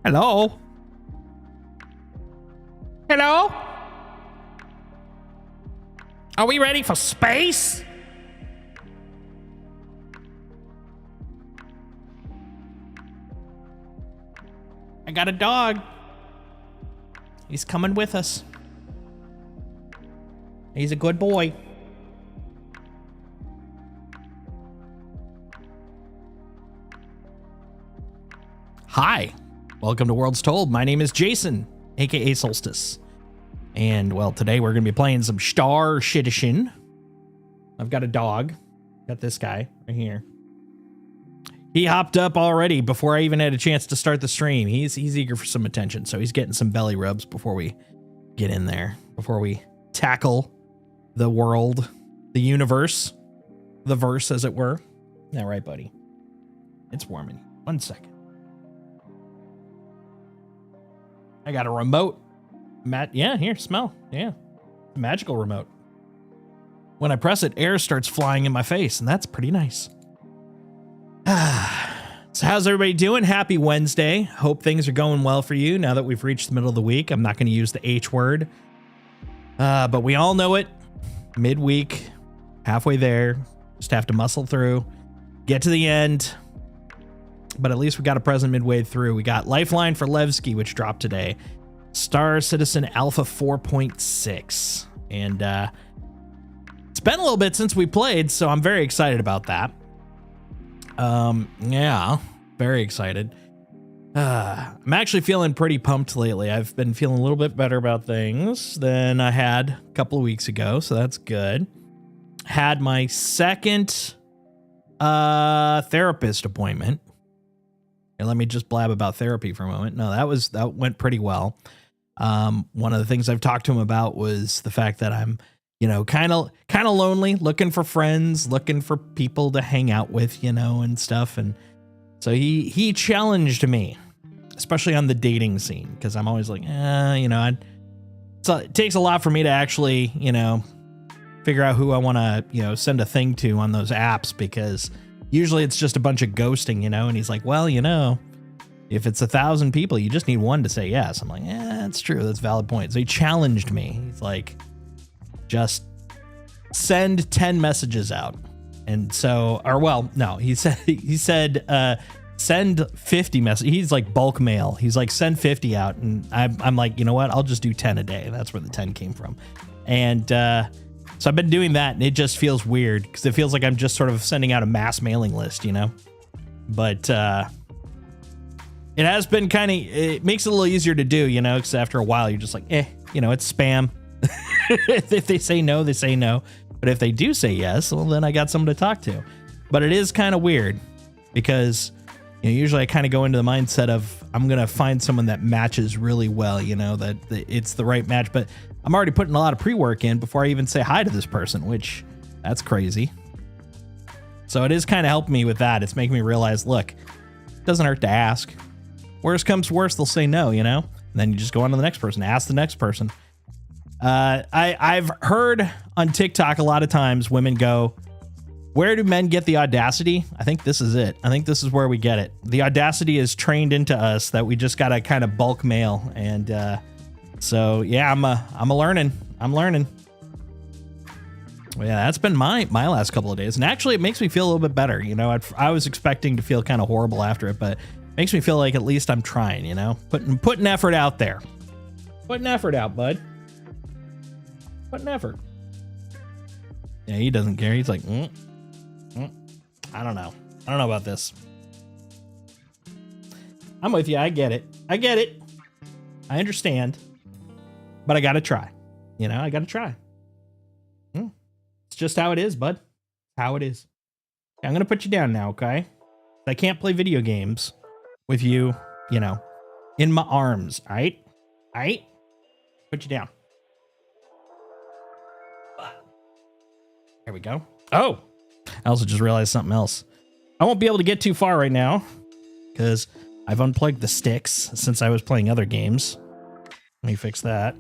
Hello? Hello? Are we ready for space? I got a dog. He's coming with us. He's a good boy. Hi, welcome to Worlds Told. My name is Jason, aka Solstice. And well, today we're gonna be playing some Star Citizen. I've got a dog. Got this guy right here. He hopped up already before I even had a chance to start the stream. He's eager for some attention, so he's getting some belly rubs before we get in there, before we tackle the world, the universe, the verse, as it were. All right, buddy. It's warming. 1 second. I got a remote. Yeah, here, smell. Yeah, magical remote. When I press it, air starts flying in my face, and that's pretty nice. So how's everybody doing? Happy Wednesday. Hope things are going well for you now that we've reached the middle of the week. I'm not going to use the H word, but we all know it. Midweek, halfway there. Just have to muscle through, get to the end. But at least we got a present midway through. We got Lifeline for Levski, which dropped today. Star Citizen Alpha 4.6. And it's been a little bit since we played, so I'm very excited about that. Yeah, very excited. I'm actually feeling pretty pumped lately. I've been feeling a little bit better about things than I had a couple of weeks ago, so that's good. Had my second therapist appointment. And let me just blab about therapy for a moment. No, that went pretty well. One of the things I've talked to him about was the fact that I'm, kind of lonely, looking for friends, looking for people to hang out with, and stuff. And so he challenged me, especially on the dating scene, because I'm always like, so it takes a lot for me to actually, figure out who I want to, send a thing to on those apps, because usually it's just a bunch of ghosting, and he's like, well, if it's 1,000 people, you just need one to say yes. I'm like, yeah, that's true. That's a valid point. So he challenged me. He's like, just send 10 messages out. And so, he said, send 50 messages. He's like bulk mail. He's like, send 50 out. And I'm like, you know what? I'll just do 10 a day. That's where the 10 came from. And, so I've been doing that, and it just feels weird because it feels like I'm just sort of sending out a mass mailing list, but, it has been it makes it a little easier to do, because after a while you're just like, it's spam. If they say no, they say no. But if they do say yes, well, then I got someone to talk to. But it is kind of weird because, usually I kind of go into the mindset of I'm going to find someone that matches really well, that it's the right match. But I'm already putting a lot of pre-work in before I even say hi to this person, which that's crazy. So it is kind of helping me with that. It's making me realize, look, it doesn't hurt to ask. Worst comes to worst, they'll say no, And then you just go on to the next person, ask the next person. I've heard on TikTok a lot of times women go, where do men get the audacity? I think this is it. I think this is where we get it. The audacity is trained into us that we just got to kind of bulk mail. And so, yeah, I'm learning. Well, yeah, that's been my last couple of days. And actually, it makes me feel a little bit better. I was expecting to feel kind of horrible after it, but it makes me feel like at least I'm trying, putting effort out there. Putting effort out, bud. Putting effort. Yeah, he doesn't care. He's like, I don't know. I don't know about this. I'm with you. I get it. I understand. But I got to try. I got to try. It's just how it is, bud. How it is. I'm going to put you down now, okay? I can't play video games with you, in my arms, all right? All right? Put you down. There we go. Oh, I also just realized something else. I won't be able to get too far right now because I've unplugged the sticks since I was playing other games. Let me fix that.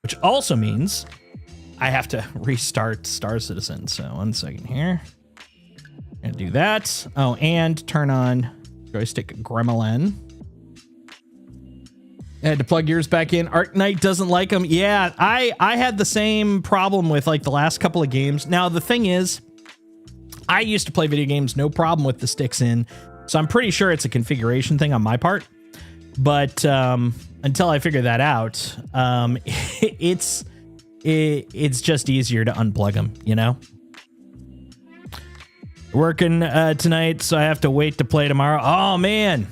Which also means I have to restart Star Citizen. So 1 second here. And do that. Oh, and turn on Joystick gremlin. I had to plug yours back in. Arc Knight doesn't like them. Yeah, I had the same problem with like the last couple of games. Now, the thing is, I used to play video games, no problem with the sticks in. So I'm pretty sure it's a configuration thing on my part. But until I figure that out, it's just easier to unplug them, you know? Working tonight, so I have to wait to play tomorrow. Oh, man.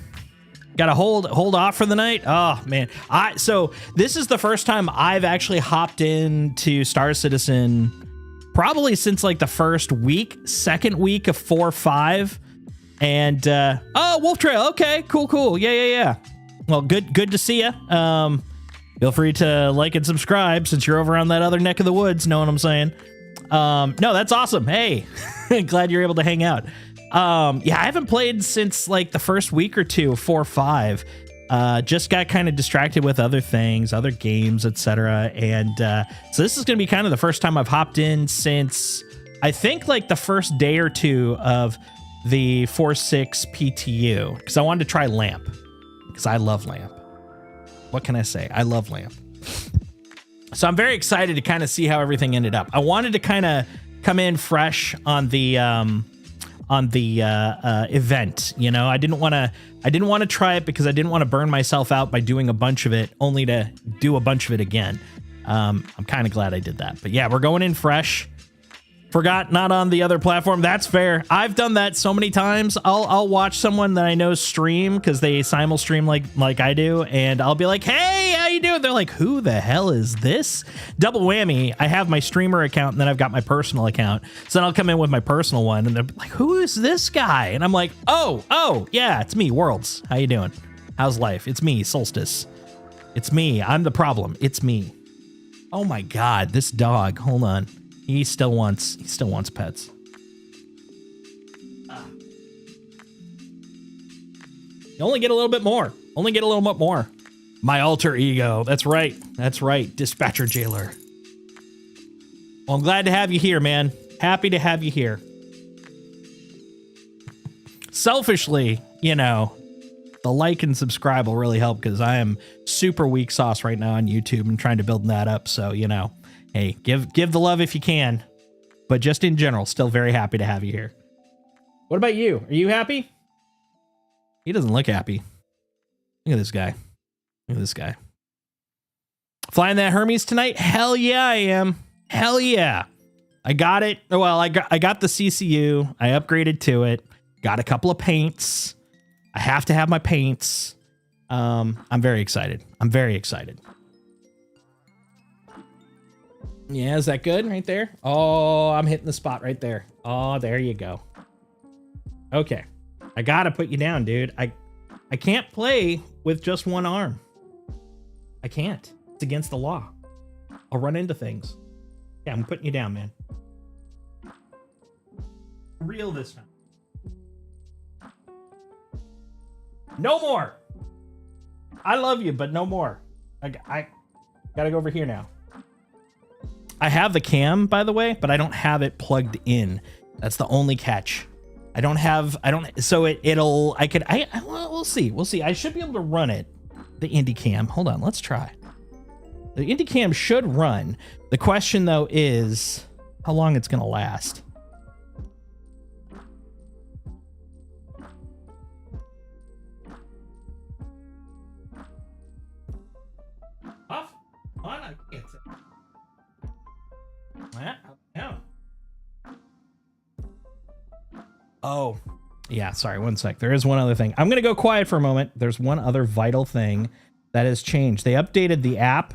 Gotta hold off for the night. Oh man. So this is the first time I've actually hopped into Star Citizen probably since like the second week of 4-5. And oh, Wolf Trail. Okay, cool. Yeah. Well, good to see you. Feel free to like and subscribe since you're over on that other neck of the woods. Know what I'm saying? No, that's awesome. Hey, glad you're able to hang out. Yeah, I haven't played since like the first week or two of 4-5. Just got kind of distracted with other things, other games, etc. And so this is going to be kind of the first time I've hopped in since I think like the first day or two of the 4.6 PTU, because I wanted to try Lamp, because I love Lamp. What can I say? I love Lamp. So I'm very excited to kind of see how everything ended up. I wanted to kind of come in fresh on the event. You know, I didn't want to try it because I didn't want to burn myself out by doing a bunch of it only to do a bunch of it again. I'm kind of glad I did that. But yeah, we're going in fresh. Forgot not on the other platform. That's fair. I've done that so many times. I'll watch someone that I know stream because they simul stream like I do, and I'll be like, "Hey, how you doing?" They're like, "Who the hell is this?" Double whammy. I have my streamer account and then I've got my personal account. So then I'll come in with my personal one and they're like, "Who is this guy?" And I'm like, "Oh, yeah, it's me, Worlds. How you doing? How's life? It's me, Solstice. It's me. I'm the problem. It's me." Oh my God, this dog. Hold on. He still wants pets. You only get a little bit more. My alter ego. That's right. Dispatcher Jailer. Well, I'm glad to have you here, man. Happy to have you here. Selfishly, you know, the like and subscribe will really help because I am super weak sauce right now on YouTube. I'm trying to build that up. So, you know. Hey, give the love if you can, but just in general, still very happy to have you here. What about you? Are you happy? He doesn't look happy. Look at this guy. Flying that Hermes tonight? Hell yeah, I am. Hell yeah. I got it. Well, I got the CCU. I upgraded to it. Got a couple of paints. I have to have my paints. I'm very excited. Yeah, is that good right there? Oh, I'm hitting the spot right there. Oh, there you go. Okay. I gotta put you down, dude. I can't play with just one arm. I can't. It's against the law. I'll run into things. Yeah, I'm putting you down, man. Real this time. No more. I love you, but no more. I gotta go over here now. I have the cam, by the way, but I don't have it plugged in. That's the only catch. We'll see. I should be able to run it. The Indie cam. Hold on, let's try. The Indie cam should run. The question though is how long it's gonna last. Off? On? I can't say. No. Oh, yeah. Sorry. One sec. There is one other thing. I'm going to go quiet for a moment. There's one other vital thing that has changed. They updated the app,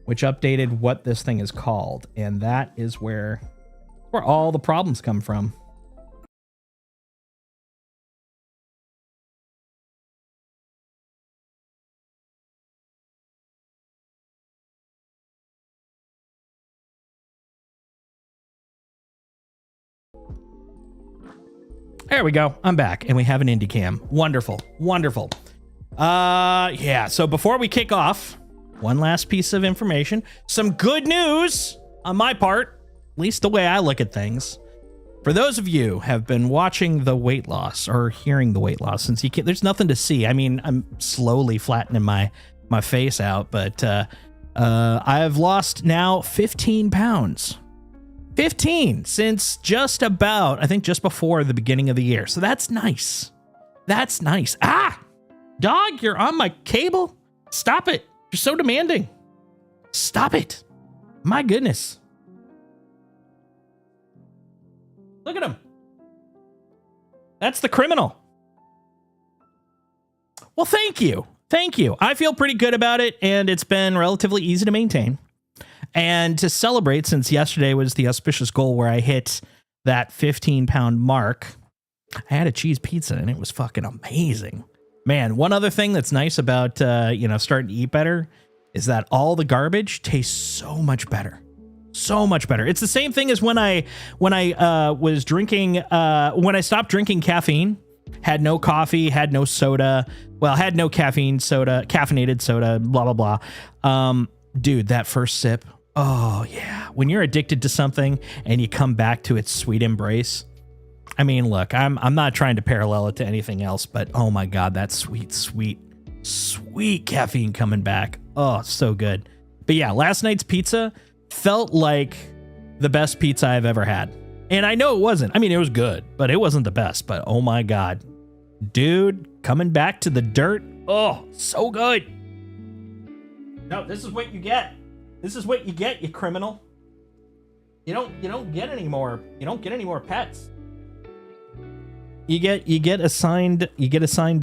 which updated what this thing is called. And that is where all the problems come from. There we go. I'm back and we have an Indie cam. Wonderful. Yeah. So before we kick off, one last piece of information, some good news on my part, at least the way I look at things. For those of you who have been watching the weight loss or hearing the weight loss, since you can't, there's nothing to see. I mean, I'm slowly flattening my face out, but I've lost now 15 pounds. 15 since just about, I think just before the beginning of the year. So that's nice. That's nice. Ah, dog, you're on my cable. Stop it. You're so demanding. Stop it. My goodness. Look at him. That's the criminal. Well, thank you. Thank you. I feel pretty good about it, and it's been relatively easy to maintain. And to celebrate, since yesterday was the auspicious goal where I hit that 15-pound mark, I had a cheese pizza, and it was fucking amazing. Man, one other thing that's nice about, starting to eat better is that all the garbage tastes so much better. So much better. It's the same thing as when I was drinking, when I stopped drinking caffeine, had no coffee, had no soda, had no caffeinated soda, blah, blah, blah. Dude, that first sip. Oh yeah. When you're addicted to something and you come back to its sweet embrace. I mean, look, I'm not trying to parallel it to anything else, but oh my God, that sweet, sweet, sweet caffeine coming back. Oh, so good. But yeah, last night's pizza felt like the best pizza I've ever had. And I know it wasn't. I mean, it was good, but it wasn't the best. But oh my God, dude, coming back to the dirt. Oh, so good. No, this is what you get. This is what you get, you criminal. You don't get any more. You don't get any more pets. You get assigned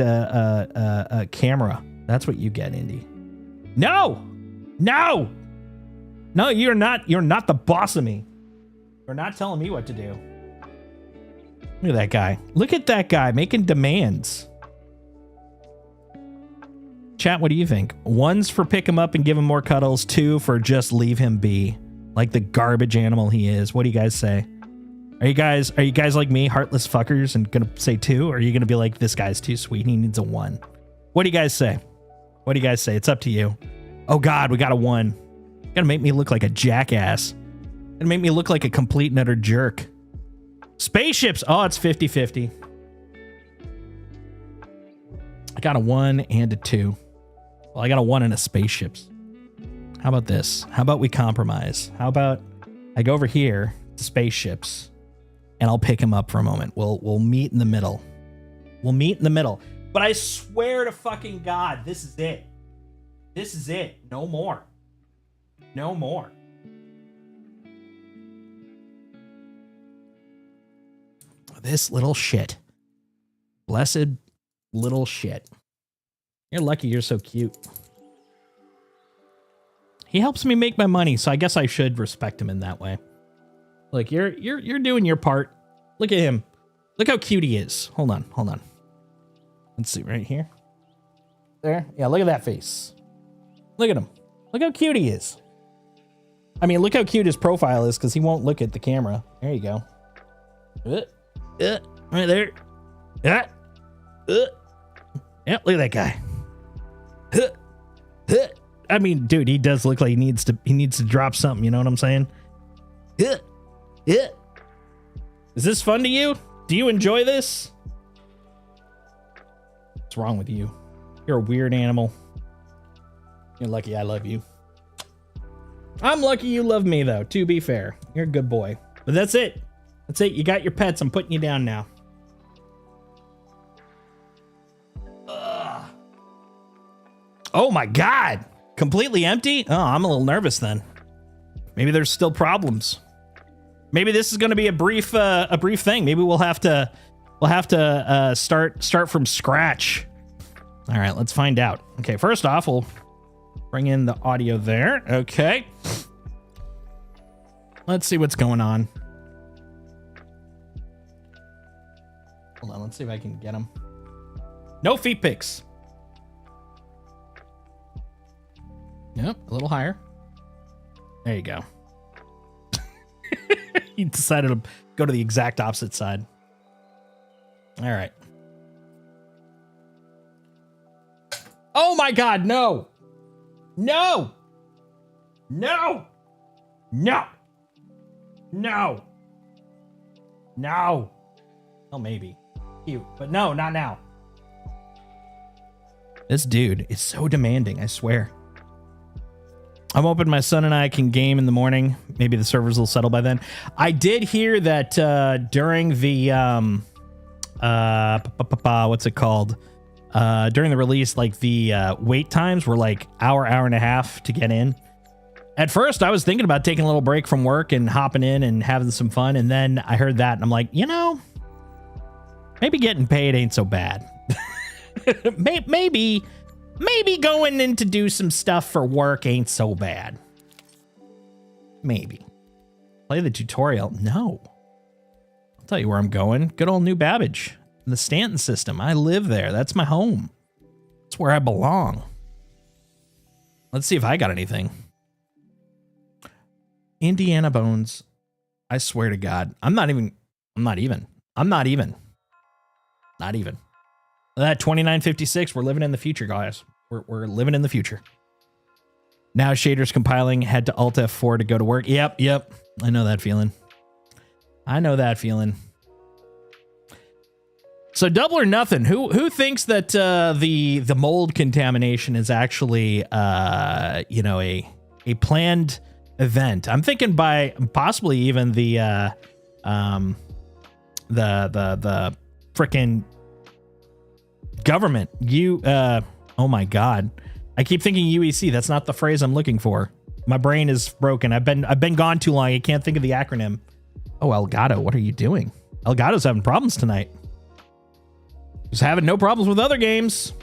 a camera. That's what you get, Indy. No, you're not the boss of me. You're not telling me what to do. Look at that guy. Look at that guy making demands. Chat, what do you think? 1's for pick him up and give him more cuddles. 2 for just leave him be, like the garbage animal he is. What do you guys say? Are you guys like me, heartless fuckers, and gonna say 2? Or are you gonna be like, this guy's too sweet, he needs a 1? What do you guys say? What do you guys say? It's up to you. Oh God, we got a 1. Gonna make me look like a jackass. Gonna make me look like a complete and utter jerk. Spaceships. Oh, it's 50-50. I got a 1 and a 2. Well, I got a 1 and a spaceships. How about this? How about we compromise? How about I go over here to spaceships and I'll pick him up for a moment. We'll meet in the middle. We'll meet in the middle. But I swear to fucking God, this is it. This is it. No more. No more. This little shit. Blessed little shit. You're lucky you're so cute. He helps me make my money, so I guess I should respect him in that way. Like, you're doing your part. Look at him. Look how cute he is. Hold on. Let's see, right here. There. Yeah, look at that face. Look at him. Look how cute he is. I mean, look how cute his profile is, because he won't look at the camera. There you go. Right there. Yeah, look at that guy. I mean, dude, he does look like he needs to drop something, you know what I'm saying? Is this fun to you? Do you enjoy this? What's wrong with you? You're a weird animal. You're lucky I love you. I'm lucky you love me, though, to be fair. You're a good boy. But that's it. That's it. You got your pets. I'm putting you down now. Ugh. Oh my God. Completely empty? Oh, I'm a little nervous then. Maybe there's still problems. Maybe this is going to be a brief thing. Maybe we'll have to start from scratch. All right, let's find out. Okay, first off, we'll bring in the audio there. Okay. Let's see what's going on. Hold on, let's see if I can get him. No feet pics. Yep, a little higher. There you go. He decided to go to the exact opposite side. All right. Oh my God, no. No. No. No. No. No. Oh, maybe. Cute. But no, not now. This dude is so demanding, I swear. I'm hoping my son and I can game in the morning. Maybe the servers will settle by then. I did hear that during the what's it called? During the release, like the wait times were like hour and a half to get in. At first, I was thinking about taking a little break from work and hopping in and having some fun, and then I heard that, and I'm like, you know, maybe getting paid ain't so bad. maybe going in to do some stuff for work ain't so bad. Maybe. Play the tutorial? No. I'll tell you where I'm going. Good old New Babbage. The Stanton system. I live there. That's my home. That's where I belong. Let's see if I got anything. Indiana Bones. I swear to God. I'm not even. Not even. That 2956. We're living in the future, guys. We're living in the future. Now shaders compiling. Head to Alt F4 to go to work. Yep. I know that feeling. So double or nothing. Who thinks that the mold contamination is actually a planned event? I'm thinking by possibly even the frickin' government. Oh my God. I keep thinking UEC. That's not the phrase I'm looking for. My brain is broken. I've been gone too long. I can't think of the acronym. Oh, Elgato, what are you doing? Elgato's having problems tonight. He's having no problems with other games.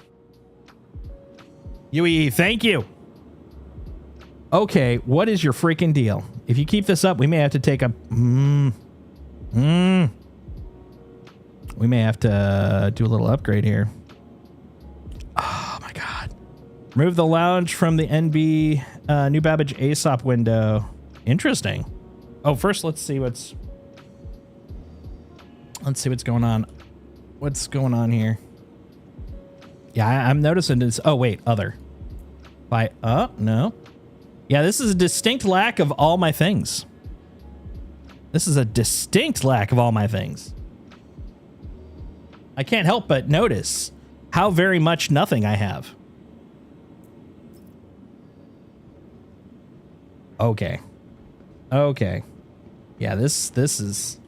UEE, thank you. Okay, what is your freaking deal? If you keep this up, we may have to take a... We may have to do a little upgrade here. Oh my God. Remove the lounge from the NB New Babbage ASOP window. Interesting. Oh, first let's see what's going on. What's going on here? Yeah, I'm noticing this. Oh, wait, other. No. Yeah, this is a distinct lack of all my things. I can't help but notice how very much nothing I have. Okay. Yeah, this is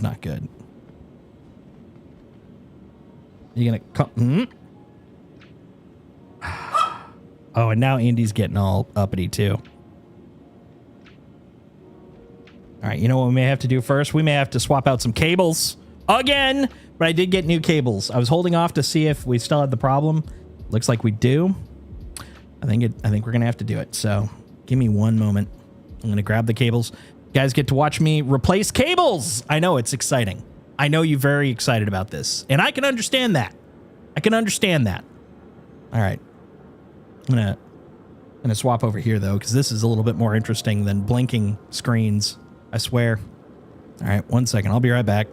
not good. You gonna come? Oh, and now Andy's getting all uppity too. All right, you know what we may have to do first? We may have to swap out some cables again, but I did get new cables. I was holding off to see if we still had the problem. Looks like we do. I think we're gonna have to do it. So give me one moment. I'm gonna grab the cables. You guys get to watch me replace cables. I know it's exciting. I know you're very excited about this, and I can understand that. All right. I'm gonna swap over here though, because this is a little bit more interesting than blinking screens. I swear. All right, 1 second. I'll be right back.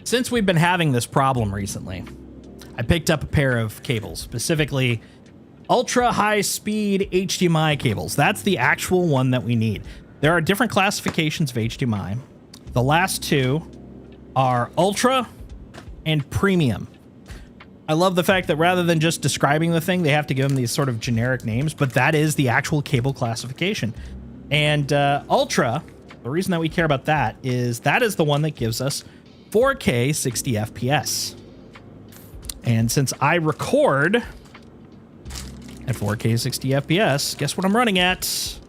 Since we've been having this problem recently, I picked up a pair of cables, specifically ultra high speed HDMI cables. That's the actual one that we need. There are different classifications of HDMI. The last two are ultra and premium. I love the fact that rather than just describing the thing, they have to give them these sort of generic names, but that is the actual cable classification. And ultra, the reason that we care about that is the one that gives us 4K 60 FPS. And since I record at 4K 60 FPS, guess what I'm running at?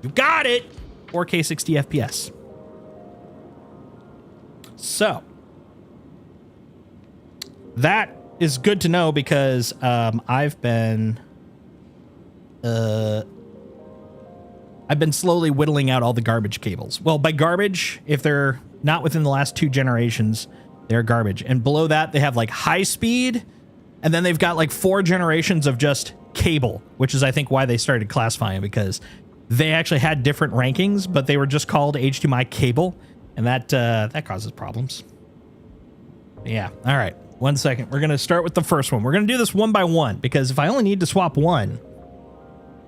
You got it! 4K 60 FPS. So that is good to know because I've been slowly whittling out all the garbage cables. Well, by garbage, if they're not within the last 2 generations, they're garbage. And below that, they have like high speed, and then they've got like 4 generations of just cable, which is, I think, why they started classifying, because they actually had different rankings, but they were just called HDMI cable, and that causes problems. Yeah. All right. 1 second. We're going to start with the first one. We're going to do this one by one, because if I only need to swap one,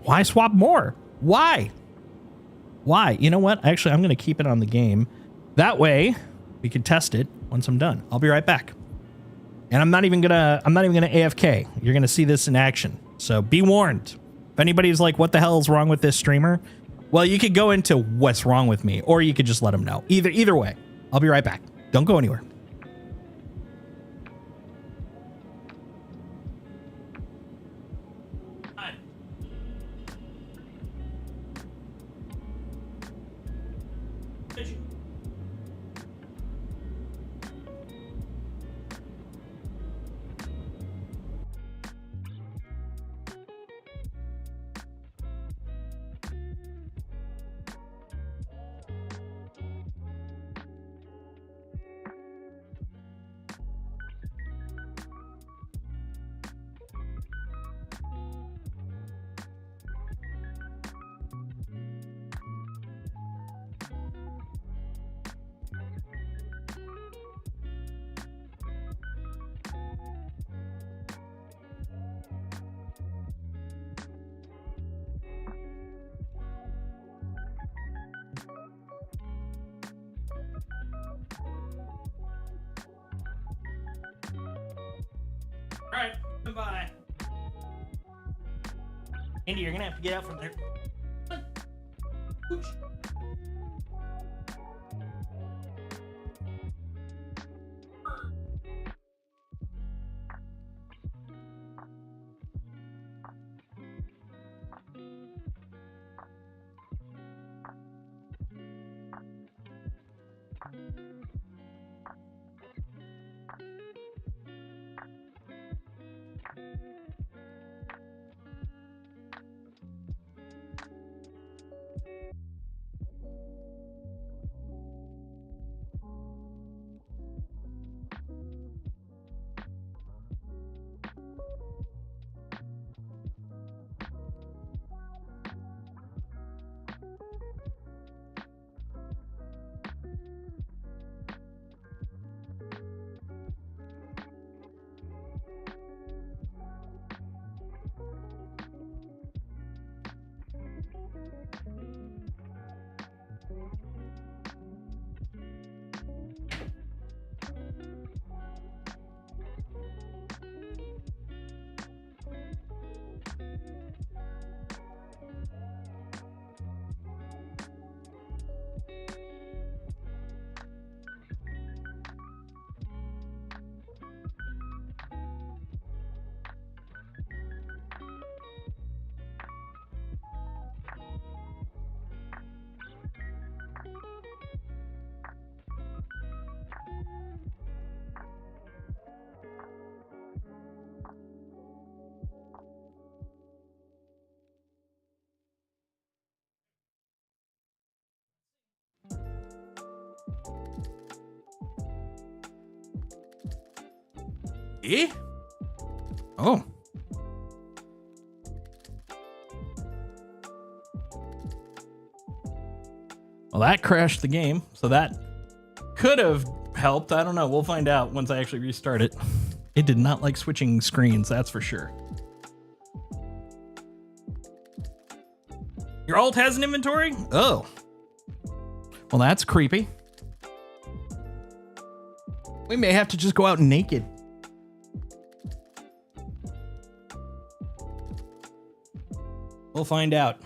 why swap more? Why? You know what? Actually, I'm going to keep it on the game. That way we can test it once I'm done. I'll be right back. And I'm not even going to AFK. You're going to see this in action. So be warned. If anybody's like, what the hell is wrong with this streamer? Well, you could go into what's wrong with me, or you could just let them know. Either way. I'll be right back. Don't go anywhere. All right, bye. Andy, you're gonna have to get out from there. Ooch. Eh? Oh. Well, that crashed the game, so that could have helped. I don't know. We'll find out once I actually restart it. It did not like switching screens, that's for sure. Your alt has an inventory? Oh. Well, that's creepy. We may have to just go out naked. We'll find out.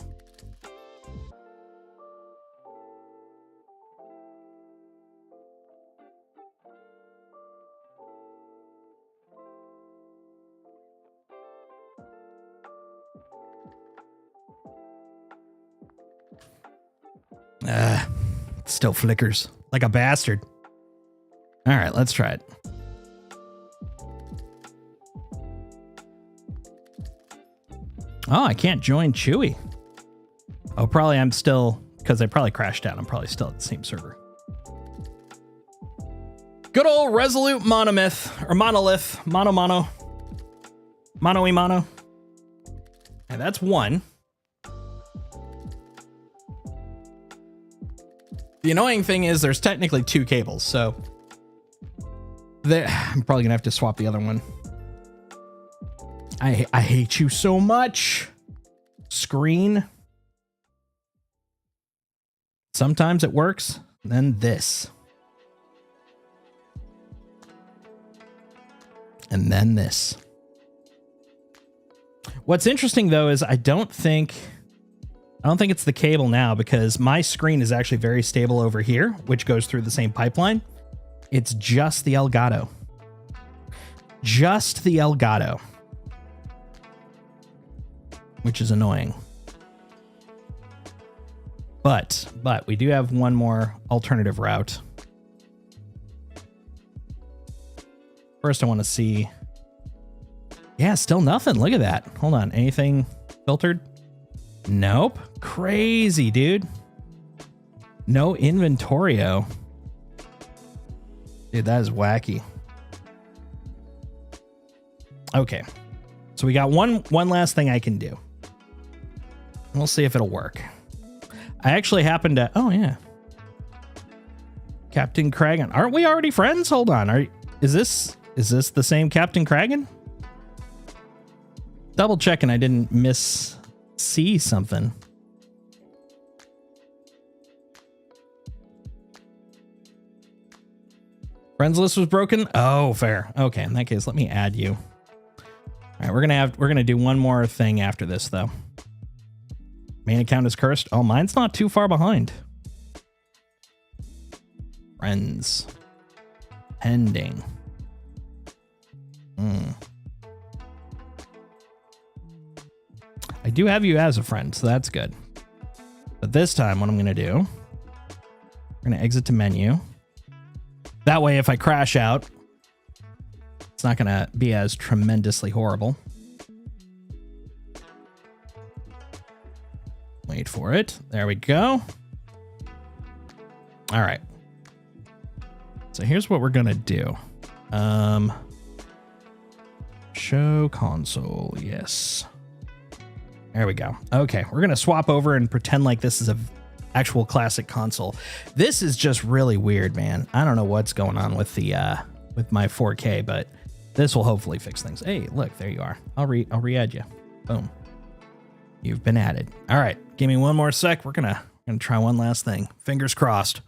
It still flickers like a bastard. All right, let's try it. Oh, I can't join Chewy. Oh, probably I'm still, because I probably crashed out. I'm probably still at the same server. Good old Resolute Monomyth, or Monolith, Mono. And that's one. The annoying thing is there's technically 2 cables, so I'm probably gonna have to swap the other one. I hate you so much. Screen. Sometimes it works. Then this. And then this. What's interesting though is I don't think it's the cable now, because my screen is actually very stable over here, which goes through the same pipeline. It's just the Elgato. Just the Elgato. Which is annoying. But we do have one more alternative route. First, I want to see. Yeah, still nothing. Look at that. Hold on. Anything filtered? Nope. Crazy, dude. No inventorio. Dude, that is wacky. Okay. So we got one last thing I can do. We'll see if it'll work. I actually happened to... Oh, yeah. Captain Kragan. Aren't we already friends? Hold on. Is this the same Captain Kragan? Double checking I didn't see something. Friends list was broken? Oh, fair. Okay, in that case, let me add you. All right, we're gonna do one more thing after this, though. Main account is cursed. Oh, mine's not too far behind. Friends. Pending. I do have you as a friend, so that's good. But this time, what I'm gonna do, we're gonna exit to menu. That way, if I crash out, it's not gonna be as tremendously horrible. Wait for it. There we go. All right. So here's what we're gonna do. Show console. Yes. There we go. Okay, we're gonna swap over and pretend like this is a actual classic console. This is just really weird, man. I don't know what's going on with the with my 4K, but this will hopefully fix things. Hey, look, there you are. I'll re-add you. Boom. You've been added. All right, give me one more sec. We're gonna try one last thing. Fingers crossed.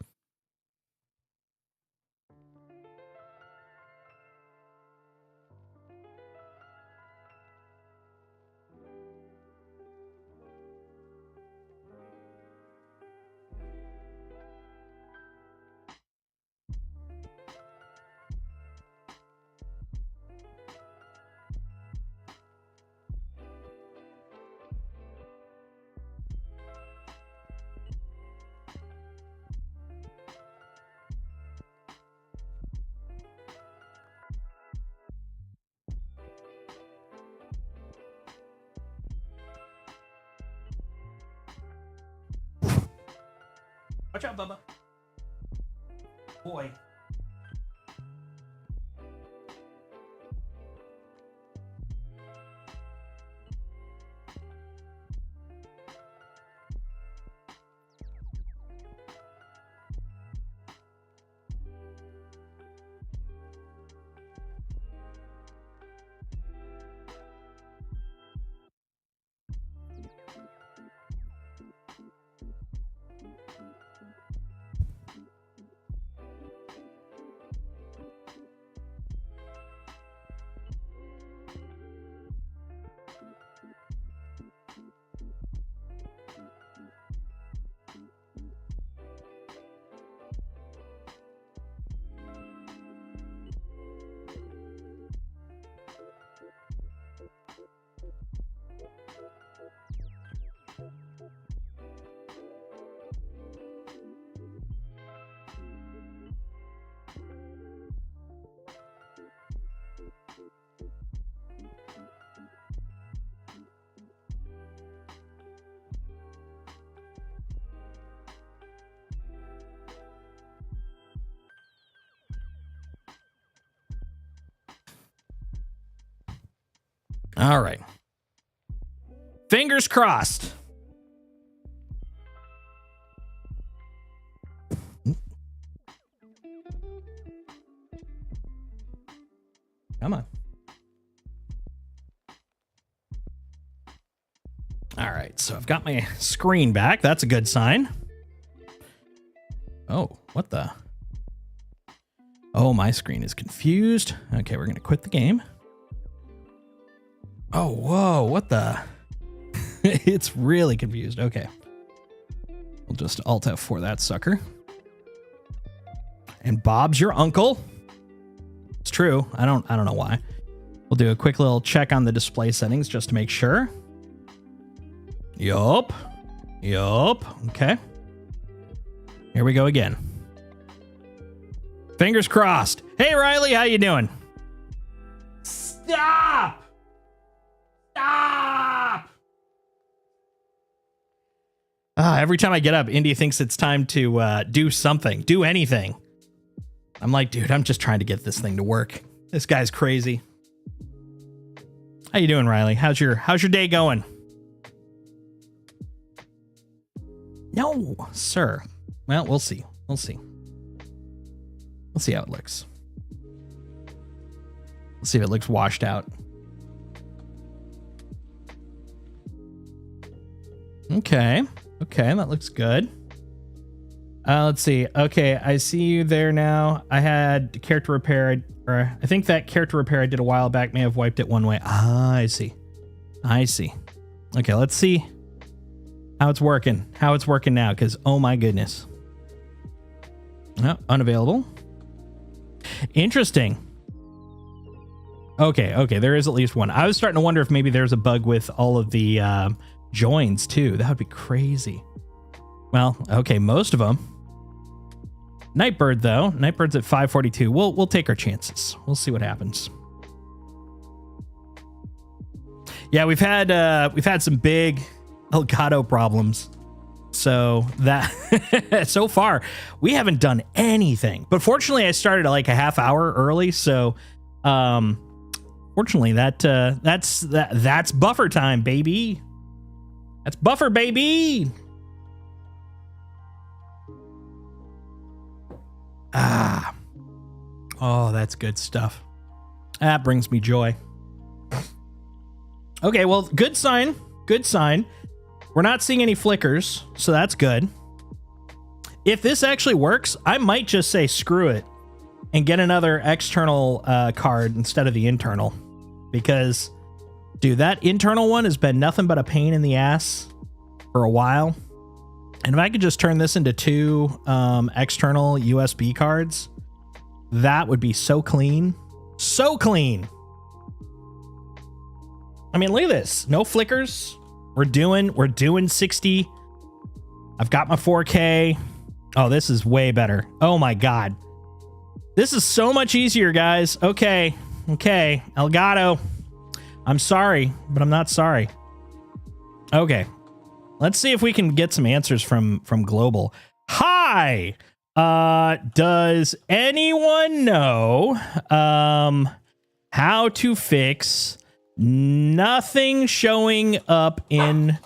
Watch out, Bubba. Boy. All right. Fingers crossed. Come on. All right, so I've got my screen back. That's a good sign. Oh, what the? Oh, my screen is confused. Okay, we're going to quit the game. Oh, whoa, what the? It's really confused. Okay. We'll just Alt F4 that sucker. And Bob's your uncle. It's true. I don't know why. We'll do a quick little check on the display settings just to make sure. Yup. Okay. Here we go again. Fingers crossed. Hey, Riley, how you doing? Stop! Every time I get up, Indy thinks it's time to do something, do anything. I'm like, dude, I'm just trying to get this thing to work. This guy's crazy. How you doing, Riley? How's your day going? No, sir. Well, we'll see. We'll see how it looks. Let's see if it looks washed out. Okay, that looks good. Let's see. Okay, I see you there now. I had character repair, or I think that character repair I did a while back may have wiped it one way. I see. Okay, let's see how it's working. How it's working now, because oh my goodness. Oh, unavailable. Interesting. Okay, there is at least one. I was starting to wonder if maybe there's a bug with all of the joins too. That would be crazy. Well, okay, most of them. Nightbird though. Nightbird's at 542. We'll take our chances. We'll see what happens. Yeah, we've had some big Elgato problems. So that so far we haven't done anything. But fortunately I started like a half hour early, so fortunately that's buffer time, baby. That's buffer, baby. Oh, that's good stuff. That brings me joy. Okay, well, good sign. We're not seeing any flickers, so that's good. If this actually works, I might just say screw it and get another external card instead of the internal. Because, dude, that internal one has been nothing but a pain in the ass for a while. And if I could just turn this into two external USB cards, that would be so clean. So clean. I mean, look at this. No flickers. We're doing 60. I've got my 4K. Oh, this is way better. Oh my God. This is so much easier, guys. Okay. Elgato. I'm sorry, but I'm not sorry. Okay. Let's see if we can get some answers from Global. Hi. Does anyone know how to fix nothing showing up in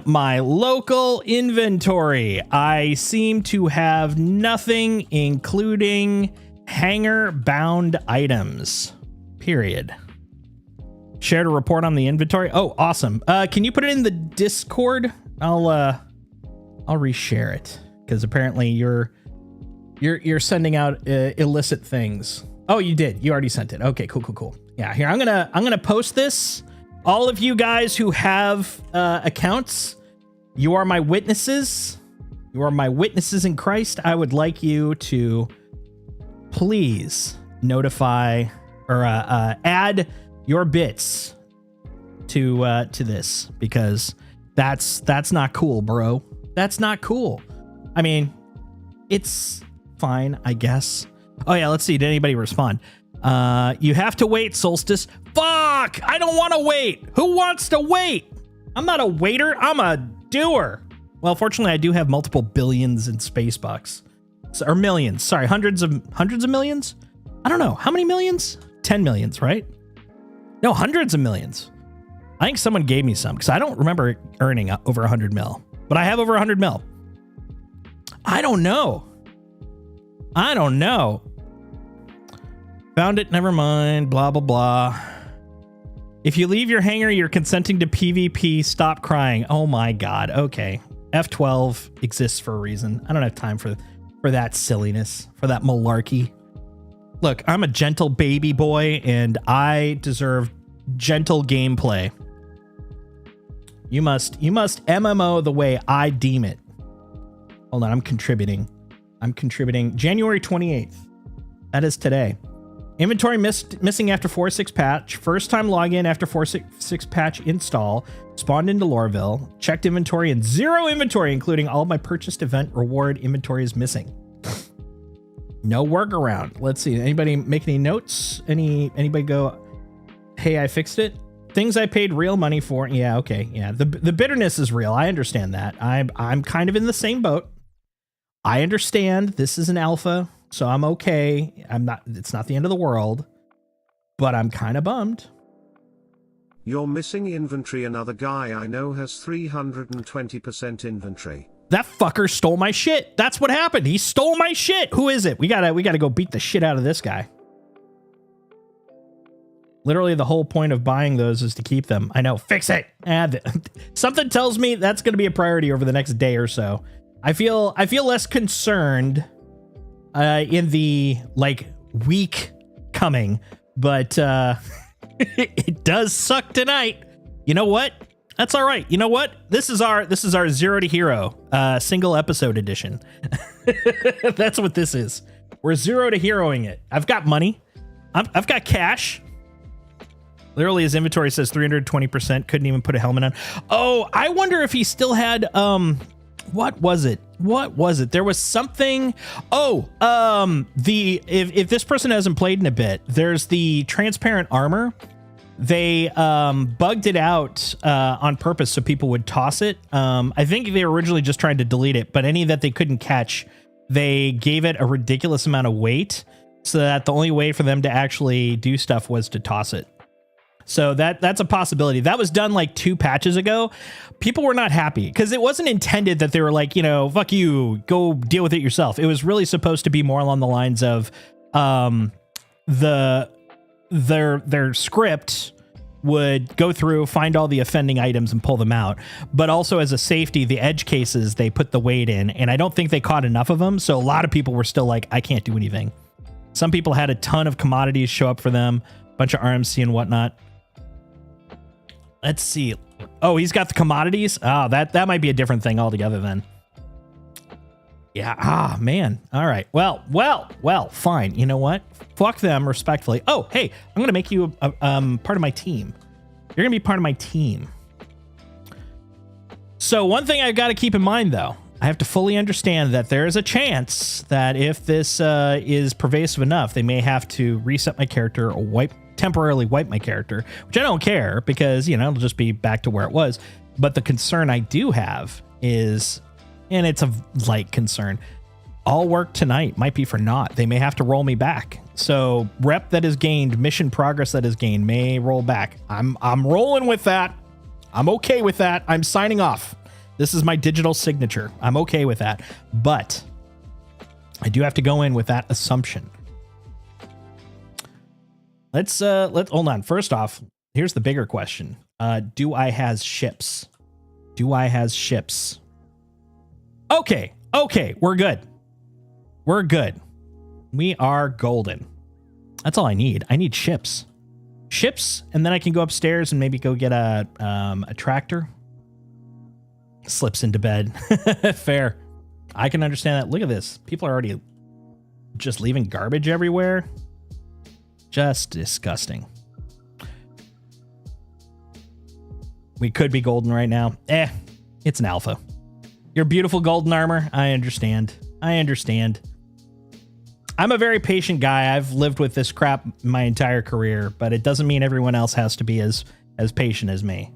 my local inventory? I seem to have nothing, including hanger bound items. Period. Shared a report on the inventory. Oh, awesome. Can you put it in the Discord? I'll reshare it, because apparently you're sending out illicit things. Oh, you did. You already sent it. Okay, cool. Yeah, here, I'm gonna post this. All of you guys who have accounts, you are my witnesses. You are my witnesses in Christ. I would like you to please notify or add your bits to this, because that's not cool, bro. That's not cool. I mean, it's fine, I guess. Oh yeah, let's see. Did anybody respond? You have to wait, Solstice. Fuck! I don't want to wait. Who wants to wait? I'm not a waiter. I'm a doer. Well, fortunately, I do have multiple billions in space bucks, or millions. Sorry, hundreds of millions. I don't know how many millions. 10 millions, right? No, hundreds of millions. I think someone gave me some, because I don't remember earning over 100 mil, but I have over 100 mil. I don't know. Found it, never mind, blah, blah, blah. If you leave your hangar, you're consenting to PvP, stop crying. Oh my God, okay. F12 exists for a reason. I don't have time for that silliness, for that malarkey. Look, I'm a gentle baby boy, and I deserve gentle gameplay. You must MMO the way I deem it. Hold on, I'm contributing. January 28th. That is today. Inventory missing after 4.6 patch. First time login after 4.6 patch install. Spawned into Loreville. Checked inventory and zero inventory, including all my purchased event reward inventory is missing. No workaround. Let's see. Anybody make any notes? Anybody go, hey, I fixed it? Things I paid real money for. Yeah, okay. Yeah, the bitterness is real. I understand that. I'm kind of in the same boat. I understand this is an alpha. So I'm okay. It's not the end of the world, but I'm kind of bummed. You're missing inventory. Another guy I know has 320% inventory. That fucker stole my shit. That's what happened. He stole my shit. Who is it? We gotta go beat the shit out of this guy. Literally the whole point of buying those is to keep them. I know. Fix it. Something tells me that's going to be a priority over the next day or so. I feel less concerned in the week coming, but it does suck tonight. You know what? That's all right. You know what? This is our Zero to Hero single episode edition. That's what this is. We're zero to heroing it. I've got money. I've got cash. Literally, his inventory says 320%. Couldn't even put a helmet on. Oh, I wonder if he still had what was it? There was something. Oh, if this person hasn't played in a bit, there's the transparent armor. They bugged it out on purpose so people would toss it. I think they were originally just trying to delete it, but any that they couldn't catch, they gave it a ridiculous amount of weight so that the only way for them to actually do stuff was to toss it. So that's a possibility. That was done 2 patches ago. People were not happy because it wasn't intended that they were fuck you, go deal with it yourself. It was really supposed to be more along the lines of their script would go through, find all the offending items and pull them out. But also as a safety, the edge cases, they put the weight in, and I don't think they caught enough of them. So a lot of people were still I can't do anything. Some people had a ton of commodities show up for them, a bunch of RMC and whatnot. Let's see. Oh, he's got the commodities. Oh, that might be a different thing altogether then. Yeah. Ah, man. All right. Well, fine. You know what? Fuck them respectfully. Oh, hey, I'm going to make you a part of my team. You're going to be part of my team. So one thing I've got to keep in mind, though, I have to fully understand that there is a chance that if this is pervasive enough, they may have to reset my character or temporarily wipe my character, which I don't care because, it'll just be back to where it was. But the concern I do have is, and it's a light concern, all work tonight might be for naught. They may have to roll me back. So rep that is gained, mission progress that is gained may roll back. I'm rolling with that. I'm okay with that. I'm signing off. This is my digital signature. I'm okay with that. But I do have to go in with that assumption. Let's hold on. First off, here's the bigger question. Do I has ships? Okay, we're good. We are golden. That's all I need. I need ships, and then I can go upstairs and maybe go get a tractor. Slips into bed. Fair. I can understand that. Look at this. People are already just leaving garbage everywhere. Just disgusting. We could be golden right now. It's an alpha. Your beautiful golden armor. I understand. I'm a very patient guy. I've lived with this crap my entire career, but it doesn't mean everyone else has to be as patient as me.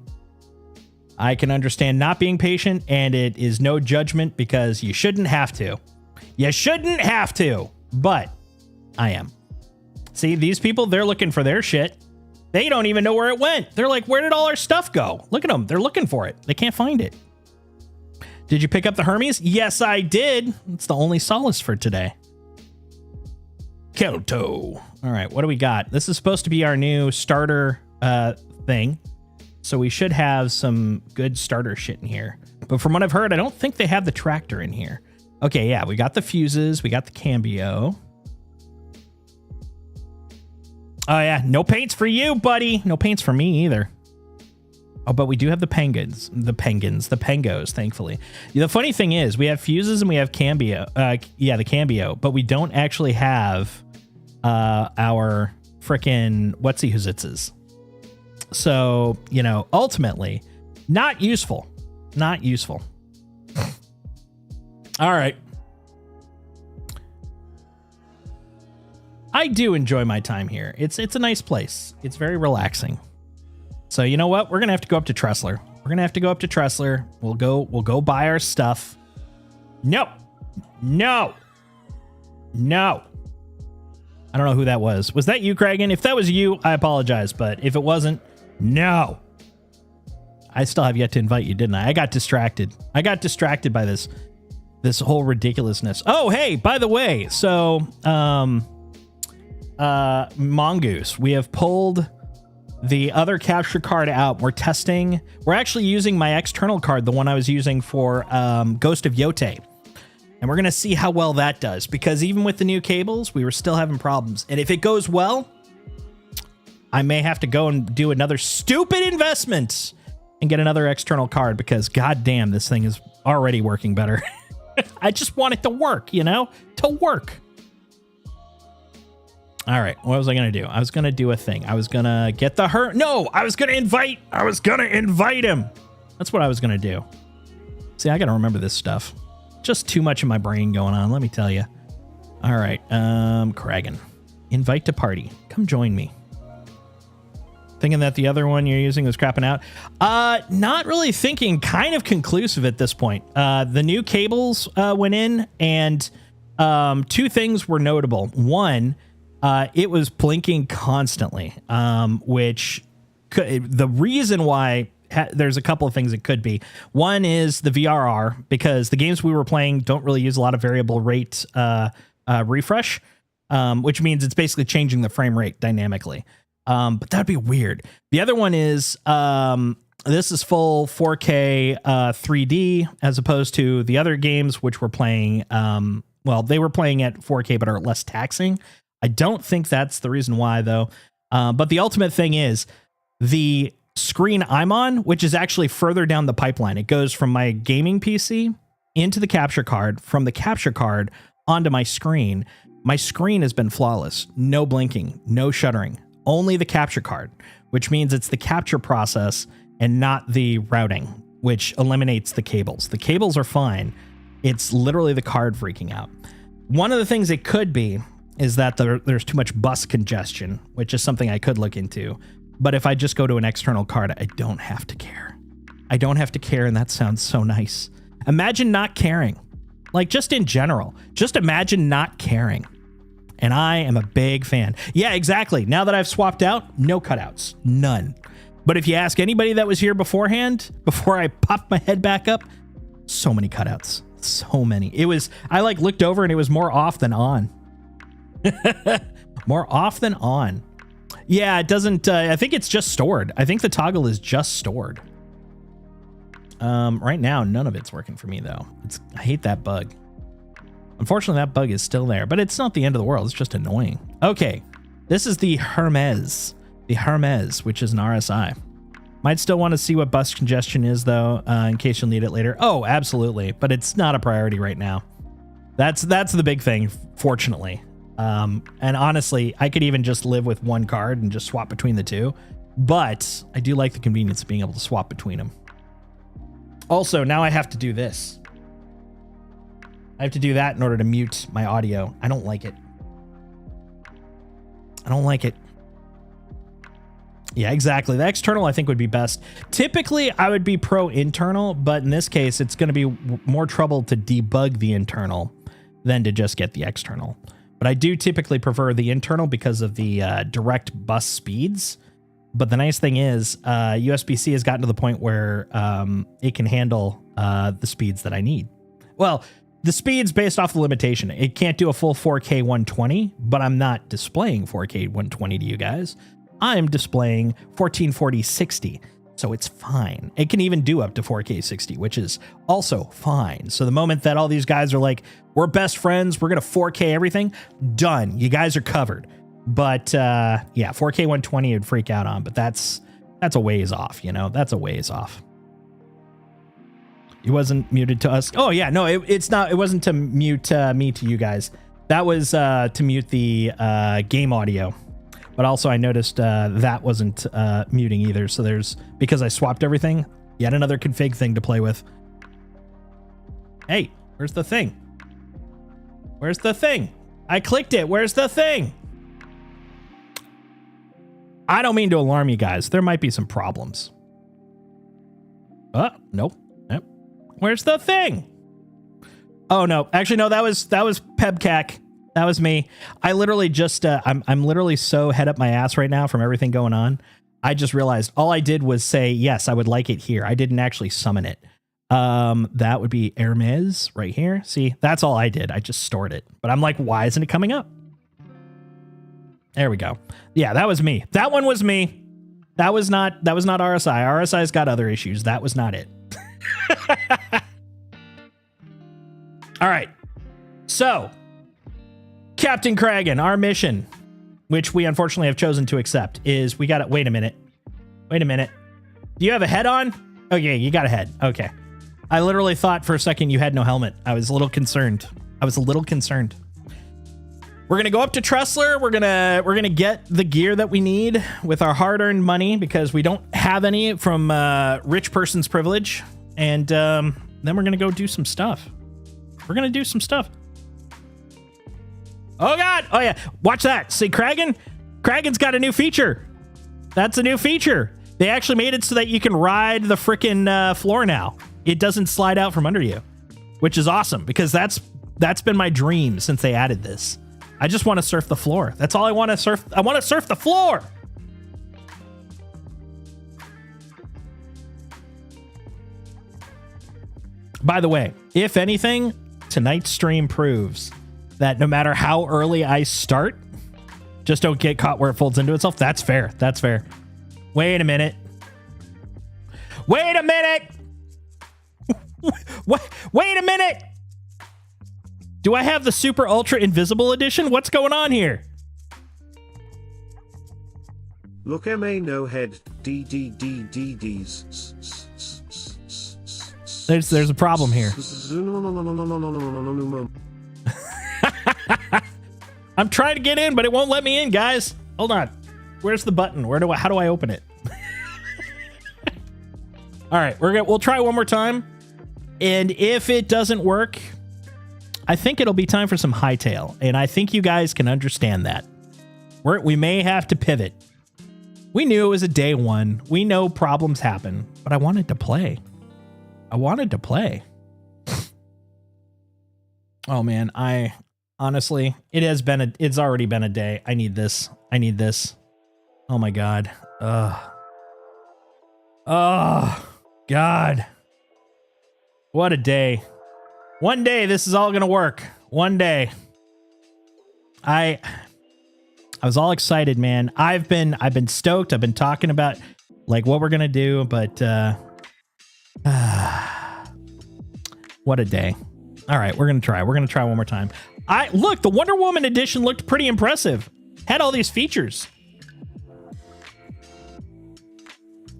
I can understand not being patient, and it is no judgment because you shouldn't have to. But I am. See, these people, they're looking for their shit. They don't even know where it went. They're like, where did all our stuff go? Look at them. They're looking for it. They can't find it. Did you pick up the Hermes? Yes, I did. It's the only solace for today. Kelto. All right, what do we got? This is supposed to be our new starter thing. So we should have some good starter shit in here. But from what I've heard, I don't think they have the tractor in here. Okay, yeah, we got the fuses. We got the cambio. Oh, yeah, no paints for you, buddy. No paints for me either. Oh, but we do have the Pengos, thankfully. The funny thing is, we have fuses and we have cambio. Yeah, the cambio, but we don't actually have our frickin' whatsy-whoositzes. So, you know, ultimately, not useful. Not useful. All right. I do enjoy my time here. It's a nice place. It's very relaxing. So you know what? We're gonna have to go up to Tressler. We're gonna have to go up to Tressler. We'll go buy our stuff. No. I don't know who that was. Was that you, Kragan? If that was you, I apologize. But if it wasn't, no. I still have yet to invite you, didn't I? I got distracted. I got distracted by this whole ridiculousness. Oh, hey, by the way, so Mongoose, we have pulled the other capture card out. We're testing. We're actually using my external card, the one I was using for Ghost of Yote. And we're going to see how well that does. Because even with the new cables, we were still having problems. And if it goes well, I may have to go and do another stupid investment and get another external card. Because goddamn, this thing is already working better. I just want it to work, you know? To work. All right, what was I going to do? I was going to do a thing. I was going to get the No, I was going to invite him. That's what I was going to do. See, I got to remember this stuff. Just too much in my brain going on, let me tell you. All right, Kragan. Invite to party. Come join me. Thinking that the other one you're using was crapping out? Not really thinking. Kind of conclusive at this point. The new cables went in, and two things were notable. One, it was blinking constantly, which the reason why there's a couple of things it could be. One is the VRR, because the games we were playing don't really use a lot of variable rate refresh, which means it's basically changing the frame rate dynamically. But that'd be weird. The other one is this is full 4K 3D as opposed to the other games which were playing. Well, they were playing at 4K but are less taxing. I don't think that's the reason why, though. But the ultimate thing is the screen I'm on, which is actually further down the pipeline. It goes from my gaming PC into the capture card, from the capture card onto my screen. My screen has been flawless. No blinking, no shuddering, only the capture card, which means it's the capture process and not the routing, which eliminates the cables. The cables are fine. It's literally the card freaking out. One of the things it could be is that there's too much bus congestion, which is something I could look into. But if I just go to an external card, I don't have to care. I don't have to care, and that sounds so nice. Imagine not caring. Like, just in general. Just imagine not caring. And I am a big fan. Yeah, exactly. Now that I've swapped out, no cutouts. None. But if you ask anybody that was here beforehand, before I popped my head back up, so many cutouts. So many. I like looked over and it was more off than on. More off than on. Yeah, it doesn't, I think it's just stored. I think the toggle is just stored. Right now, none of it's working for me though. I hate that bug. Unfortunately, that bug is still there, but it's not the end of the world. It's just annoying. Okay. This is the Hermes. The Hermes, which is an RSI. Might still want to see what bus congestion is though, in case you'll need it later. Oh, absolutely. But it's not a priority right now. That's the big thing, fortunately. And honestly, I could even just live with one card and just swap between the two, but I do like the convenience of being able to swap between them. Also, now I have to do this. I have to do that in order to mute my audio. I don't like it. I don't like it. Yeah, exactly. The external, I think, would be best. Typically, I would be pro internal, but in this case, it's going to be more trouble to debug the internal than to just get the external. But I do typically prefer the internal because of the direct bus speeds. But the nice thing is USB-C has gotten to the point where it can handle the speeds that I need. Well, The speed's based off the limitation. It can't do a full 4K 120, but I'm not displaying 4K 120 to you guys. I'm displaying 1440 60, so it's fine. It can even do up to 4K 60, which is also fine. So the moment that all these guys are like, we're best friends, we're going to 4K everything, done. You guys are covered. But yeah, 4K 120 would freak out on, but that's a ways off, you know? That's a ways off. It wasn't muted to us. Oh yeah, no, it's not. It wasn't to mute me to you guys. That was to mute the game audio. But also I noticed that wasn't muting either. So there's, because I swapped everything, yet another config thing to play with. Hey, where's the thing? Where's the thing? I clicked it. Where's the thing? I don't mean to alarm you guys. There might be some problems. Nope. Yep. Where's the thing? Oh no, actually no, that was Pebcac. That was me. I literally just I'm literally so head up my ass right now from everything going on. I just realized all I did was say yes, I would like it here. I didn't actually summon it. That would be Hermes right here. See, that's all I did. I just stored it. But I'm like, why isn't it coming up? There we go. Yeah, that was me. That one was me. That was not RSI. RSI's got other issues. That was not it. All right. So, Captain Kragan, our mission, which we unfortunately have chosen to accept, is we got to wait a minute. Wait a minute. Do you have a head on? Oh, yeah, you got a head. Okay. I literally thought for a second you had no helmet. I was a little concerned. We're going to go up to Tressler. We're going to get the gear that we need with our hard-earned money because we don't have any from rich person's privilege. And then we're going to go do some stuff. We're going to do some stuff. Oh, God. Oh, yeah. Watch that. See, Kragan's got a new feature. That's a new feature. They actually made it so that you can ride the frickin' floor now. It doesn't slide out from under you, which is awesome because that's been my dream since they added this. I just want to surf the floor. That's all I want to surf. I want to surf the floor. By the way, if anything, tonight's stream proves that no matter how early I start, just don't get caught where it folds into itself. That's fair. That's fair. Wait a minute. Wait a minute. Wait a minute. Do I have the super ultra invisible edition? What's going on here? Look, MA no head. D's. There's a problem here. I'm trying to get in, but it won't let me in, guys. Hold on. Where's the button? How do I open it? All right, we'll try one more time. And if it doesn't work, I think it'll be time for some hightail. And I think you guys can understand that. We may have to pivot. We knew it was a day one. We know problems happen, but I wanted to play. Oh man, honestly, it's already been a day. I need this. Oh my God. Oh God. What a day. One day this is all going to work. One day. I was all excited, man. I've been stoked. I've been talking about like what we're going to do, but what a day. All right, we're going to try. We're going to try one more time. Look, the Wonder Woman edition looked pretty impressive. Had all these features.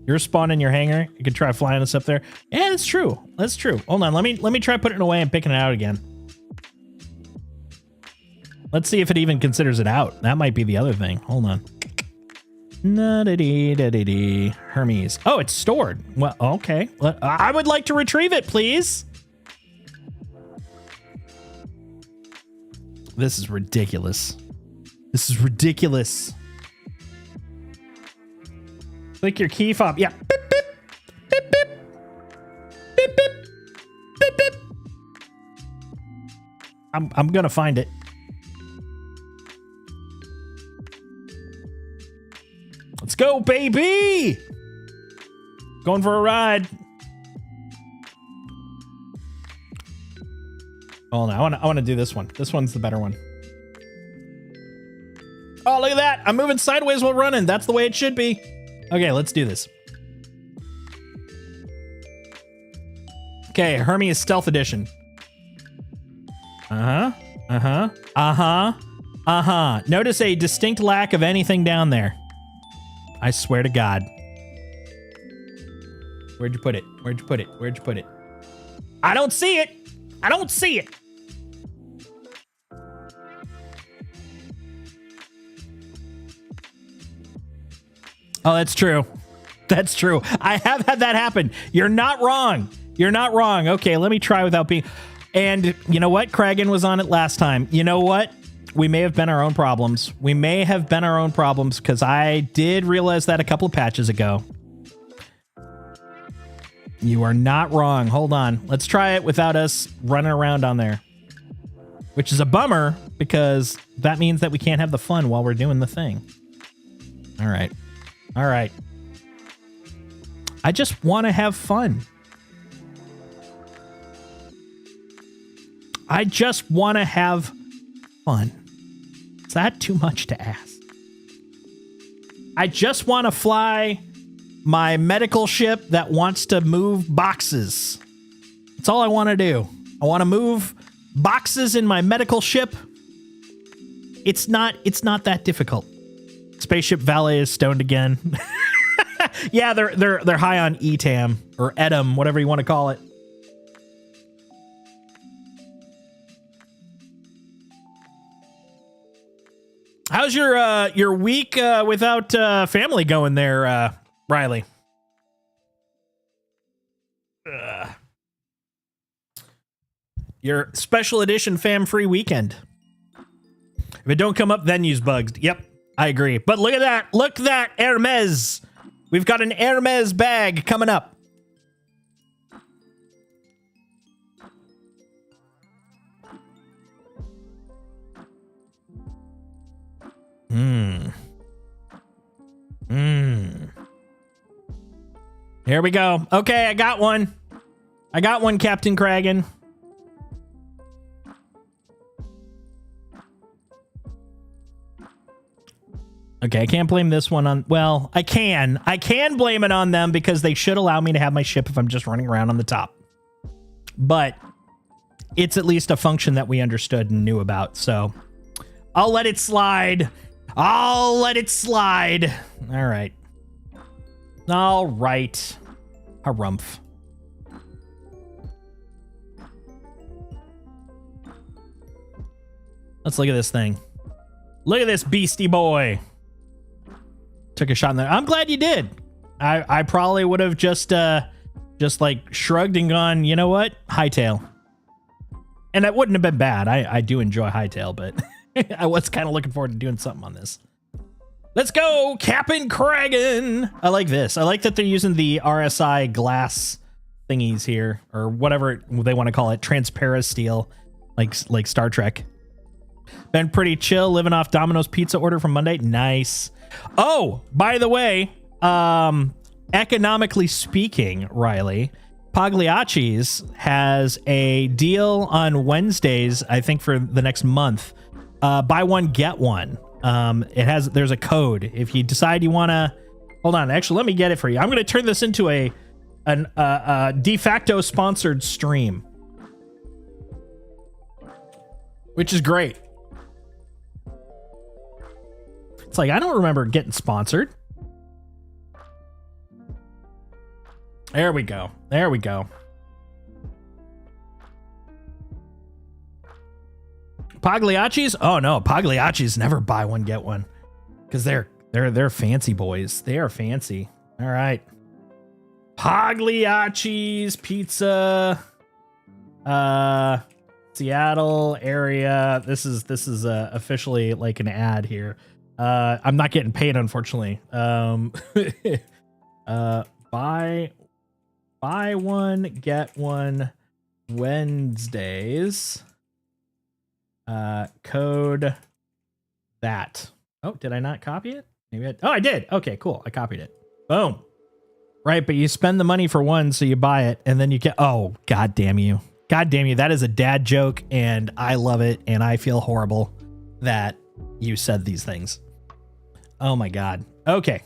You're spawning your hangar. You can try flying us up there. Yeah, that's true. That's true. Hold on. Let me try putting it away and picking it out again. Let's see if it even considers it out. That might be the other thing. Hold on. Hermes. Oh, it's stored. Well, okay. I would like to retrieve it, please. This is ridiculous. Click your key fob. Yeah. Beep, beep. Beep, beep. Beep, beep. Beep, beep. I'm gonna find it. Let's go, baby. Going for a ride. Hold on, I want to do this one. This one's the better one. Oh, look at that. I'm moving sideways while running. That's the way it should be. Okay, let's do this. Okay, Hermes Stealth Edition. Notice a distinct lack of anything down there. I swear to God. Where'd you put it? Where'd you put it? Where'd you put it? I don't see it. I don't see it. Oh, that's true. That's true. I have had that happen. You're not wrong. You're not wrong. Okay, let me try without being... And you know what? Kragan was on it last time. You know what? We may have been our own problems. We may have been our own problems because I did realize that a couple of patches ago. You are not wrong. Hold on. Let's try it without us running around on there. Which is a bummer because that means that we can't have the fun while we're doing the thing. All right. All right. I just want to have fun. I just want to have fun. Is that too much to ask? I just want to fly my medical ship that wants to move boxes. That's all I want to do. I want to move boxes in my medical ship. It's not that difficult. Spaceship Valet is stoned again. Yeah, they're high on ETAM or EDM, whatever you want to call it. How's your week without family going there, Riley? Your special edition fam-free weekend. If it don't come up, venue's bugged. Yep, I agree. But look at that. Look at that, Hermes. We've got an Hermes bag coming up. Here we go. Okay, I got one. I got one, Captain Kragan. Okay, I can't blame this one on... Well, I can. I can blame it on them because they should allow me to have my ship if I'm just running around on the top. But it's at least a function that we understood and knew about, so I'll let it slide. I'll let it slide. All right. All right. Harumph. Let's look at this thing. Look at this beastie boy. Took a shot in there. I'm glad you did. I probably would have just like shrugged and gone, you know what? Hightail. And that wouldn't have been bad. I do enjoy hightail, but I was kind of looking forward to doing something on this. Let's go, Captain Kragan. I like this. I like that they're using the RSI glass thingies here, or whatever they want to call it, transparent steel, like Star Trek. Been pretty chill, living off Domino's pizza order from Monday. Nice. Oh, by the way, economically speaking, Riley, Pagliacci's has a deal on Wednesdays, I think for the next month. Buy one, get one. There's a code. If you decide you want to, hold on, actually, let me get it for you. I'm going to turn this into a de facto sponsored stream, which is great. It's like, I don't remember getting sponsored. There we go. There we go. Pagliacci's? Oh no, Pagliacci's never buy one get one, because they're fancy boys. They are fancy. All right. Pagliacci's Pizza, Seattle area. This is officially like an ad here. I'm not getting paid, unfortunately. Buy one, get one Wednesdays. Code that. Oh, did I not copy it? Maybe I did. Okay, cool. I copied it. Boom. Right, but you spend the money for one, so you buy it, and then you get... Oh, god damn you. God damn you. That is a dad joke, and I love it, and I feel horrible that you said these things. Oh my God. Okay.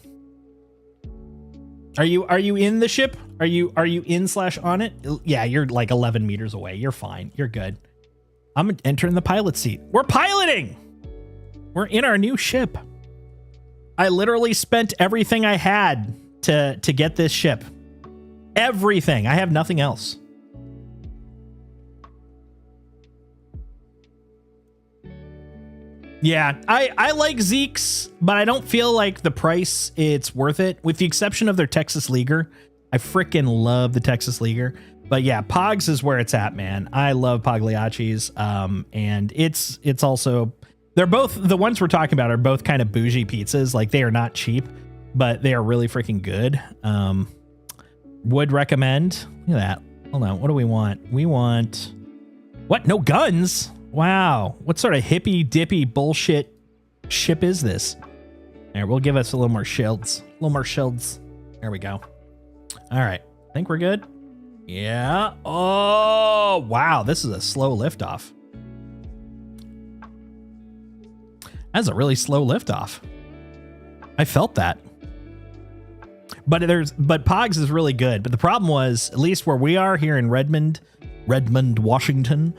Are you in the ship? Are you in / on it? Yeah, you're like 11 meters away. You're fine. You're good. I'm entering the pilot seat. We're piloting. We're in our new ship. I literally spent everything I had to get this ship. Everything. I have nothing else. Yeah, I like Zeke's, but I don't feel like the price, it's worth it, with the exception of their Texas Leaguer. I freaking love the Texas Leaguer. But yeah, Pogs is where it's at, man. I love Pagliacci's, and it's also, they're both, the ones we're talking about are both kind of bougie pizzas. Like, they are not cheap, but they are really freaking good. Would recommend. Look at that. Hold on, what do we want? We want, what? No guns? Wow, what sort of hippy dippy bullshit ship is this? All right, we'll give us a little more shields. A little more shields. There we go. All right, think we're good? Yeah. Oh, wow, this is a slow liftoff. That's a really slow liftoff. I felt that. But Pogs is really good. But the problem was, at least where we are here in Redmond, Washington,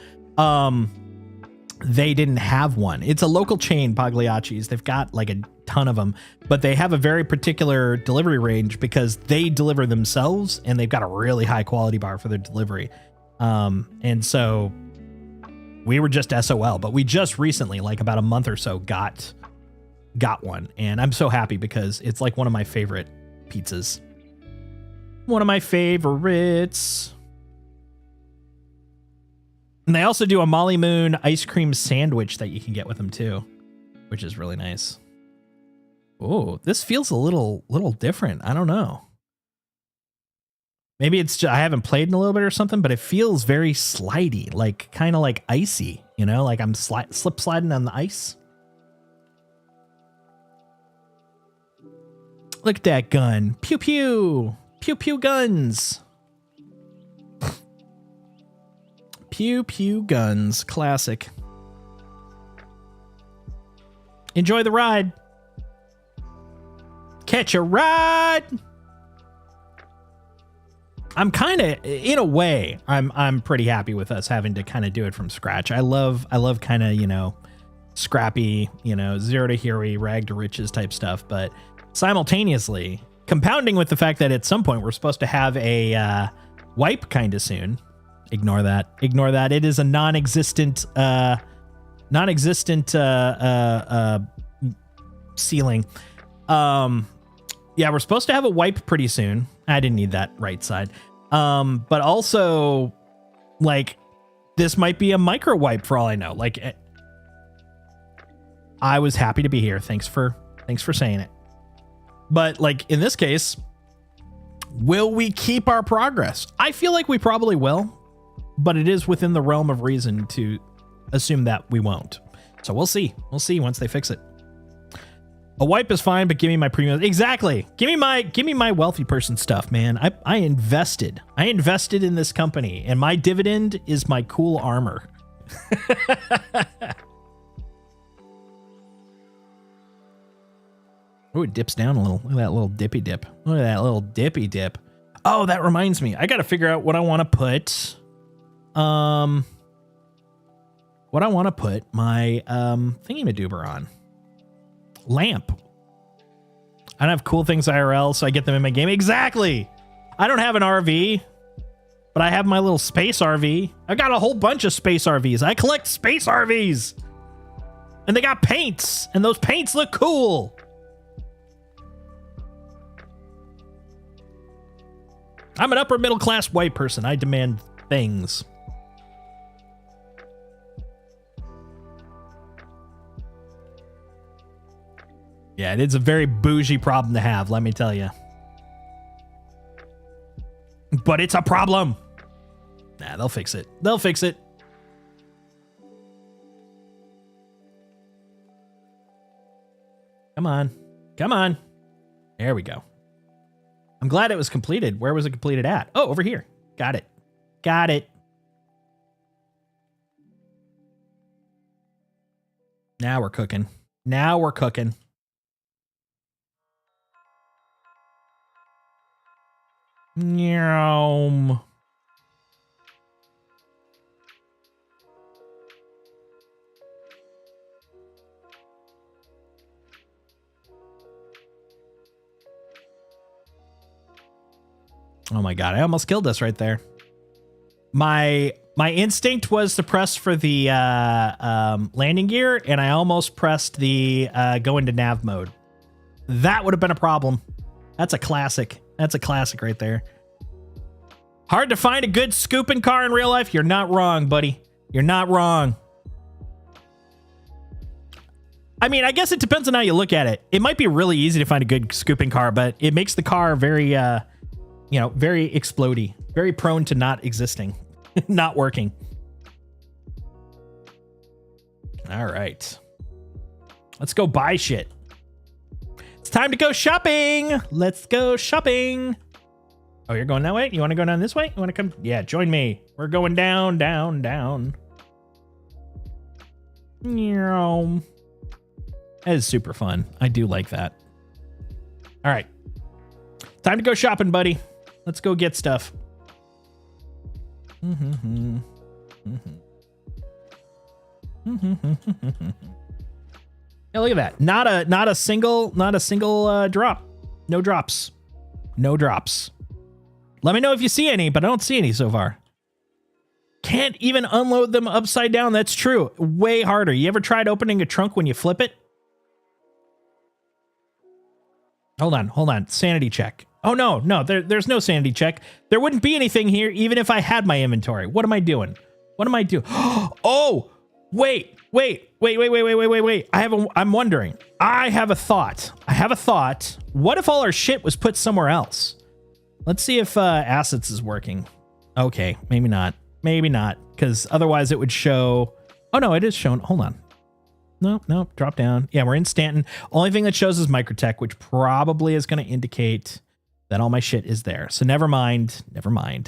they didn't have one. It's a local chain, Pagliacci's. They've got like a ton of them, but they have a very particular delivery range because they deliver themselves and they've got a really high quality bar for their delivery. And so we were just SOL, but we just recently, like about a month or so, got one. And I'm so happy because it's like one of my favorite pizzas. One of my favorites. And they also do a Molly Moon ice cream sandwich that you can get with them too, which is really nice. Oh, this feels a little different. I don't know. Maybe it's just, I haven't played in a little bit or something, but it feels very slidey, like kind of like icy, you know, like I'm slip sliding on the ice. Look at that gun. Pew pew. Pew pew guns. Pew pew guns. Classic. Enjoy the ride. Catch a ride. I'm kind of, in a way, I'm pretty happy with us having to kind of do it from scratch. I love kind of, you know, scrappy, you know, zero to hero, rag to riches type stuff, but simultaneously compounding with the fact that at some point we're supposed to have a wipe kind of soon. Ignore that. Ignore that. It is a non-existent ceiling. Yeah, we're supposed to have a wipe pretty soon. I didn't need that right side. But also, like, this might be a micro wipe for all I know. Like, I was happy to be here. Thanks for saying it. But like in this case, will we keep our progress? I feel like we probably will, but it is within the realm of reason to assume that we won't. So we'll see. We'll see once they fix it. A wipe is fine, but give me my premium. Exactly. Give me my wealthy person stuff, man. I invested in this company, and my dividend is my cool armor. Oh, it dips down a little. Look at that little dippy dip. Look at that little dippy dip. Oh, that reminds me. I got to figure out what I want to put. What I want to put my thingy-madoober on. Lamp. I don't have cool things IRL, so I get them in my game. Exactly. I don't have an RV, but I have my little space RV. I got a whole bunch of space RVs. I collect space RVs. And they got paints, and those paints look cool. I'm an upper middle class white person. I demand things. Yeah, it is a very bougie problem to have, let me tell you. But it's a problem. Nah, they'll fix it. They'll fix it. Come on. Come on. There we go. I'm glad it was completed. Where was it completed at? Oh, over here. Got it. Got it. Now we're cooking. Now we're cooking. Yum. Oh my god, I almost killed us right there. My instinct was to press for the landing gear, and I almost pressed the go into nav mode. That would have been a problem. That's a classic. That's a classic right there. Hard to find a good scooping car in real life? You're not wrong, buddy. You're not wrong. I mean, I guess it depends on how you look at it. It might be really easy to find a good scooping car, but it makes the car very, very explodey, very prone to not existing, not working. All right. Let's go buy shit. It's time to go shopping. Let's go shopping. Oh, you're going that way? You want to go down this way? You want to come? Yeah, join me. We're going down, down, down. That is super fun. I do like that. All right. Time to go shopping, buddy. Let's go get stuff. Yeah, look at that. Not a single drop. No drops. No drops. Let me know if you see any, but I don't see any so far. Can't even unload them upside down. That's true. Way harder. You ever tried opening a trunk when you flip it? Hold on. Sanity check. Oh, no. There's no sanity check. There wouldn't be anything here even if I had my inventory. What am I doing? Oh, wait. I'm wondering. I have a thought. What if all our shit was put somewhere else? Let's see if assets is working. Okay, maybe not, because otherwise it would show. Oh no, it is shown. Hold on. No, drop down. Yeah, we're in Stanton. Only thing that shows is Microtech, which probably is going to indicate that all my shit is there. So never mind. I'm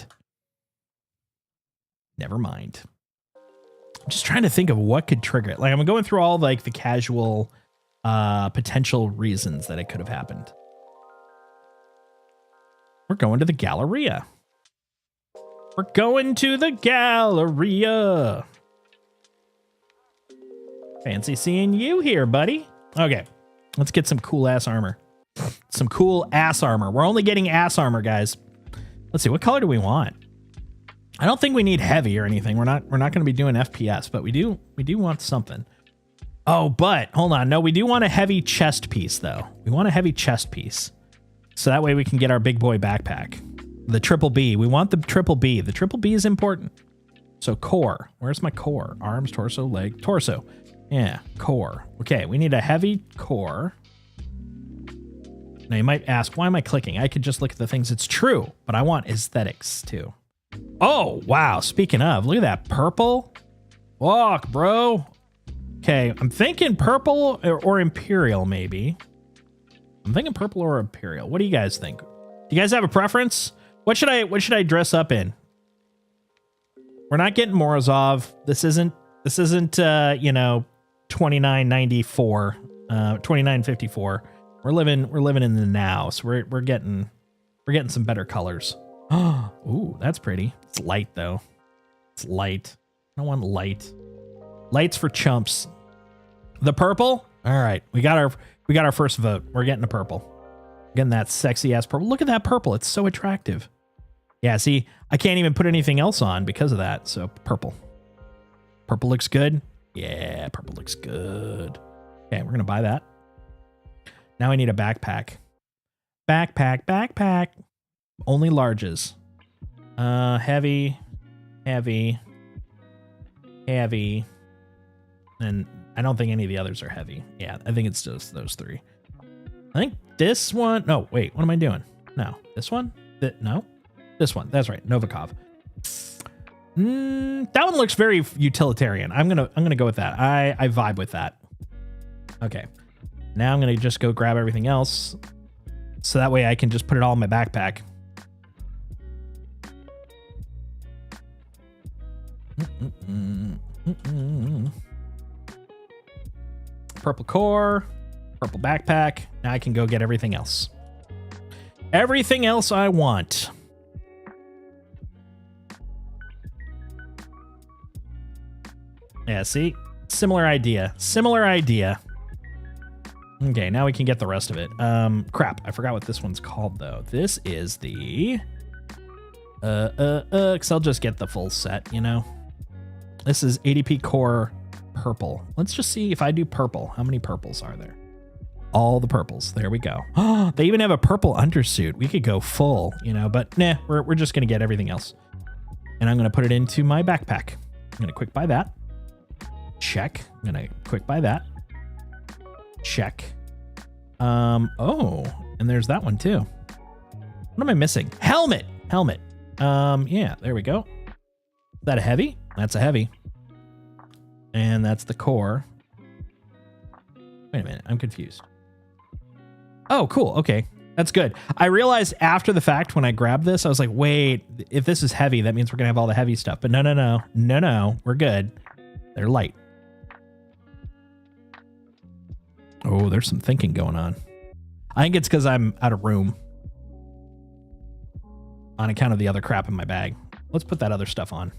just trying to think of what could trigger it. Like I'm going through all like the casual potential reasons that it could have happened. We're going to the Galleria. Fancy seeing you here, buddy. Okay, let's get some cool ass armor. We're only getting ass armor, guys. Let's see, what color do we want? I don't think we need heavy or anything. We're not going to be doing FPS, but we do want something. Oh, but hold on. No, we do want a heavy chest piece though. So that way we can get our big boy backpack. The triple B. We want the triple B. The triple B is important. So core. Where's my core? Arms, torso, leg, torso. Yeah, core. Okay, we need a heavy core. Now you might ask, why am I clicking? I could just look at the things. It's true, but I want aesthetics too. Oh, wow. Speaking of, look at that purple. Walk, bro. Okay, I'm thinking purple or Imperial maybe. I'm thinking purple or Imperial. What do you guys think? Do you guys have a preference? What should I dress up in? We're not getting Morozov. This isn't 2994, 2954. We're living in the now. So we're getting some better colors. Ooh, that's pretty. It's light though. It's light. I don't want light. Lights for chumps. The purple? All right. We got our first vote. We're getting a purple. Getting that sexy ass purple. Look at that purple. It's so attractive. Yeah, see, I can't even put anything else on because of that. So purple. Purple looks good. Yeah, purple looks good. Okay, we're going to buy that. Now I need a backpack. Backpack. Only larges. Heavy. And I don't think any of the others are heavy. Yeah, I think it's just those three. I think this one. No, wait. What am I doing? No, this one. No, this one. That's right. Novikov. That one looks very utilitarian. I'm gonna go with that. I vibe with that. Okay. Now I'm gonna just go grab everything else, so that way I can just put it all in my backpack. purple core, purple backpack. Now I can go get everything else. Everything else I want. Yeah, see? Similar idea. Similar idea. Okay, now we can get the rest of it. Crap. I forgot what this one's called, though. This is the... because I'll just get the full set, you know? This is ADP Core Purple. Let's just see if I do purple. How many purples are there? All the purples. There we go. Oh, they even have a purple undersuit. We could go full, you know, but nah, we're just going to get everything else. And I'm going to put it into my backpack. I'm going to quick buy that. Check. I'm going to quick buy that. Check. Oh, and there's that one too. What am I missing? Helmet. Yeah, there we go. Is that a heavy? That's a heavy. And that's the core. Wait a minute, I'm confused. Oh, cool. Okay, that's good. I realized after the fact when I grabbed this, I was like, wait, if this is heavy, that means we're gonna have all the heavy stuff. But no, we're good. They're light. Oh, there's some thinking going on. I think it's because I'm out of room on account of the other crap in my bag. Let's put that other stuff on.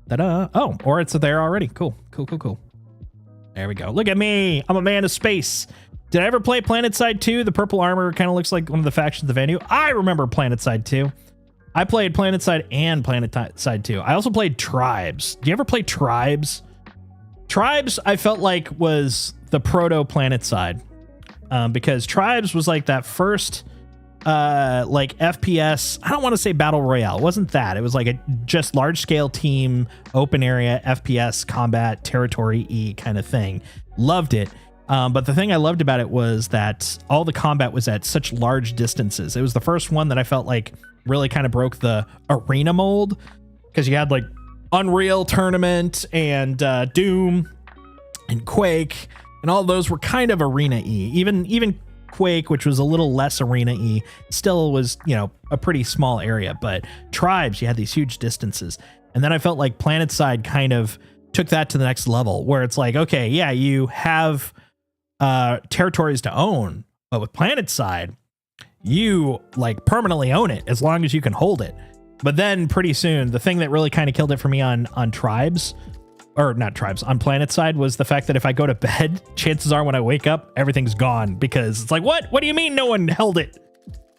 Ta-da. Oh, or it's there already. Cool. There we go. Look at me. I'm a man of space. Did I ever play PlanetSide 2? The purple armor kind of looks like one of the factions of the venue. I remember PlanetSide 2. I played PlanetSide and PlanetSide 2. I also played Tribes. Do you ever play Tribes? Tribes, I felt like, was the proto PlanetSide, because Tribes was like that first like FPS. I don't want to say battle royale. It wasn't that. It was like a just large scale team, open area FPS combat territory kind of thing. Loved it. But the thing I loved about it was that all the combat was at such large distances. It was the first one that I felt like really kind of broke the arena mold, because you had like Unreal Tournament and Doom and Quake, and all those were kind of arena-y. Even Quake, which was a little less arena-y, still was, you know, a pretty small area. But Tribes, you had these huge distances. And then I felt like PlanetSide kind of took that to the next level, where it's like, okay, yeah, you have territories to own, but with PlanetSide, you like permanently own it as long as you can hold it. But then pretty soon, the thing that really kind of killed it for me on Tribes, or not Tribes, on PlanetSide, was the fact that if I go to bed, chances are when I wake up, everything's gone, because it's like, what do you mean no one held it?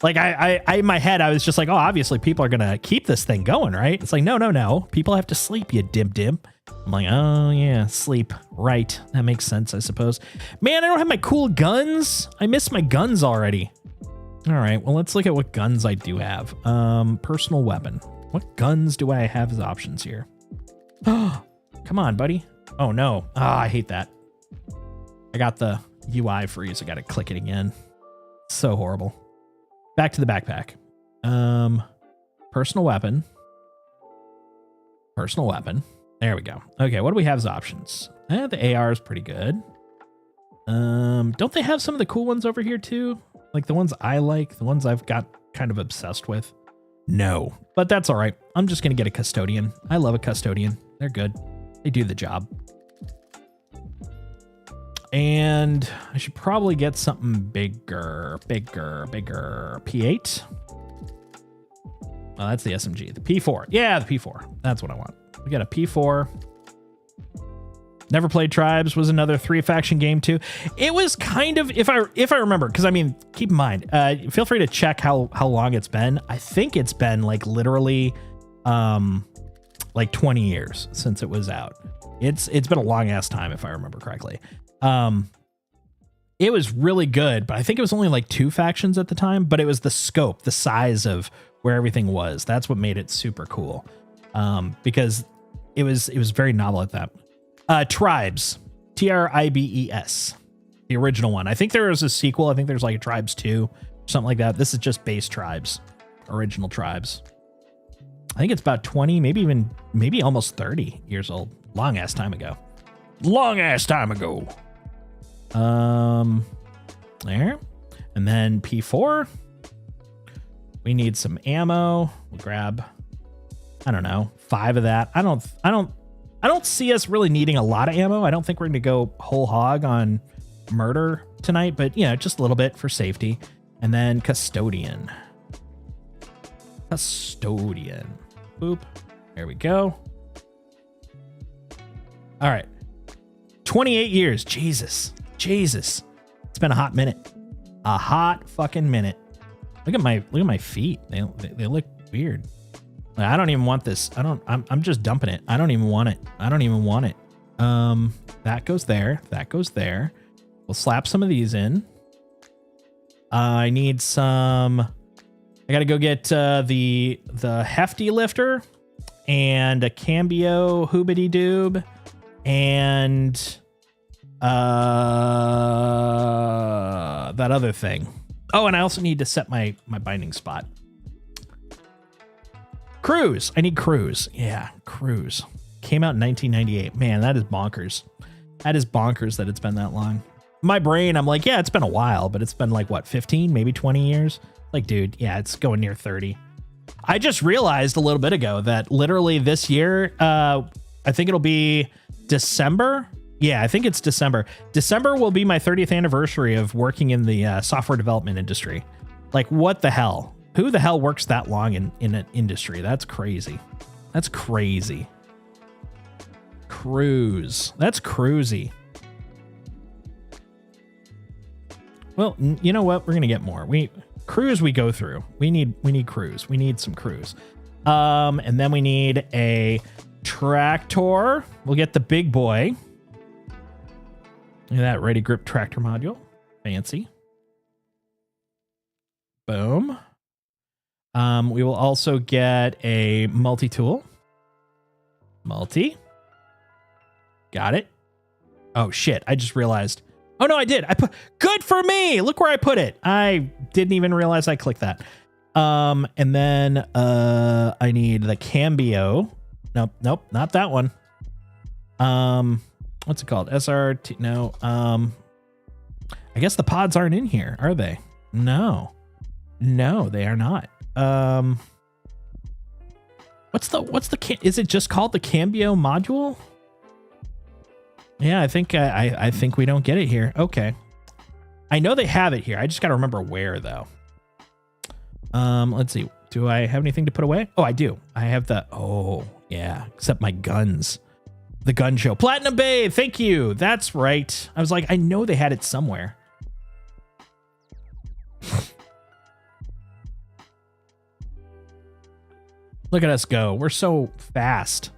Like I in my head, I was just like, oh, obviously people are going to keep this thing going, right? It's like, no. People have to sleep, you dim. I'm like, oh yeah, sleep. Right. That makes sense, I suppose. Man, I don't have my cool guns. I miss my guns already. All right, well, let's look at what guns I do have. Personal weapon. What guns do I have as options here? Oh, come on, buddy. Oh, no. I hate that. I got the UI freeze. I got to click it again. So horrible. Back to the backpack. Personal weapon. There we go. Okay, what do we have as options? The AR is pretty good. Don't they have some of the cool ones over here too? Like the ones I like, the ones I've got kind of obsessed with? No, but that's all right. I'm just going to get a custodian. I love a custodian. They're good. They do the job. And I should probably get something bigger. P8. Oh, that's the SMG. The P4. Yeah, the P4. That's what I want. We got a P4. Never played Tribes was another 3-faction game too. It was kind of, if I remember, because I mean, keep in mind, feel free to check how long it's been. I think it's been like literally like 20 years since it was out. It's been a long ass time if I remember correctly. It was really good, but I think it was only like 2 factions at the time, but it was the scope, the size of where everything was. That's what made it super cool. Because it was very novel at that. Tribes, Tribes, the original one. I think there was a sequel. I think there's like a Tribes 2, something like that. This is just base Tribes, original Tribes. I think it's about 20, maybe almost 30 years old. Long ass time ago. There. And then P4. We need some ammo. We'll grab, I don't know, 5 of that. I don't I don't see us really needing a lot of ammo. I don't think we're going to go whole hog on murder tonight, but just a little bit for safety. And then custodian. Boop. There we go. All right. 28 years. Jesus. It's been a hot minute. A hot fucking minute. Look at my feet. They look weird. I don't even want this. I'm just dumping it. I don't even want it. That goes there. We'll slap some of these in. I need some. I got to go get the hefty lifter and a cambio hoobity doob and that other thing. Oh, and I also need to set my binding spot. Cruise. I need Cruise. Yeah, Cruise. Came out in 1998. Man, that is bonkers. That it's been that long. My brain, I'm like, yeah, it's been a while, but it's been like, what, 15, maybe 20 years? Like, dude, yeah, it's going near 30. I just realized a little bit ago that literally this year, I think it'll be December. Yeah, I think it's December. December will be my 30th anniversary of working in the software development industry. Like, what the hell? Who the hell works that long in an industry? That's crazy. Cruise. That's cruisy. Well, you know what? We're going to get more. Cruise we go through. We need Cruise. We need some Cruise. And then we need a tractor. We'll get the big boy. Look at that ready grip tractor module. Fancy. Boom. We will also get a multi-tool. Got it. Oh shit, I just realized. Oh no, I did. Good for me. Look where I put it. I didn't even realize I clicked that. And then I need the cambio. Nope, not that one. What's it called? SRT. No. I guess the pods aren't in here, are they? No, they are not. Is it just called the cambio module? Yeah, I think we don't get it here. Okay. I know they have it here. I just got to remember where though. Let's see. Do I have anything to put away? Oh, I do. I have except my guns. The gun show. Platinum Bay, thank you. That's right. I was like, I know they had it somewhere. Look at us go. We're so fast.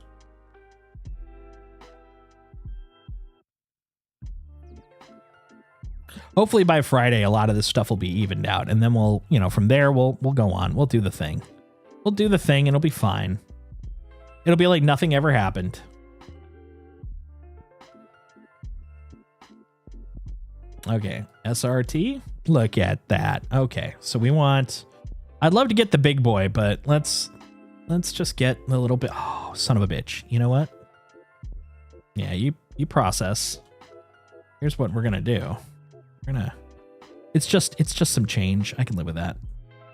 Hopefully by Friday, a lot of this stuff will be evened out. And then we'll, from there, we'll go on. We'll do the thing. And it'll be fine. It'll be like nothing ever happened. Okay. SRT. Look at that. Okay. So I'd love to get the big boy, but let's just get a little bit. Oh, son of a bitch. You know what? Yeah, you process. Here's what we're going to do. It's just some change. I can live with that.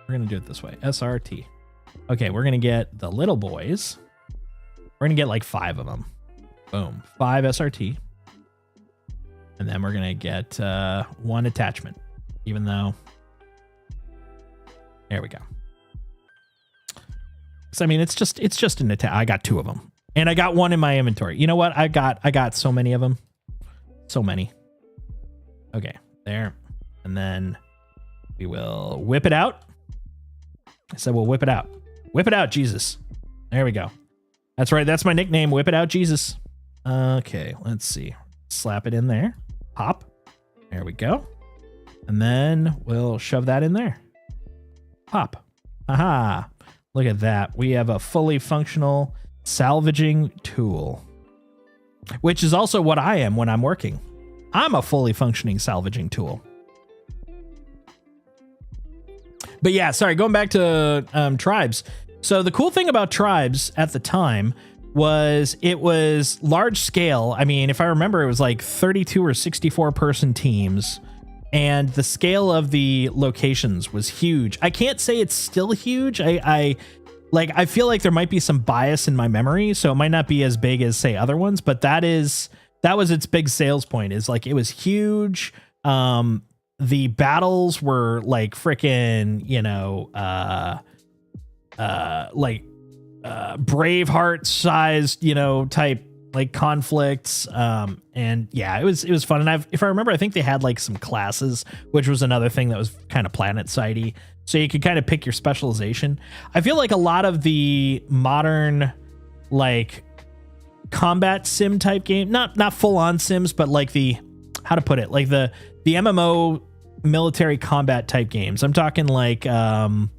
We're going to do it this way. SRT. Okay, we're going to get the little boys. We're going to get like 5 of them. Boom. 5 SRT. And then we're going to get 1 attachment. Even though. There we go. So, I mean, it's just an attack. I got 2 of them. And I got 1 in my inventory. You know what? I got so many of them. So many. Okay. There. And then we will whip it out. I said we'll whip it out. Whip it out, Jesus. There we go. That's right. That's my nickname. Whip it out, Jesus. Okay. Let's see. Slap it in there. Pop. There we go. And then we'll shove that in there. Pop. Aha. Look at that. We have a fully functional salvaging tool, which is also what I am when I'm working. I'm a fully functioning salvaging tool. But yeah, sorry, going back to tribes. So the cool thing about tribes at the time was it was large scale. I mean, if I remember, it was like 32 or 64 person teams. And the scale of the locations was huge. I can't say it's still huge. I like, I feel like there might be some bias in my memory, so it might not be as big as say other ones, but that was its big sales point, is like it was huge. The battles were like freaking, Braveheart sized, type like conflicts. And yeah, it was fun. And if I remember, I think they had like some classes, which was another thing that was kind of planet sidey. So you could kind of pick your specialization. I feel like a lot of the modern, like, combat sim type game, not full on sims, but like how to put it, like the MMO military combat type games. I'm talking like, oh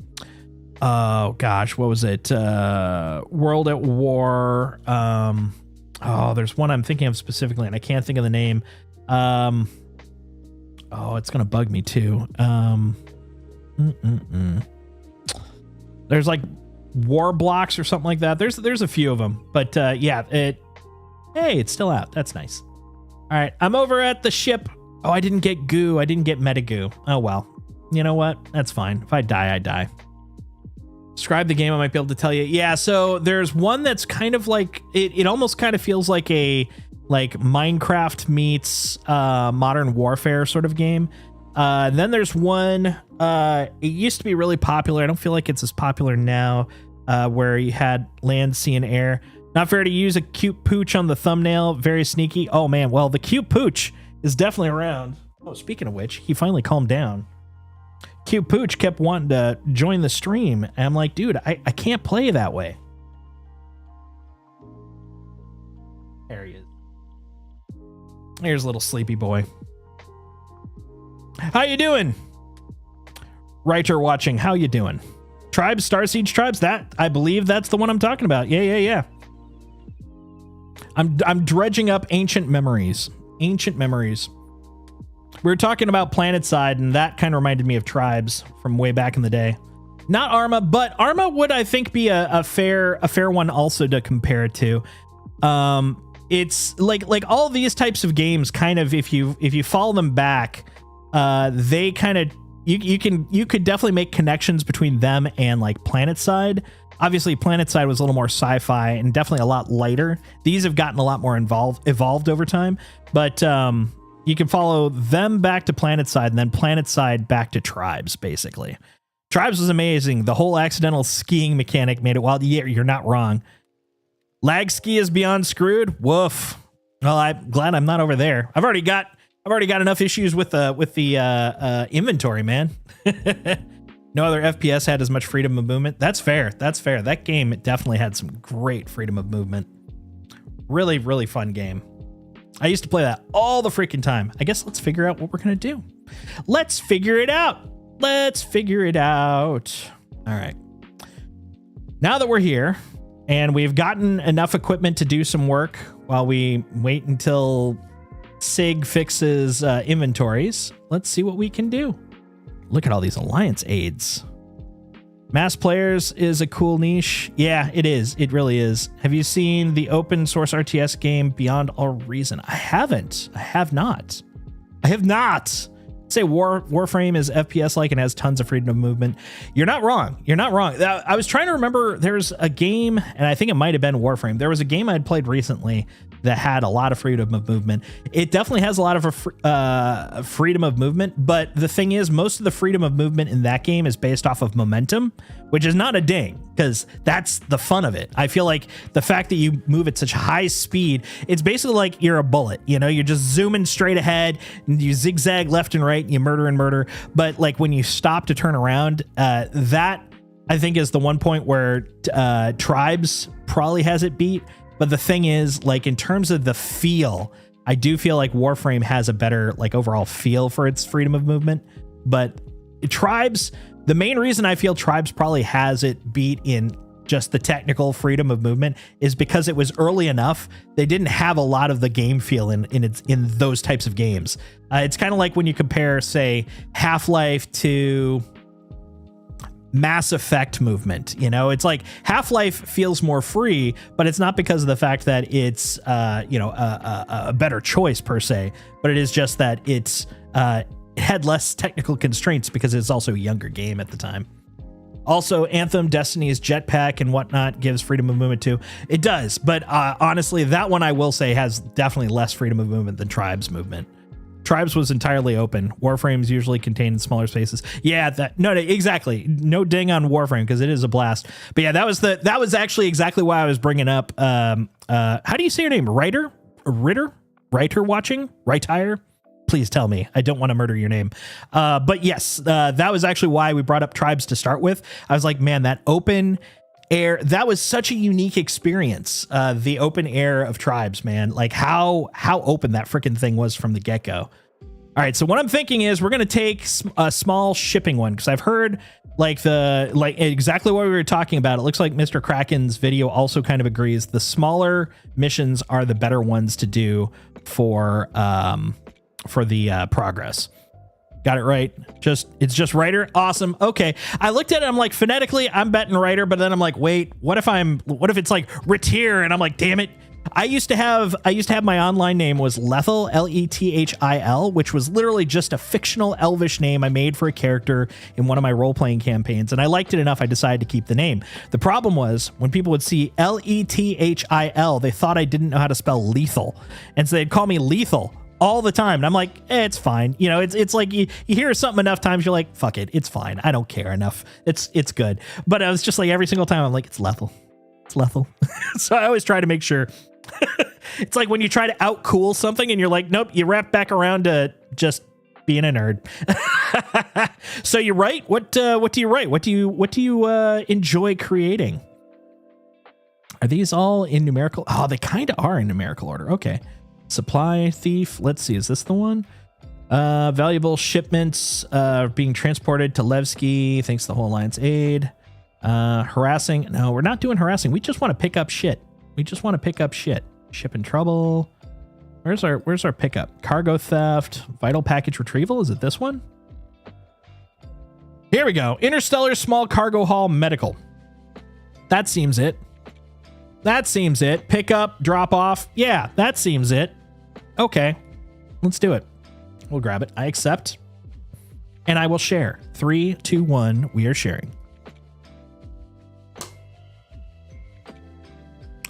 gosh, what was it? World at War. There's one I'm thinking of specifically, and I can't think of the name. It's gonna bug me too. There's like War Blocks or something like that. There's a few of them, but it's still out. That's nice. All right, I'm over at the ship. Oh, I didn't get goo. I didn't get meta goo. Oh well. You know what? That's fine. If I die, I die. Describe the game. I might be able to tell you. Yeah, so there's one that's kind of like it almost kind of feels like a Minecraft meets Modern Warfare sort of game. Then there's one, it used to be really popular. I don't feel like it's as popular now, where you had land, sea, and air. Not fair to use a cute pooch on the thumbnail. Very sneaky. Oh man, well, the cute pooch is definitely around. Oh, speaking of which, he finally calmed down. Cute pooch kept wanting to join the stream, and I'm like, dude, I can't play that way. There he is. Here's little sleepy boy. How you doing? Writer watching, how you doing? Tribes, Star Siege Tribes, that, I believe that's the one I'm talking about. Yeah. I'm dredging up ancient memories. Ancient memories. We were talking about PlanetSide, and that kind of reminded me of Tribes from way back in the day. Not Arma, but Arma would, I think, be a fair one also to compare it to. It's like all these types of games, kind of, if you follow them back, they kind of, you could definitely make connections between them and like PlanetSide. Obviously, PlanetSide was a little more sci-fi and definitely a lot lighter. These have gotten a lot more evolved over time, but you can follow them back to PlanetSide and then PlanetSide back to Tribes, basically. Tribes was amazing. The whole accidental skiing mechanic made it wild. Yeah, you're not wrong. Lag ski is beyond screwed. Woof. Well, I'm glad I'm not over there. I've already got enough issues with the inventory, man. No other FPS had as much freedom of movement. That's fair. That game definitely had some great freedom of movement. Really, really fun game. I used to play that all the freaking time. I guess let's figure out what we're going to do. Let's figure it out. All right. Now that we're here and we've gotten enough equipment to do some work while we wait until SIG fixes inventories, let's see what we can do. Look at all these alliance aids. Mass players is a cool niche. Yeah, it is. It really is. Have you seen the open source RTS game Beyond All Reason? I haven't. I have not. Say Warframe is FPS like and has tons of freedom of movement. You're not wrong. I was trying to remember. There's a game, and I think it might have been Warframe. There was a game I'd played recently that had a lot of freedom of movement. It definitely has a lot of freedom of movement, but the thing is, most of the freedom of movement in that game is based off of momentum, which is not a ding, because that's the fun of it. I feel like the fact that you move at such high speed, it's basically like you're a bullet, you're just zooming straight ahead, and you zigzag left and right, and you murder. But like when you stop to turn around, that I think is the one point where Tribes probably has it beat. But the thing is, like, in terms of the feel, I do feel like Warframe has a better, like, overall feel for its freedom of movement. But Tribes, the main reason I feel Tribes probably has it beat in just the technical freedom of movement is because it was early enough. They didn't have a lot of the game feel in those types of games. It's kind of like when you compare, say, Half-Life to Mass Effect movement. It's like Half-Life feels more free, but it's not because of the fact that it's a better choice per se, but it is just that it had less technical constraints because it's also a younger game at the time. Also, Anthem, Destiny's jetpack and whatnot gives freedom of movement too. It does, but honestly, that one I will say has definitely less freedom of movement than Tribes movement. Tribes was entirely open. Warframes usually contained smaller spaces. Yeah, exactly. No ding on Warframe because it is a blast. But yeah, that was actually exactly why I was bringing up. How do you say your name? Writer watching? Writer? Please tell me. I don't want to murder your name. But yes, that was actually why we brought up Tribes to start with. I was like, man, that open air, that was such a unique experience. The open air of Tribes, man, like how open that freaking thing was from the get-go. All right, so what I'm thinking is we're going to take a small shipping one because I've heard like exactly what we were talking about. It looks like Mr. Kraken's video also kind of agrees. The smaller missions are the better ones to do for the progress. Got it right. It's just writer. Awesome. Okay. I looked at it. I'm like, phonetically, I'm betting writer, but then I'm like, wait, what if it's like Retir? And I'm like, damn it. I used to have my online name was Lethil, Lethil, which was literally just a fictional elvish name I made for a character in one of my role-playing campaigns. And I liked it enough, I decided to keep the name. The problem was when people would see Lethil, they thought I didn't know how to spell lethal. And so they'd call me Lethal all the time. And I'm like, it's fine. You know, it's like you hear something enough times, you're like, fuck it. It's fine. I don't care enough. It's good. But I was just like, every single time I'm like, it's Lethil. It's Lethil. So I always try to make sure. It's like when you try to out-cool something and you're like, nope, you wrap back around to just being a nerd. So you write? What do you write? What do you enjoy creating? Are these all in numerical? Oh, they kind of are in numerical order. Okay. Supply thief. Let's see. Is this the one? Valuable shipments being transported to Levski. Thanks to the whole Alliance aid. Harassing. No, we're not doing harassing. We just want to pick up shit. Ship in trouble. Where's our pickup? Cargo theft. Vital package retrieval. Is it this one? Here we go. Interstellar small cargo haul medical. That seems it. Pick up, drop off. Yeah, that seems it. Okay, let's do it. We'll grab it. I accept. And I will share. 3, 2, 1. We are sharing.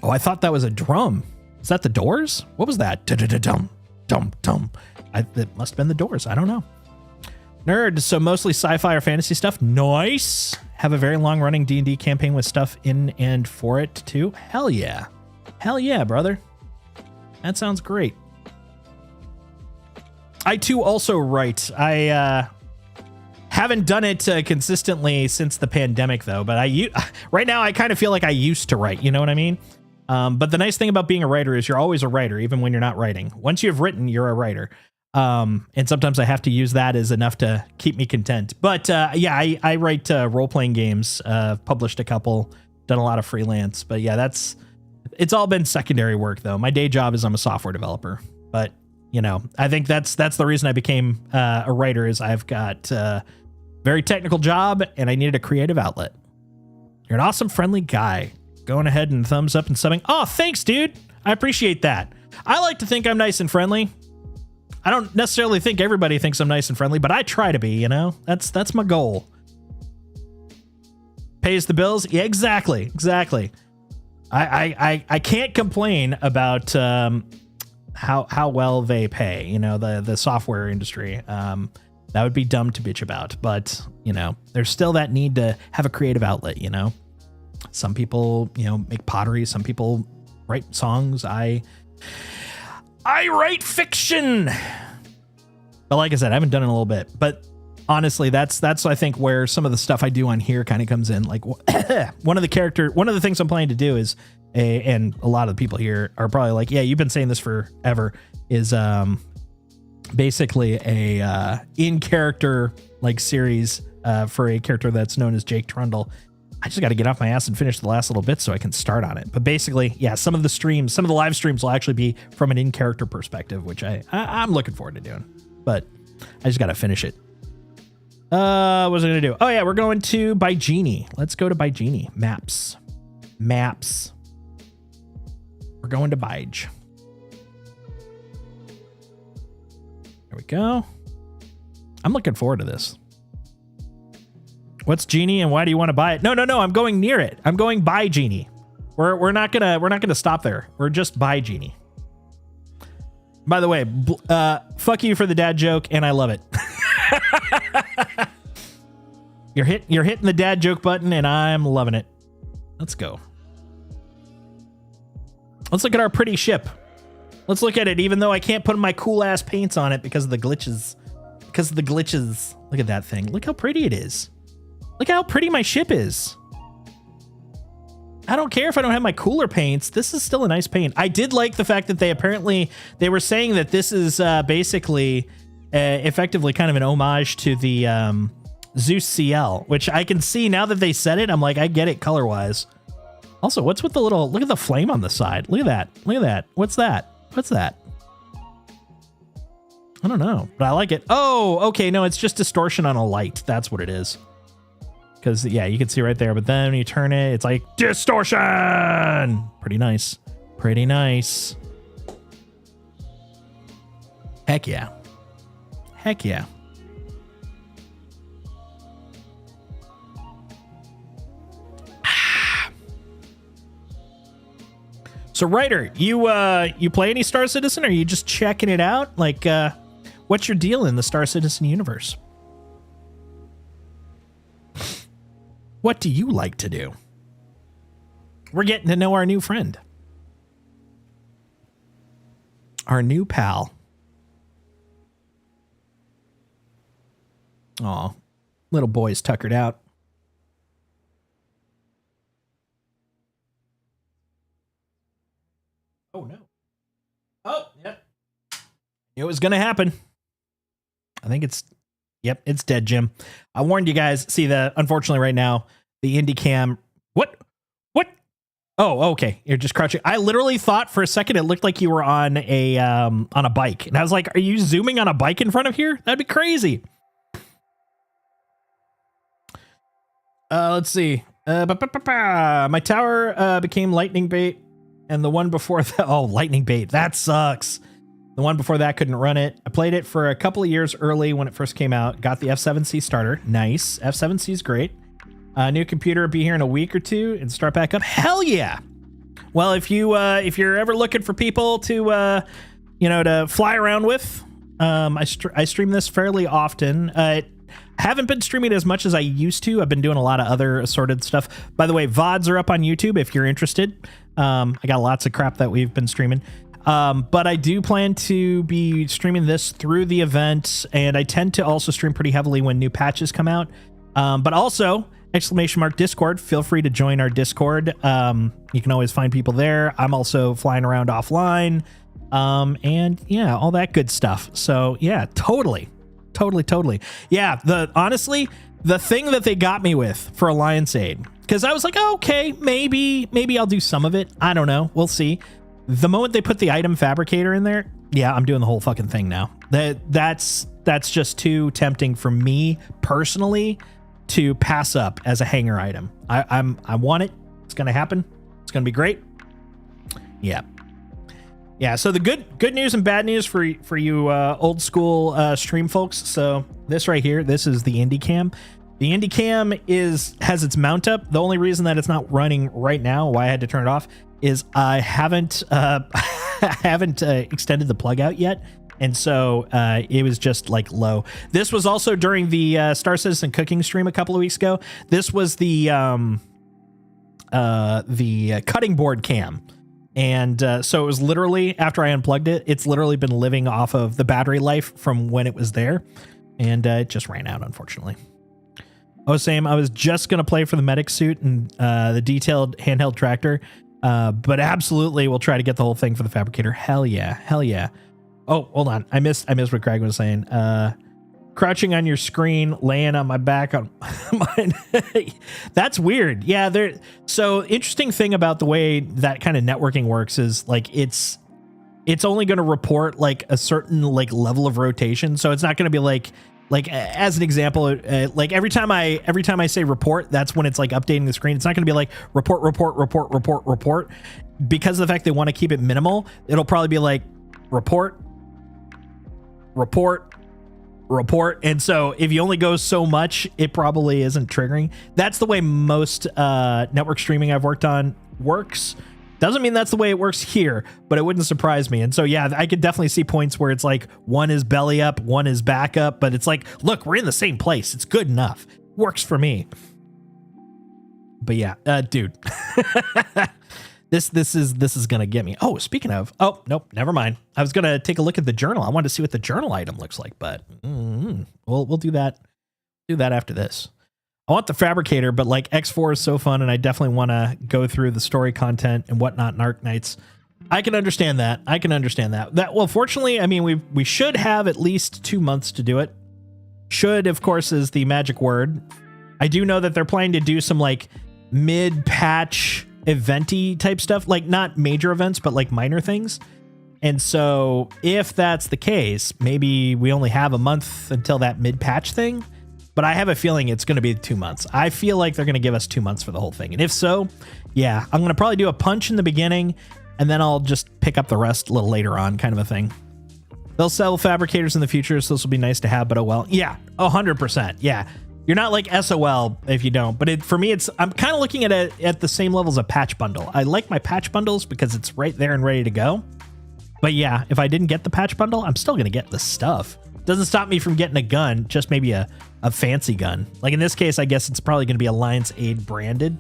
Oh, I thought that was a drum. Is that the Doors? What was that? Dum, dum, dum. It must have been the Doors. I don't know. Nerd. So mostly sci-fi or fantasy stuff. Nice. Have a very long running D&D campaign with stuff in and for it too. Hell yeah. Hell yeah, brother. That sounds great. I too also write. I haven't done it consistently since the pandemic though, but right now I kind of feel like I used to write, you know what I mean? But the nice thing about being a writer is you're always a writer, even when you're not writing. Once you've written, you're a writer. And sometimes I have to use that as enough to keep me content. But yeah, I write role-playing games, published a couple, done a lot of freelance. But yeah, it's all been secondary work though. My day job is I'm a software developer. But you know, I think that's the reason I became a writer is I've got a very technical job and I needed a creative outlet. You're an awesome, friendly guy. Going ahead and thumbs up and subbing. Oh, thanks, dude. I appreciate that. I like to think I'm nice and friendly. I don't necessarily think everybody thinks I'm nice and friendly, but I try to be, you know? That's my goal. Pays the bills? Yeah, exactly. I can't complain about how well they pay, you know, the software industry. That would be dumb to bitch about, but you know, there's still that need to have a creative outlet, you know? Some people, you know, make pottery. Some people write songs. I write fiction. But like I said, I haven't done it in a little bit. But honestly, that's I think where some of the stuff I do on here kind of comes in. Like one of the things I'm planning to do is and a lot of the people here are probably like, yeah, you've been saying this forever, is basically a in character like series for a character that's known as Jake Trundle. I just got to get off my ass and finish the last little bit so I can start on it. But basically, yeah, some of the live streams will actually be from an in-character perspective, which I'm looking forward to doing. But I just got to finish it. What was I going to do? Oh, yeah, we're going to By Genie. Let's go to By Genie. Maps. We're going to Bige. There we go. I'm looking forward to this. What's Genie and why do you want to buy it? No, I'm going near it. I'm going by Genie. We're not gonna stop there. We're just by Genie. By the way, fuck you for the dad joke, and I love it. You're hitting the dad joke button, and I'm loving it. Let's go. Let's look at our pretty ship. Let's look at it, even though I can't put my cool ass paints on it because of the glitches. Look at that thing. Look how pretty it is. Look how pretty my ship is. I don't care if I don't have my cooler paints. This is still a nice paint. I did like the fact that they were saying that this is basically effectively kind of an homage to the Zeus CL, which I can see now that they said it. I'm like, I get it color wise. Also, what's with the little, look at the flame on the side. Look at that. Look at that. What's that? What's that? I don't know, but I like it. Oh, okay. No, it's just distortion on a light. That's what it is. Because, yeah, you can see right there. But then when you turn it, it's like distortion. Pretty nice. Pretty nice. Heck yeah. Heck yeah. So, Ryder, you play any Star Citizen, or are you just checking it out? Like, what's your deal in the Star Citizen universe? What do you like to do? We're getting to know our new friend. Our new pal. Aw, little boy's tuckered out. Oh, no. Oh, yep. It was going to happen. I think it's dead, Jim. I warned you guys. See, unfortunately right now, the Indie Cam. What? Oh, okay. You're just crouching. I literally thought for a second it looked like you were on a bike. And I was like, are you zooming on a bike in front of here? That'd be crazy. Let's see. My tower became lightning bait. And the one before that, lightning bait. That sucks. The one before that couldn't run it. I played it for a couple of years early when it first came out. Got the F7C starter. Nice. F7C is great. New computer be here in a week or two and start back up. Hell yeah. Well, if you're ever looking for people to to fly around with, I stream this fairly often. Haven't been streaming as much as I used to. I've been doing a lot of other assorted stuff. By the way, VODs are up on YouTube if you're interested. I got lots of crap that we've been streaming. But I do plan to be streaming this through the event, and I tend to also stream pretty heavily when new patches come out. But also, !Discord. Feel free to join our Discord. You can always find people there. I'm also flying around offline. And yeah, all that good stuff. So yeah, totally. Yeah, honestly, the thing that they got me with for Alliance Aid, because I was like, oh, okay, maybe I'll do some of it. I don't know. We'll see. The moment they put the item fabricator in there, yeah, I'm doing the whole fucking thing now. That's just too tempting for me personally to pass up as a hanger item. I want it. It's gonna happen. It's gonna be great. Yeah. So the good news and bad news for you old school stream folks. So this right here, this is the Indie Cam. The Indie Cam has its mount up. The only reason that it's not running right now, why I had to turn it off, is I haven't extended the plug out yet. And so it was just like low. This was also during the Star Citizen cooking stream a couple of weeks ago. This was the cutting board cam. And so it was literally, after I unplugged it, it's literally been living off of the battery life from when it was there. And it just ran out, unfortunately. Oh, Sam, I was just going to play for the medic suit and the detailed handheld tractor. But absolutely, we'll try to get the whole thing for the fabricator. Hell yeah. Oh, hold on. I missed what Craig was saying. Crouching on your screen, laying on my back on mine. That's weird. Yeah, so interesting thing about the way that kind of networking works is like it's only going to report like a certain like level of rotation. So it's not going to be like as an example, like every time I say report, that's when it's like updating the screen. It's not going to be like report, because of the fact they want to keep it minimal. It'll probably be like report, report. And so if you only go so much, it probably isn't triggering. That's the way most network streaming I've worked on works. Doesn't mean that's the way it works here, but it wouldn't surprise me. And so, yeah, I could definitely see points where it's like one is belly up, one is back up, but it's like, look, we're in the same place. It's good enough. Works for me. But yeah, dude, this is going to get me. Oh, speaking of, oh, nope, never mind. I was going to take a look at the journal. I wanted to see what the journal item looks like, but we'll do that. Do that after this. I want the fabricator, but like X4 is so fun, and I definitely want to go through the story content and whatnot in Arknights. I can understand that. Well, fortunately, I mean, we should have at least 2 months to do it. Should, of course, is the magic word. I do know that they're planning to do some like mid-patch eventy type stuff, like not major events, but like minor things. And so if that's the case, maybe we only have a month until that mid-patch thing. But I have a feeling it's going to be 2 months. I feel like they're going to give us 2 months for the whole thing. And if so, yeah, I'm going to probably do a punch in the beginning, and then I'll just pick up the rest a little later on, kind of a thing. They'll sell fabricators in the future, so this will be nice to have, but oh well. Yeah, 100%. Yeah. You're not like SOL if you don't. But for me, I'm kind of looking at it at the same level as a patch bundle. I like my patch bundles because it's right there and ready to go. But yeah, if I didn't get the patch bundle, I'm still going to get the stuff. Doesn't stop me from getting a gun, just maybe a fancy gun. Like in this case, I guess it's probably going to be Alliance Aid branded.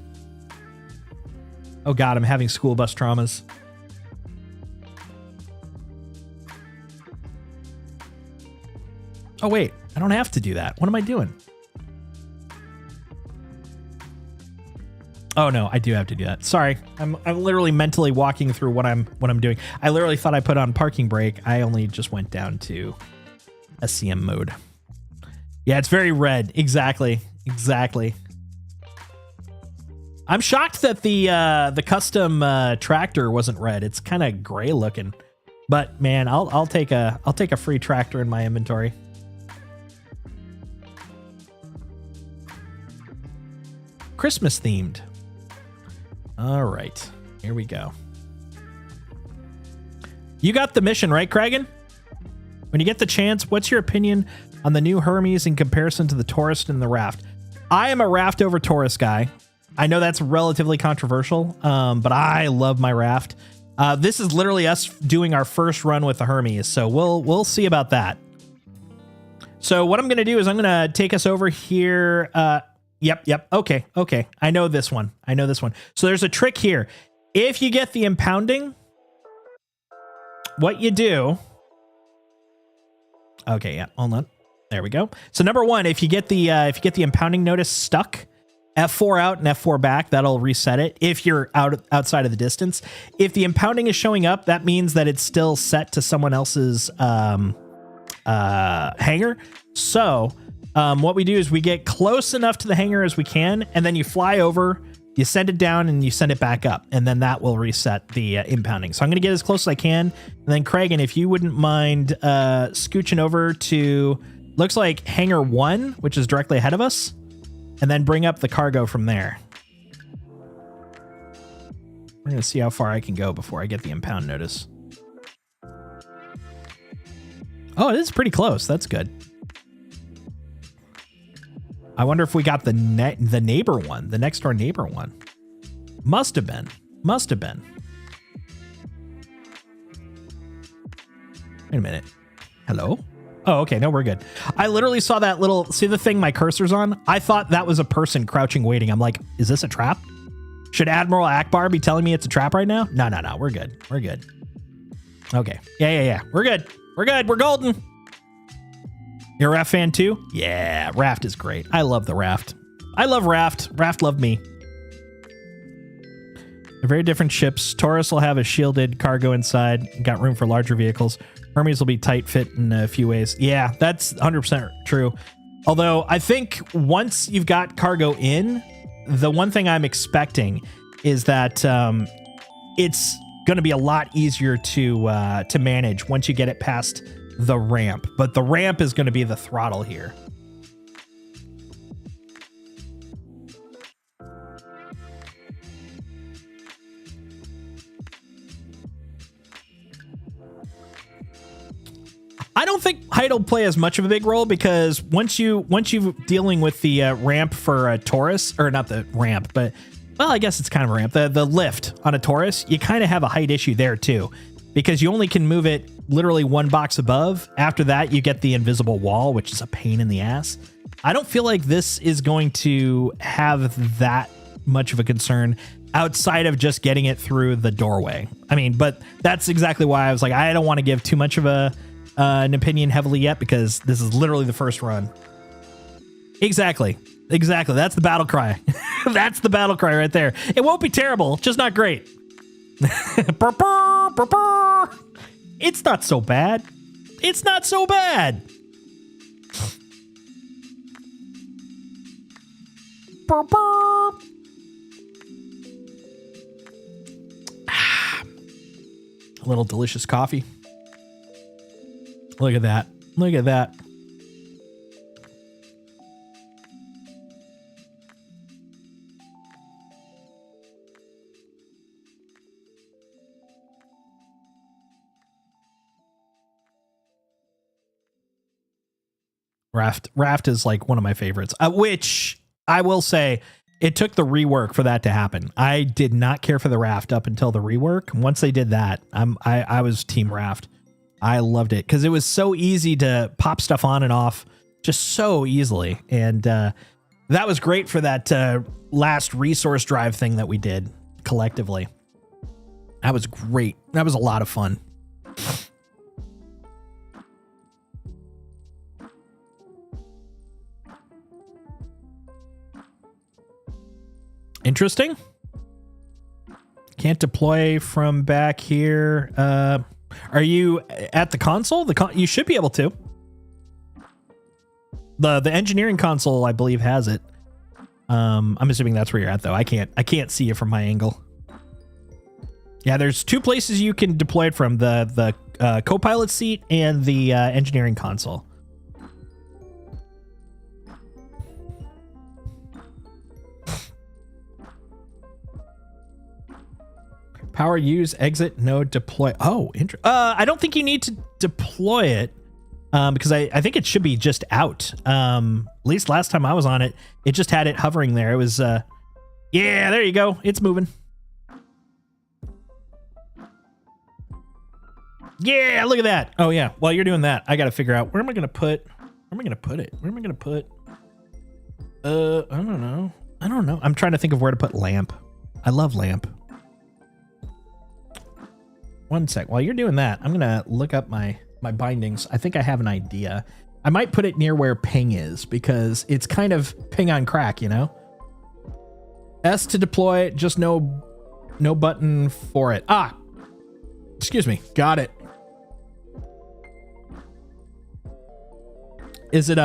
Oh God, I'm having school bus traumas. Oh wait, I don't have to do that. What am I doing? Oh no, I do have to do that. Sorry, I'm literally mentally walking through what I'm doing. I literally thought I put on parking brake. I only just went down to SCM mode. Yeah, it's very red. Exactly. I'm shocked that the custom tractor wasn't red. It's kind of gray looking. But man, I'll take a free tractor in my inventory. Christmas themed. All right, here we go. You got the mission, right, Kragan? When you get the chance, what's your opinion on the new Hermes in comparison to the Taurus and the Raft? I am a Raft over Taurus guy. I know that's relatively controversial, but I love my Raft. This is literally us doing our first run with the Hermes, so we'll see about that. So what I'm going to do is I'm going to take us over here. Yep. Okay. I know this one. So there's a trick here. If you get the impounding, what you do... Okay, yeah, hold on. There we go. So number one, if you get the impounding notice stuck, F4 out and F4 back, that'll reset it if you're outside of the distance. If the impounding is showing up, that means that it's still set to someone else's hangar. So what we do is we get close enough to the hangar as we can, and then you fly over, you send it down, and you send it back up, and then that will reset the impounding. So I'm going to get as close as I can. And then Kragan, if you wouldn't mind scooching over to, looks like hangar 1, which is directly ahead of us, and then bring up the cargo from there. We're going to see how far I can go before I get the impound notice. Oh, it is pretty close. That's good. I wonder if we got the neighbor one, the next door neighbor one. Must have been. Wait a minute. Hello? Oh, okay. No, we're good. I literally saw that little, see the thing my cursor's on? I thought that was a person crouching, waiting. I'm like, is this a trap? Should Admiral Akbar be telling me it's a trap right now? No. We're good. Okay. Yeah. We're good. We're golden. You're a Raft fan too? Yeah, Raft is great. I love the Raft. I love Raft. Raft loved me. They're very different ships. Taurus will have a shielded cargo inside. Got room for larger vehicles. Hermes will be tight fit in a few ways. Yeah, that's 100% true. Although I think once you've got cargo in, the one thing I'm expecting is that it's going to be a lot easier to manage once you get it past the ramp. But the ramp is going to be the throttle here. I don't think height will play as much of a big role because once you dealing with the ramp for a Taurus, or not the ramp, but well, I guess it's kind of a ramp. The lift on a Taurus, you kind of have a height issue there too, because you only can move it literally one box above. After that, you get the invisible wall, which is a pain in the ass. I don't feel like this is going to have that much of a concern outside of just getting it through the doorway. I mean, but that's exactly why I was like, I don't want to give too much of an opinion heavily yet, because this is literally the first run. Exactly. That's the battle cry. That's the battle cry right there. It won't be terrible, just not great. It's not so bad. It's not so bad. A little delicious coffee. Look at that. Look at that. Raft is like one of my favorites, which I will say it took the rework for that to happen. I did not care for the raft up until the rework. Once they did that, I was team raft. I loved it because it was so easy to pop stuff on and off just so easily. And that was great for that last resource drive thing that we did collectively. That was great. That was a lot of fun. Interesting. Can't deploy from back here. Are you at the console? You should be able to. The engineering console, I believe, has it. I'm assuming that's where you're at, though. I can't see you from my angle. Yeah, there's two places you can deploy it from: the co-pilot seat and the engineering console. Power, use, exit, node, deploy. Oh, I don't think you need to deploy it because I think it should be just out. At least last time I was on it, it just had it hovering there. It was, yeah, there you go. It's moving. Yeah, look at that. Oh, yeah. While you're doing that, I got to figure out where am I going to put it? I don't know. I'm trying to think of where to put lamp. I love lamp. One sec. While you're doing that, I'm going to look up my bindings. I think I have an idea. I might put it near where ping is because it's kind of ping on crack, you know? S to deploy, just no button for it. Ah, excuse me. Got it. Is it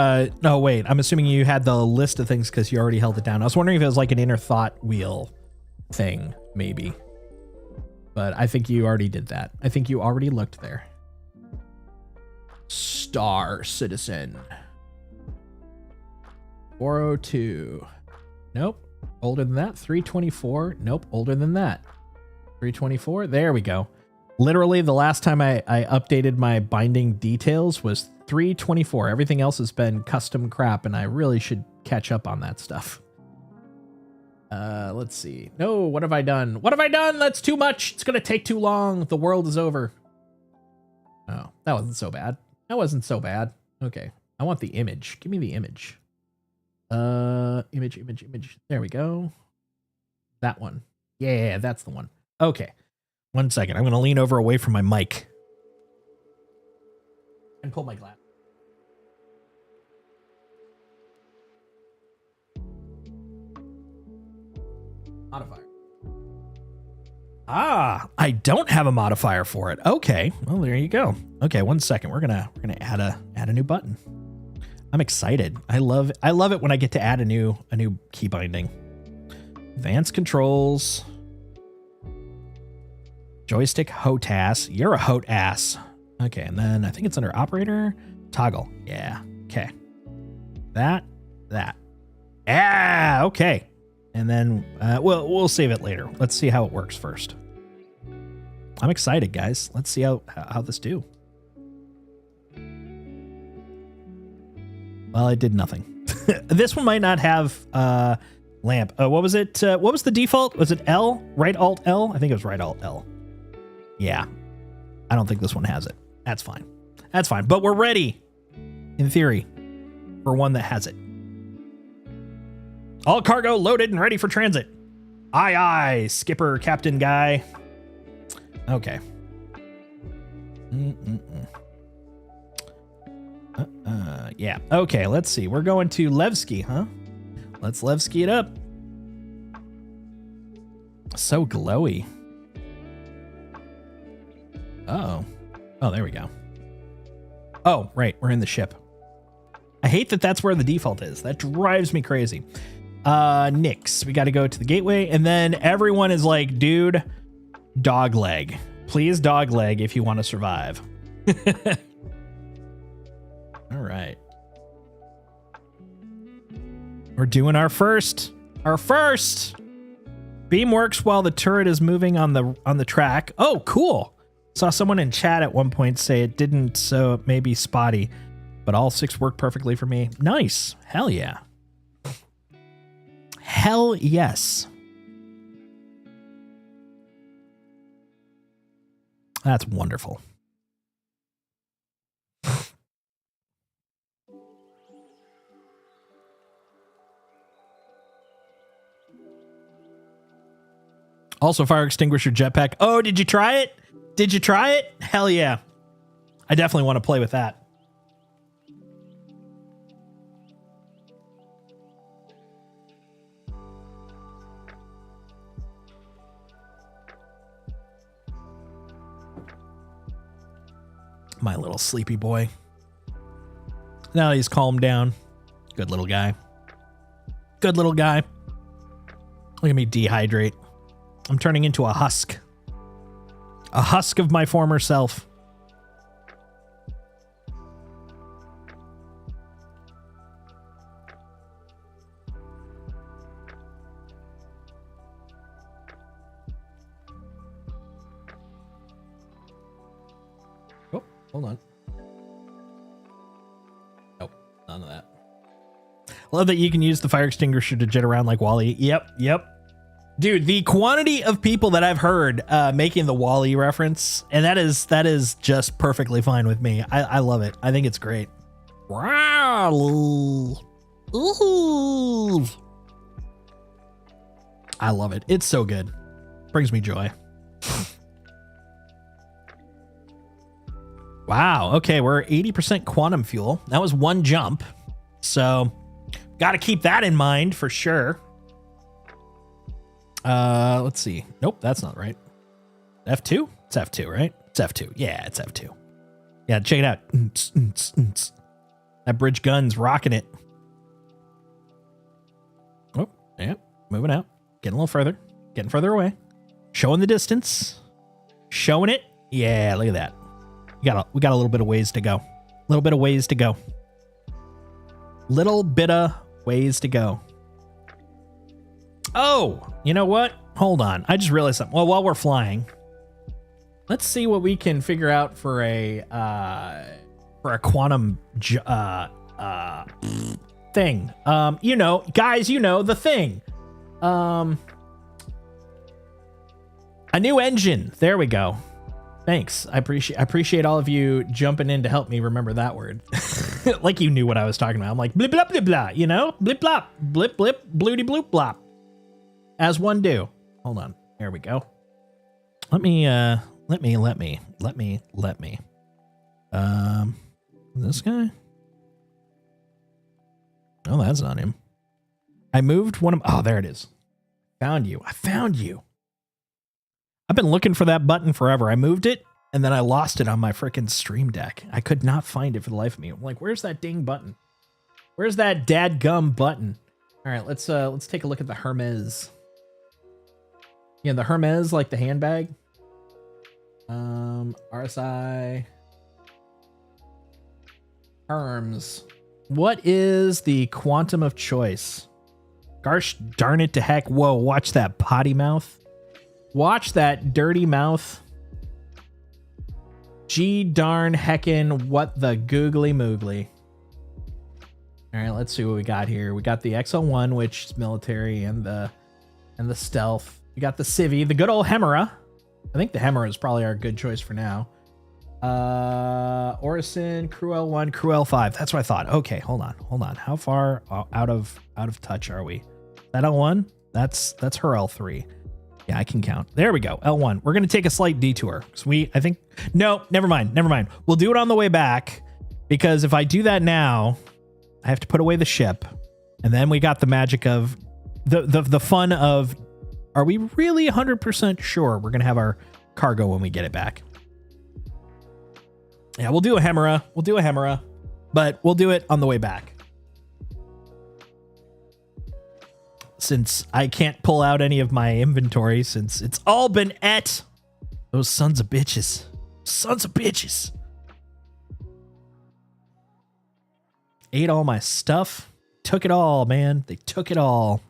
no, wait. I'm assuming you had the list of things because you already held it down. I was wondering if it was like an inner thought wheel thing, maybe. But I think you already did that. I think you already looked there. Star Citizen. 402. Nope. Older than that. 324. Nope. Older than that. 324. There we go. Literally, the last time I updated my binding details was 324. Everything else has been custom crap, and I really should catch up on that stuff. Let's see. No, what have I done? What have I done? That's too much. It's going to take too long. The world is over. Oh, that wasn't so bad. That wasn't so bad. Okay. I want the image. Give me the image. Image. There we go. That one. Yeah, that's the one. Okay. 1 second. I'm going to lean over away from my mic and pull my glass. Modifier. Ah, I don't have a modifier for it. Okay, well there you go. Okay, 1 second. We're gonna add a new button. I'm excited. I love it when I get to add a new key binding. Advanced controls. Joystick HOTAS. You're a HOTAS. Okay, and then I think it's under operator toggle. Yeah. Okay. That. Yeah. Okay. And then we'll save it later. Let's see how it works first. I'm excited, guys. Let's see how this do. Well, it did nothing. This one might not have lamp. What was it? What was the default? Was it L? Right Alt L? I think it was Right Alt L. Yeah. I don't think this one has it. That's fine. That's fine. But we're ready, in theory, for one that has it. All cargo loaded and ready for transit. Aye, aye, skipper, captain guy. Okay. Yeah. Okay, let's see. We're going to Levski, huh? Let's Levski it up. So glowy. Uh-oh. Oh, there we go. Oh, right. We're in the ship. I hate that that's where the default is. That drives me crazy. Nix. We got to go to the gateway. And then everyone is like, dude, dog leg. Please dog leg if you want to survive. All right. We're doing our first. Our first. Beam works while the turret is moving on the track. Oh, cool. Saw someone in chat at one point say it didn't, so it may be spotty, but all 6 work perfectly for me. Nice. Hell yeah. Hell yes. That's wonderful. Also, fire extinguisher jetpack. Oh, did you try it? Did you try it? Hell yeah. I definitely want to play with that. My little sleepy boy. Now he's calmed down. Good little guy. Good little guy. Look at me dehydrate. I'm turning into a husk. A husk of my former self. Oh, hold on. Nope, none of that. Love that you can use the fire extinguisher to jet around like Wall-E. Yep. Dude, the quantity of people that I've heard making the Wall-E reference, and that is just perfectly fine with me. I love it. I think it's great. Wow. Ooh. I love it. It's so good. Brings me joy. Wow. Okay, we're 80% quantum fuel. That was one jump. So, got to keep that in mind for sure. Let's see. Nope, that's not right. F2? It's F2, right? It's F2. Yeah, it's F2. Yeah, check it out. That bridge gun's rocking it. Oh, yeah. Moving out. Getting a little further. Getting further away. Showing the distance. Showing it. Yeah, look at that. We got a little bit of ways to go. A little bit of ways to go. Little bit of ways to go. Oh, you know what? Hold on. I just realized something. Well, while we're flying, let's see what we can figure out for a quantum thing. You know, guys, you know the thing. A new engine. There we go. Thanks. I appreciate all of you jumping in to help me remember that word. Like you knew what I was talking about. I'm like blip blip blip blah, you know? Blip blop. Blip blip bloody bloop blop. As one do. Hold on. There we go. Let me. This guy? Oh, that's not him. I moved one of. Oh, there it is. Found you. I found you. I've been looking for that button forever. I moved it and then I lost it on my freaking Stream Deck. I could not find it for the life of me. I'm like, where's that ding button? Where's that dadgum button? All right, let's take a look at the Hermes. Yeah, the Hermes, like the handbag. RSI. Herms. What is the quantum of choice? Gosh darn it to heck. Whoa, watch that potty mouth. Watch that dirty mouth. Gee darn heckin' what the googly moogly. All right, let's see what we got here. We got the XL1, which is military, and the stealth. We got the Civi, the good old Hemera. I think the Hemera is probably our good choice for now. Orison, Crew L1, Crew L5. That's what I thought. Okay, hold on. How far out of touch are we? That L1? That's her L3. Yeah, I can count. There we go. L1. We're gonna take a slight detour. No, never mind. We'll do it on the way back, because if I do that now, I have to put away the ship, and then we got the magic of the fun of, are we really 100% sure we're gonna have our cargo when we get it back? Yeah, we'll do a Hemera, but we'll do it on the way back, since I can't pull out any of my inventory, since it's all been those sons of bitches. Ate all my stuff. Took it all, man. They took it all.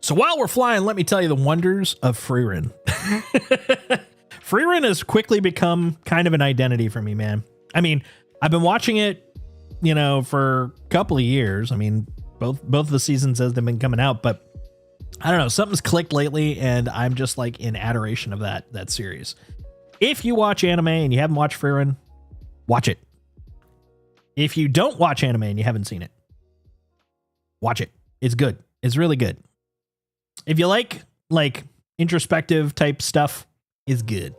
So while we're flying, let me tell you the wonders of Freerin. Freerin has quickly become kind of an identity for me, man. I mean, I've been watching it, for a couple of years. I mean, both of the seasons as they've been coming out, but I don't know, something's clicked lately, and I'm just like in adoration of that series. If you watch anime and you haven't watched Freerin, watch it. If you don't watch anime and you haven't seen it, watch it. It's good. It's really good. If you like introspective type stuff, it's good.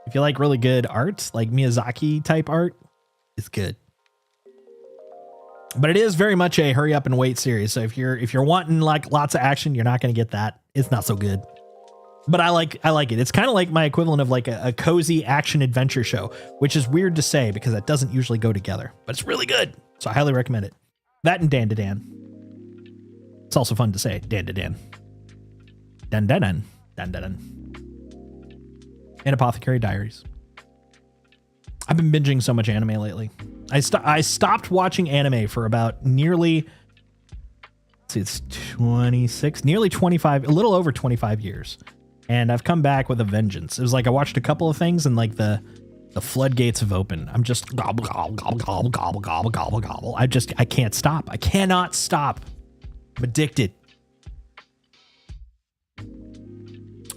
If you like really good art, like Miyazaki type art, it's good. But it is very much a hurry up and wait series. So if you're wanting like lots of action, you're not going to get that. It's not so good. But I like it. It's kind of like my equivalent of like a cozy action adventure show, which is weird to say because that doesn't usually go together. But it's really good. So I highly recommend it. That and Dan to Dan. It's also fun to say, Dan to Dan. Dan Dan Dan Dan Dan. And Apothecary Diaries. I've been binging so much anime lately. I stopped watching anime for about nearly, it's 26, nearly 25, a little over 25 years. And I've come back with a vengeance. It was like I watched a couple of things and like the floodgates have opened. I'm just gobble, gobble, gobble, gobble, gobble, gobble, gobble, gobble. I can't stop. I cannot stop. I'm addicted.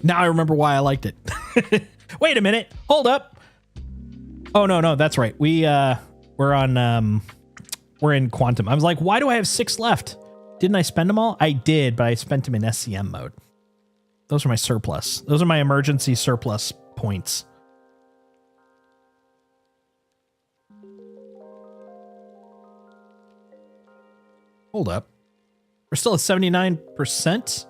Now I remember why I liked it. Wait a minute. Hold up. Oh, no, that's right. We're in Quantum. I was like, why do I have 6 left? Didn't I spend them all? I did, but I spent them in SCM mode. Those are my surplus. Those are my emergency surplus points. Hold up. We're still at 79%?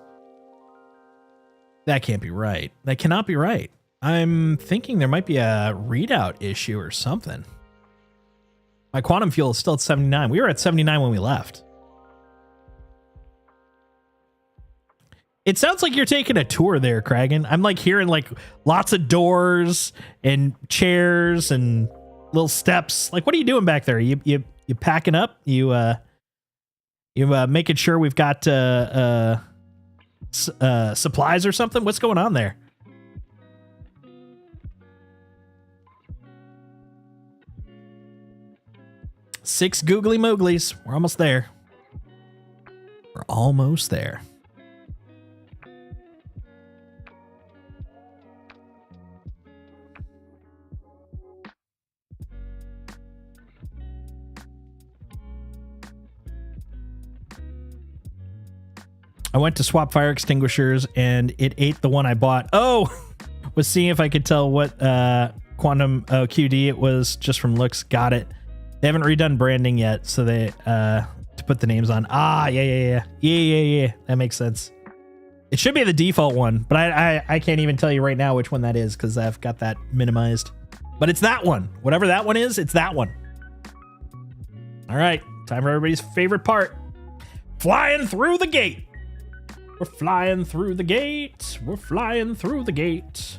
That can't be right. That cannot be right. I'm thinking there might be a readout issue or something. My quantum fuel is still at 79. We were at 79 when we left. It sounds like you're taking a tour there, Kragan. I'm like hearing like lots of doors and chairs and little steps. Like, what are you doing back there? You packing up? You making sure we've got supplies or something? What's going on there? Six googly mooglies. We're almost there. We're almost there. I went to swap fire extinguishers and it ate the one I bought. Oh, was seeing if I could tell what quantum QD it was just from looks. Got it. They haven't redone branding yet, so they to put the names on. Ah, yeah. That makes sense. It should be the default one, but I can't even tell you right now which one that is because I've got that minimized. But it's that one. Whatever that one is, it's that one. All right, time for everybody's favorite part. Flying through the gate. We're flying through the gate. We're flying through the gate.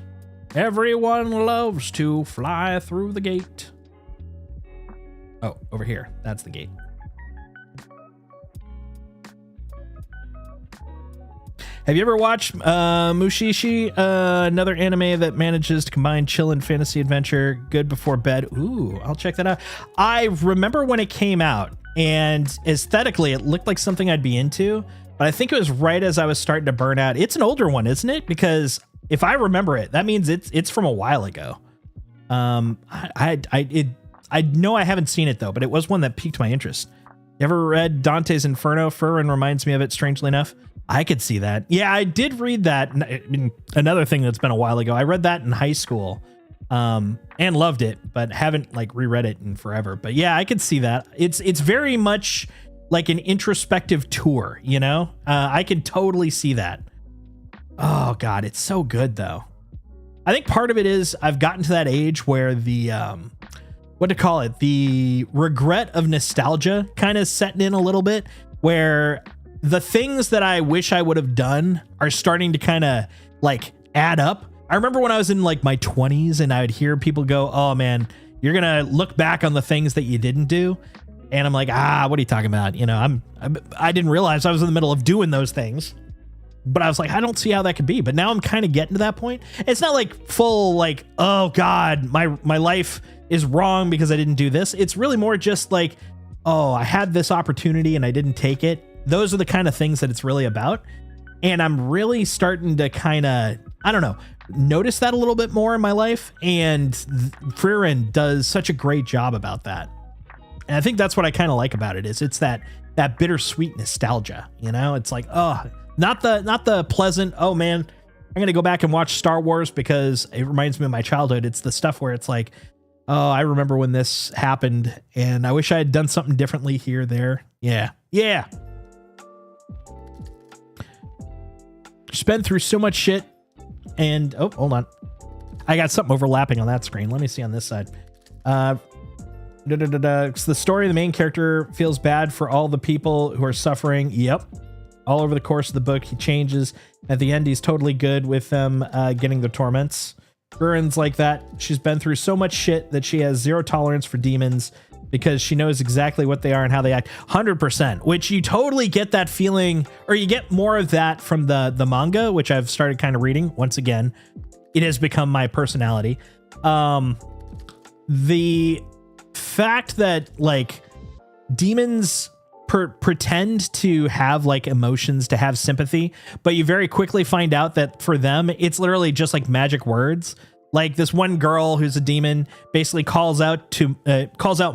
Everyone loves to fly through the gate. Oh, over here. That's the gate. Have you ever watched Mushishi? Another anime that manages to combine chill and fantasy adventure. Good before bed. Ooh, I'll check that out. I remember when it came out, and aesthetically, it looked like something I'd be into. But I think it was right as I was starting to burn out. It's an older one, isn't it? Because if I remember it, that means it's from a while ago. I know I haven't seen it though, but it was one that piqued my interest. You ever read Dante's Inferno? Furren reminds me of it, strangely enough. I could see that. Yeah, I did read that. I mean, another thing that's been a while ago. I read that in high school, and loved it, but haven't like reread it in forever. But yeah, I could see that. It's very much like an introspective tour, you know? I could totally see that. Oh God, it's so good though. I think part of it is I've gotten to that age where the, what to call it? The regret of nostalgia kind of setting in a little bit, where the things that I wish I would have done are starting to kind of like add up. I remember when I was in like my 20s and I would hear people go, oh man, you're going to look back on the things that you didn't do. And I'm like, what are you talking about? You know, I didn't realize I was in the middle of doing those things, but I was like, I don't see how that could be. But now I'm kind of getting to that point. It's not like full, like, oh God, my life is wrong because I didn't do this. It's really more just like, oh, I had this opportunity and I didn't take it. Those are the kind of things that it's really about. And I'm really starting to kind of, I don't know, notice that a little bit more in my life. And Frieren does such a great job about that. And I think that's what I kind of like about it, is it's that bittersweet nostalgia, you know? It's like, oh, not the pleasant, oh man, I'm going to go back and watch Star Wars because it reminds me of my childhood. It's the stuff where it's like, oh, I remember when this happened and I wish I had done something differently here, there. Yeah. Yeah. Just been through so much shit. And, oh, hold on. I got something overlapping on that screen. Let me see on this side. It's the story. The main character feels bad for all the people who are suffering. Yep. All over the course of the book, he changes. At the end, he's totally good with them getting the torments. Guren's like that. She's been through so much shit that she has zero tolerance for demons because she knows exactly what they are and how they act. 100%, which you totally get that feeling, or you get more of that from the manga, which I've started kind of reading. Once again, it has become my personality. The fact that like demons pretend to have like emotions, to have sympathy, but you very quickly find out that for them it's literally just like magic words. Like this one girl who's a demon basically calls out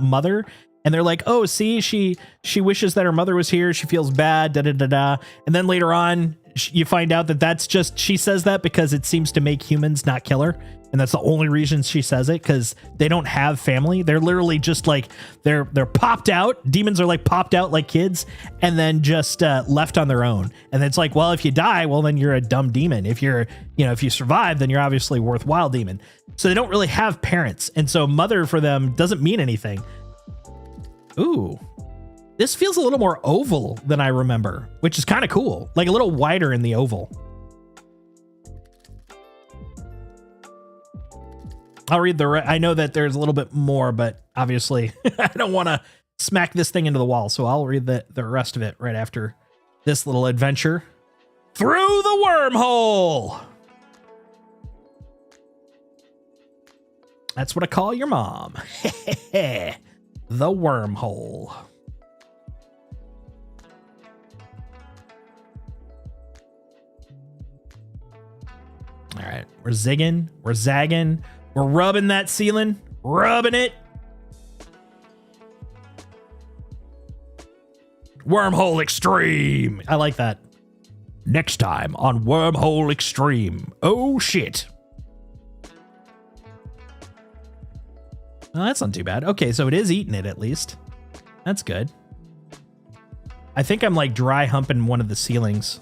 mother, and they're like, oh, see, she wishes that her mother was here, she feels bad, da da da da. And then later on you find out that that's just, she says that because it seems to make humans not kill her. And that's the only reason she says it, because they don't have family. They're literally just like, they're popped out. Demons are like popped out like kids and then just left on their own. And it's like, well, if you die, well, then you're a dumb demon. If if you survive, then you're obviously a worthwhile demon. So they don't really have parents. And so mother for them doesn't mean anything. Ooh, this feels a little more oval than I remember, which is kind of cool. Like a little wider in the oval. I'll read I know that there's a little bit more, but obviously I don't want to smack this thing into the wall. So I'll read the rest of it right after this little adventure through the wormhole. That's what I call your mom. The wormhole. All right. We're zigging. We're zagging. We're rubbing that ceiling. Rubbing it. Wormhole Extreme. I like that. Next time on Wormhole Extreme. Oh, shit. Well, that's not too bad. Okay, so it is eating it at least. That's good. I think I'm like dry humping one of the ceilings.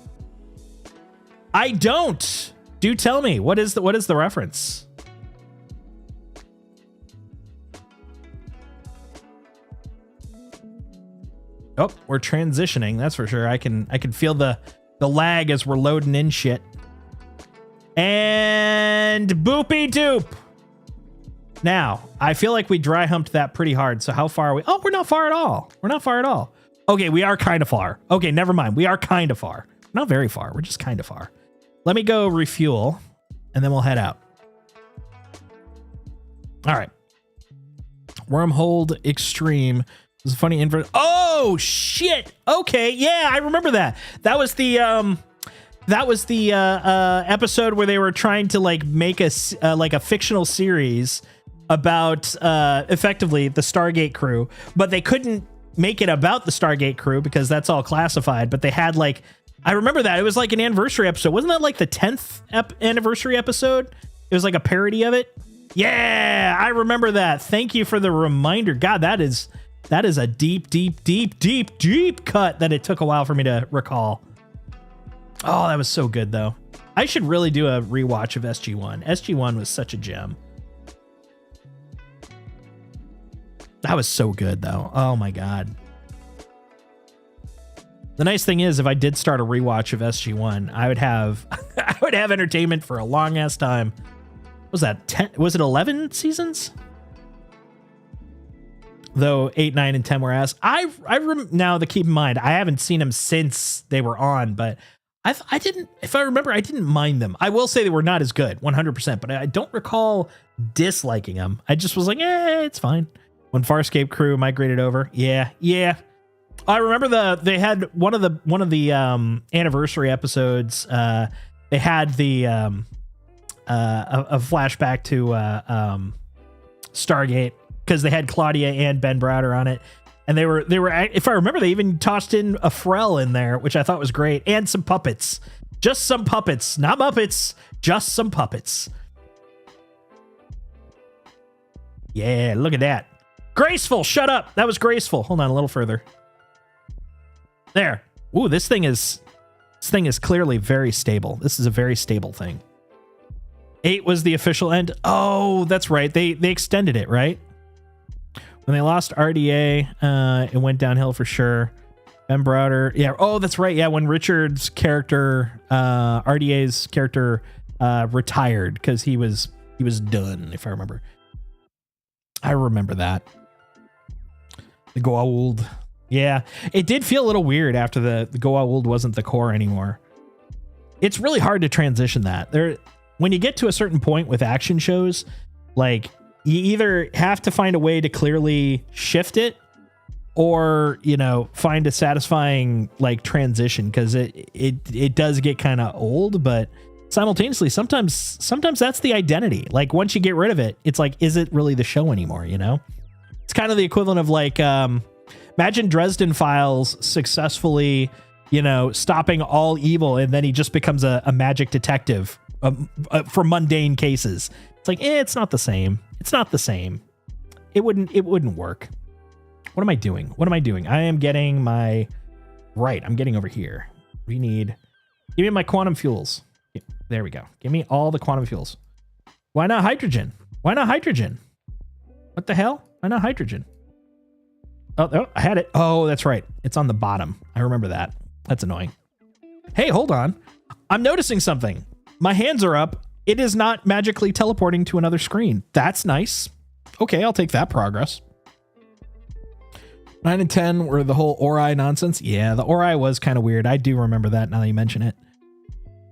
I don't. Do tell me, what is the reference? Oh, we're transitioning, that's for sure. I can feel the lag as we're loading in shit. And boopy doop. Now, I feel like we dry humped that pretty hard. So how far are we? Oh, we're not far at all. We're not far at all. Okay, we are kind of far. Okay, never mind. We are kind of far. Not very far. We're just kind of far. Let me go refuel, and then we'll head out. All right. Wormhold Extreme. This is a funny invert. Oh shit. Okay, yeah, I remember that. That was the episode where they were trying to like make a fictional series about effectively the Stargate crew, but they couldn't make it about the Stargate crew because that's all classified. But they had like, I remember that it was like an anniversary episode. Wasn't that like the 10th anniversary episode? It was like a parody of it. Yeah, I remember that. Thank you for the reminder. God, that is a deep cut that it took a while for me to recall. Oh, that was so good though. I should really do a rewatch of SG-1. SG-1 was such a gem. That was so good though. Oh my God. The nice thing is if I did start a rewatch of SG-1, I would have entertainment for a long ass time. Was that 10? Was it 11 seasons? Though 8, 9, and 10 were ass. Now to keep in mind, I haven't seen them since they were on, but I didn't, if I remember, I didn't mind them. I will say they were not as good, 100%, but I don't recall disliking them. I just was like, it's fine. When Farscape crew migrated over, yeah. I remember they had one of the anniversary episodes. They had the a flashback to Stargate because they had Claudia and Ben Browder on it. And they were, if I remember, they even tossed in a Frel in there, which I thought was great, and some puppets. Just some puppets, not Muppets, just some puppets. Yeah, look at that. Graceful, shut up. That was graceful. Hold on a little further. There. Ooh, this thing is clearly very stable. This is a very stable thing. 8 was the official end. Oh, that's right. They extended it, right? When they lost RDA, it went downhill for sure. Ben Browder. Yeah. Oh, that's right. Yeah. When Richard's character, RDA's character, retired because he was done, if I remember. I remember that. The Goa'uld. Yeah. It did feel a little weird after the Goa'uld wasn't the core anymore. It's really hard to transition that. When you get to a certain point with action shows, like, you either have to find a way to clearly shift it or, find a satisfying like transition, because it does get kind of old, but simultaneously sometimes that's the identity. Like once you get rid of it, it's like, is it really the show anymore? It's kind of the equivalent of like, imagine Dresden Files successfully, stopping all evil, and then he just becomes a magic detective for mundane cases. It's like, it's not the same. It's not the same. It wouldn't work. What am I doing? I am getting my right. I'm getting over here. Give me my quantum fuels. There we go. Give me all the quantum fuels. Why not hydrogen? What the hell? Why not hydrogen? Oh, I had it. Oh, that's right. It's on the bottom. I remember that. That's annoying. Hey, hold on. I'm noticing something. My hands are up. It is not magically teleporting to another screen. That's nice. Okay, I'll take that progress. 9 and 10 were the whole Ori nonsense. Yeah, the Ori was kind of weird. I do remember that now that you mention it.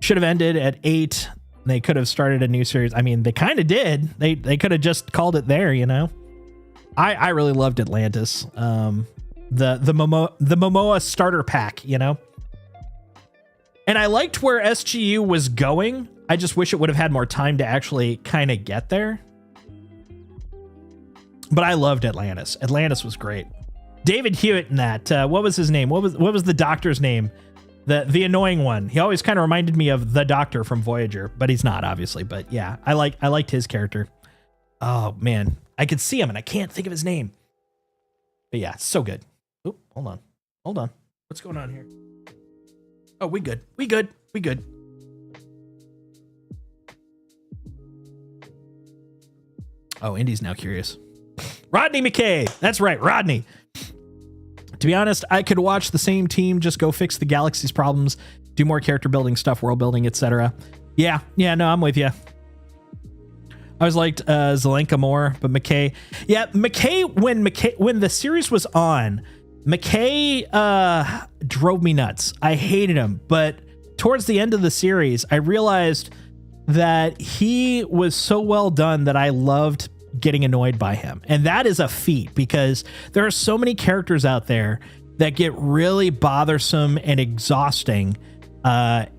Should have ended at 8. They could have started a new series. I mean, they kind of did. They could have just called it there, I really loved Atlantis. The Momoa starter pack, And I liked where SGU was going. I just wish it would have had more time to actually kind of get there. But I loved Atlantis. Atlantis was great. David Hewitt in that. What was his name? What was the doctor's name? The annoying one. He always kind of reminded me of the Doctor from Voyager, but he's not, obviously. But yeah, I liked his character. Oh man, I could see him and I can't think of his name. But yeah, so good. Oh, hold on. What's going on here? Oh, we good. Oh, Indy's now curious. Rodney McKay. That's right, Rodney. To be honest, I could watch the same team just go fix the galaxy's problems, do more character building stuff, world building, etc. Yeah, no, I'm with you. I always liked Zelenka more, but McKay. Yeah, when the series was on, McKay drove me nuts. I hated him, but towards the end of the series, I realized that he was so well done that I loved getting annoyed by him. And that is a feat, because there are so many characters out there that get really bothersome and exhausting, and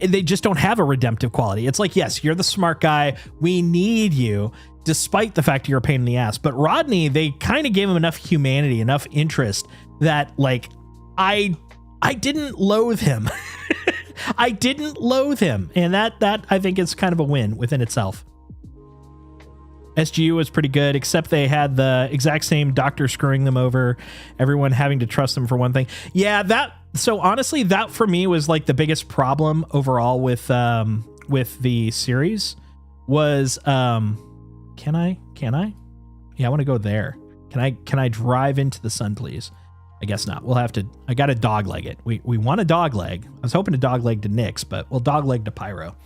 they just don't have a redemptive quality. It's like, yes, you're the smart guy. We need you, despite the fact you're a pain in the ass. But Rodney, they kind of gave him enough humanity, enough interest that, like, I didn't loathe him. I didn't loathe him. And that I think is kind of a win within itself. SGU was pretty good, except they had the exact same doctor screwing them over, everyone having to trust them for one thing. Yeah, so honestly, that for me was like the biggest problem overall with the series was, can I? Yeah, I want to go there. Can I drive into the sun, please? I guess not. We'll have to, I got to dogleg it. We want a dogleg. I was hoping to dogleg to Nyx, but we'll dogleg to Pyro.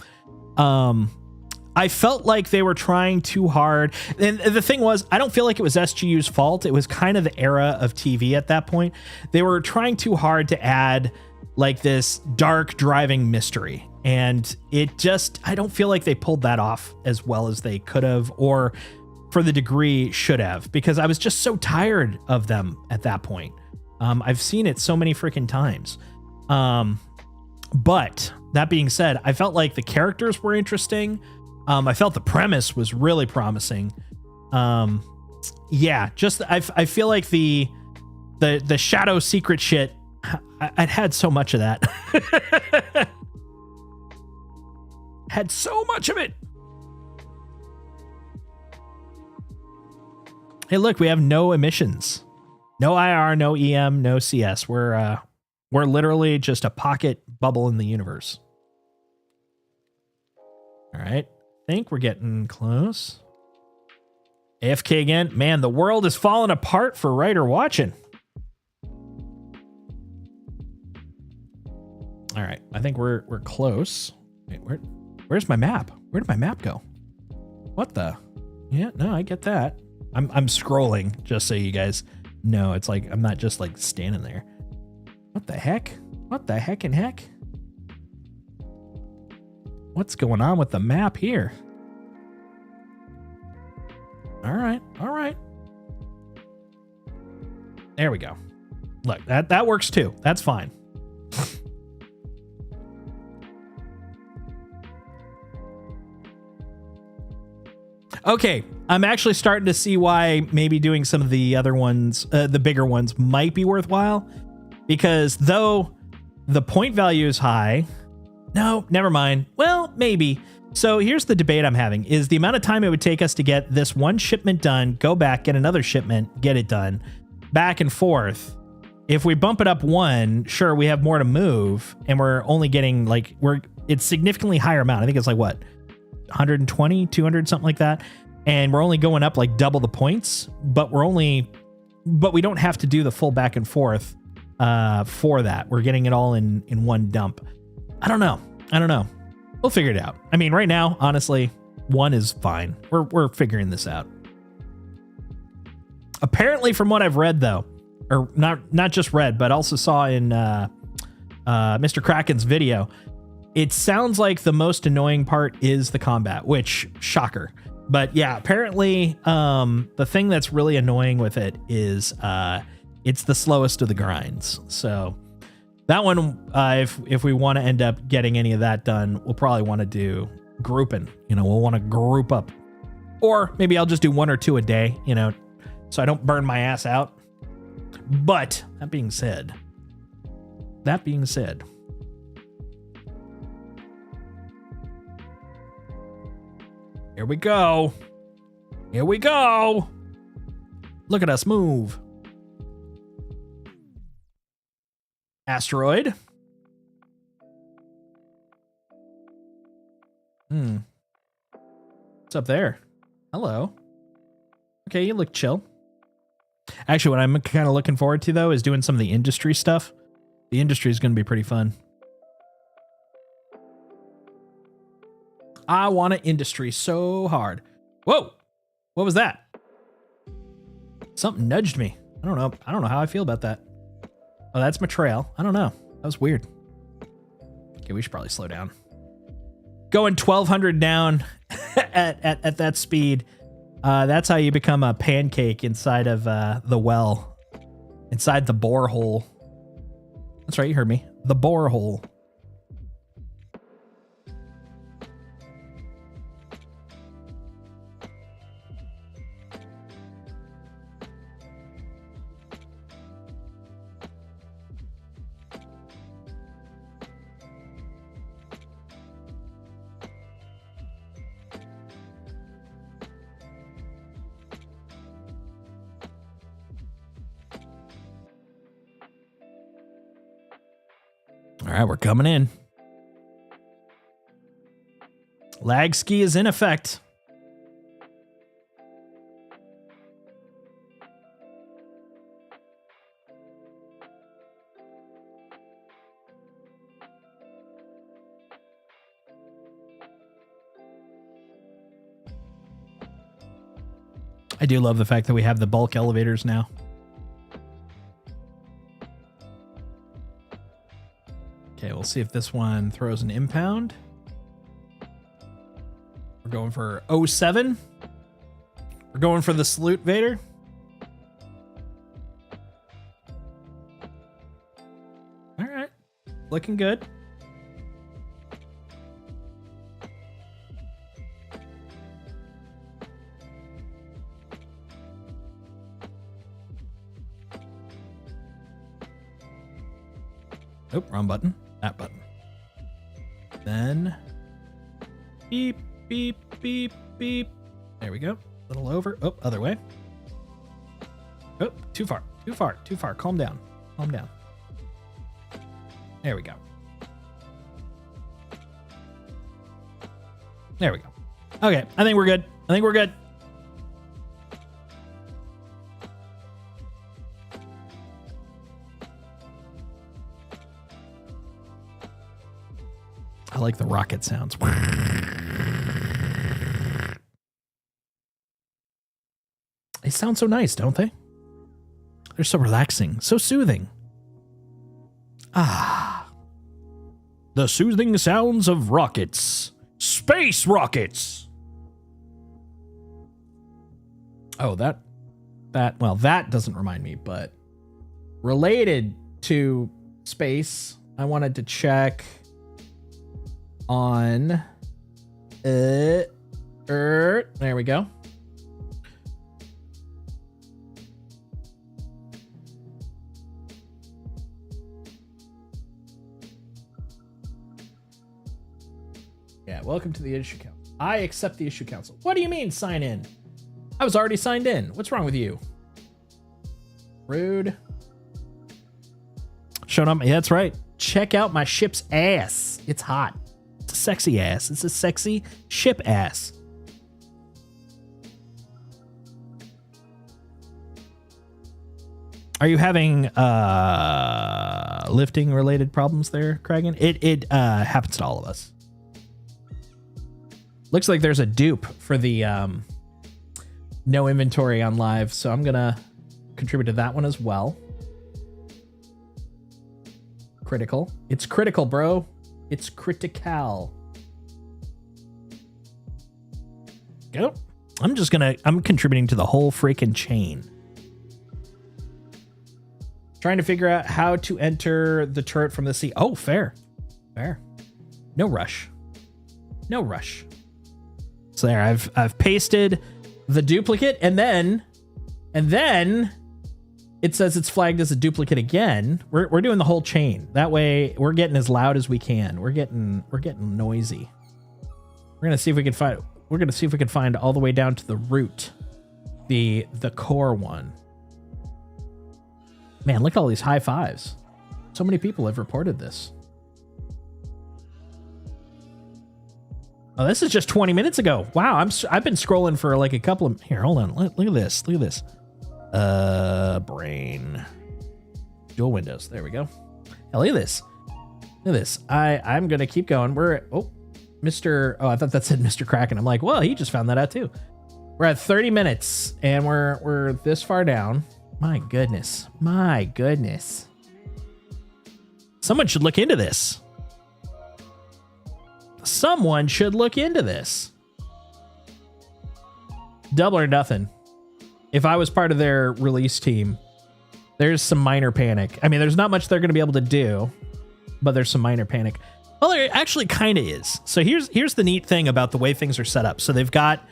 I felt like they were trying too hard. And the thing was, I don't feel like it was SGU's fault. It was kind of the era of TV at that point. They were trying too hard to add like this dark driving mystery. And it just, I don't feel like they pulled that off as well as they could have, or for the degree should have, because I was just so tired of them at that point. I've seen it so many freaking times. But that being said, I felt like the characters were interesting. I felt the premise was really promising. Yeah, just I feel like the shadow secret shit, I'd had so much of that. Had so much of it. Hey, look, we have no emissions. No IR, no EM, no CS. We're literally just a pocket bubble in the universe. All right. I think we're getting close. AFK again. Man, the world is falling apart for writer watching. All right. I think we're close. Wait, where's my map? Where did my map go? What the? Yeah, no, I get that. I'm scrolling just so you guys know. It's like I'm not just like standing there. What the heck? What the heck and heck? What's going on with the map here? All right. All right. There we go. Look, that works too. That's fine. Okay, I'm actually starting to see why maybe doing some of the other ones, the bigger ones, might be worthwhile. Because though the point value is high, no, never mind. Well, maybe. So here's the debate I'm having, is the amount of time it would take us to get this one shipment done, go back, get another shipment, get it done, back and forth. If we bump it up one, sure, we have more to move, and we're only getting like, it's significantly higher amount. I think it's like what? 120, 200, something like that. And we're only going up like double the points, but we don't have to do the full back and forth for that. We're getting it all in one dump. I don't know. We'll figure it out. I mean, right now, honestly, one is fine. We're figuring this out. Apparently, from what I've read, though, or not just read, but also saw in Mr. Kraken's video, it sounds like the most annoying part is the combat, which, shocker. But yeah, apparently, the thing that's really annoying with it is it's the slowest of the grinds. So that one, if we want to end up getting any of that done, we'll probably want to do grouping. We'll want to group up. Or maybe I'll just do one or two a day, so I don't burn my ass out. But that being said, here we go. Look at us move. Asteroid. What's up there? Hello. Okay, you look chill. Actually, what I'm kind of looking forward to, though, is doing some of the industry stuff. The industry is going to be pretty fun. I want an industry so hard. Whoa! What was that? Something nudged me. I don't know how I feel about that. Oh, that's my trail. I don't know. That was weird. Okay, we should probably slow down. Going 1,200 down at that speed. That's how you become a pancake inside of the well. Inside the borehole. That's right, you heard me. The borehole. All right, we're coming in. Levski is in effect. I do love the fact that we have the bulk elevators now. Okay, we'll see if this one throws an impound. We're going for 07. We're going for the salute Vader. All right, looking good. Oh, wrong button. That button. Then beep, beep, beep, beep. There we go. A little over. Oh, other way. Oh, too far. Too far. Too far. Calm down. Calm down. There we go. There we go. Okay, I think we're good. I think we're good. I like the rocket sounds. They sound so nice, don't they? They're so relaxing, so soothing. Ah. The soothing sounds of rockets. Space rockets. Oh, that doesn't remind me, but related to space, I wanted to check on there we go. Yeah, welcome to the issue council. I accept the issue council. What do you mean sign in? I was already signed in. What's wrong with you? Rude. Showing up. Yeah, that's right. Check out my ship's ass. It's hot. It's a sexy ass. It's a sexy ship ass. Are you having lifting related problems there, Kragan? It happens to all of us. Looks like there's a dupe for the no inventory on live, so I'm gonna contribute to that one as well. Critical. It's critical, bro. It's critical. Go. I'm contributing to the whole freaking chain. Trying to figure out how to enter the turret from the sea. Oh, fair. Fair. No rush. No rush. So there, I've pasted the duplicate, and then it says it's flagged as a duplicate again. We're doing the whole chain. That way we're getting as loud as we can. We're getting noisy. We're gonna see if we can find all the way down to the root. The core one. Man, look at all these high fives. So many people have reported this. Oh, this is just 20 minutes ago. Wow, I've been scrolling for like a couple of... Here, hold on. Look at this. Look at this. Brain. Dual windows. There we go. Hey, look at this. Look at this. I'm going to keep going. We're... Oh, Mr... Oh, I thought that said Mr. Kraken. I'm like, well, he just found that out too. We're at 30 minutes, and we're this far down. My goodness. My goodness. Someone should look into this. Someone should look into this. Double or nothing. If I was part of their release team, there's some minor panic. I mean, there's not much they're going to be able to do, but there's some minor panic. Well, there actually kind of is. So here's the neat thing about the way things are set up. So they've got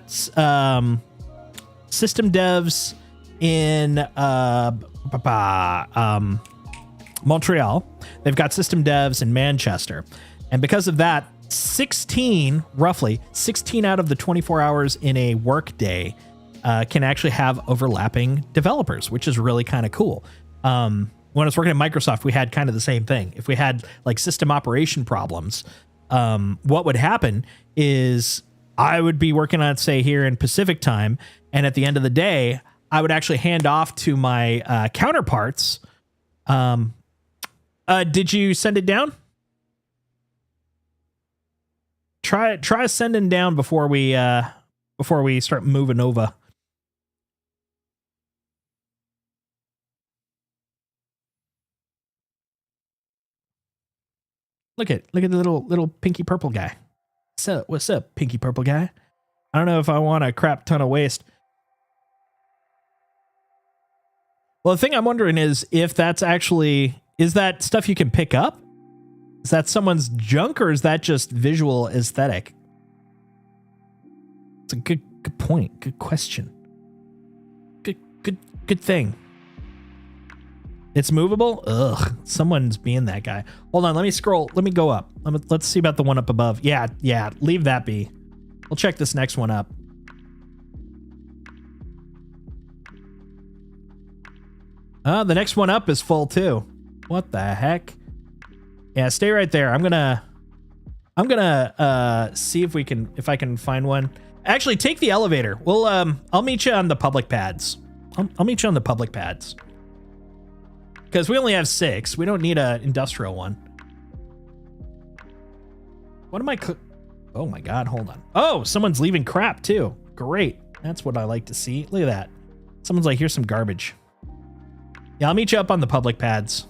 system devs in Montreal. They've got system devs in Manchester, and because of that, roughly 16 out of the 24 hours in a work day can actually have overlapping developers, which is really kind of cool. When I was working at Microsoft, we had kind of the same thing. If we had like system operation problems, what would happen is I would be working on it, say, here in Pacific time, and at the end of the day, I would actually hand off to my counterparts. Did you send it down? Try sending down before we start moving over. Look at the little pinky purple guy. So what's up, pinky purple guy? I don't know if I want a crap ton of waste. Well, the thing I'm wondering is if that's actually, is that stuff you can pick up? Is that someone's junk, or is that just visual aesthetic? It's a good point. Good question. Good thing. It's movable? Ugh. Someone's being that guy. Hold on. Let me scroll. Let me go up. Let's see about the one up above. Yeah. Leave that be. We'll check this next one up. The next one up is full too. What the heck? Yeah, stay right there. I'm gonna see if I can find one. Actually, take the elevator. I'll meet you on the public pads. I'll meet you on the public pads. Because we only have 6. We don't need an industrial one. What am I oh my god, hold on. Oh, someone's leaving crap too. Great. That's what I like to see. Look at that. Someone's like, here's some garbage. Yeah, I'll meet you up on the public pads.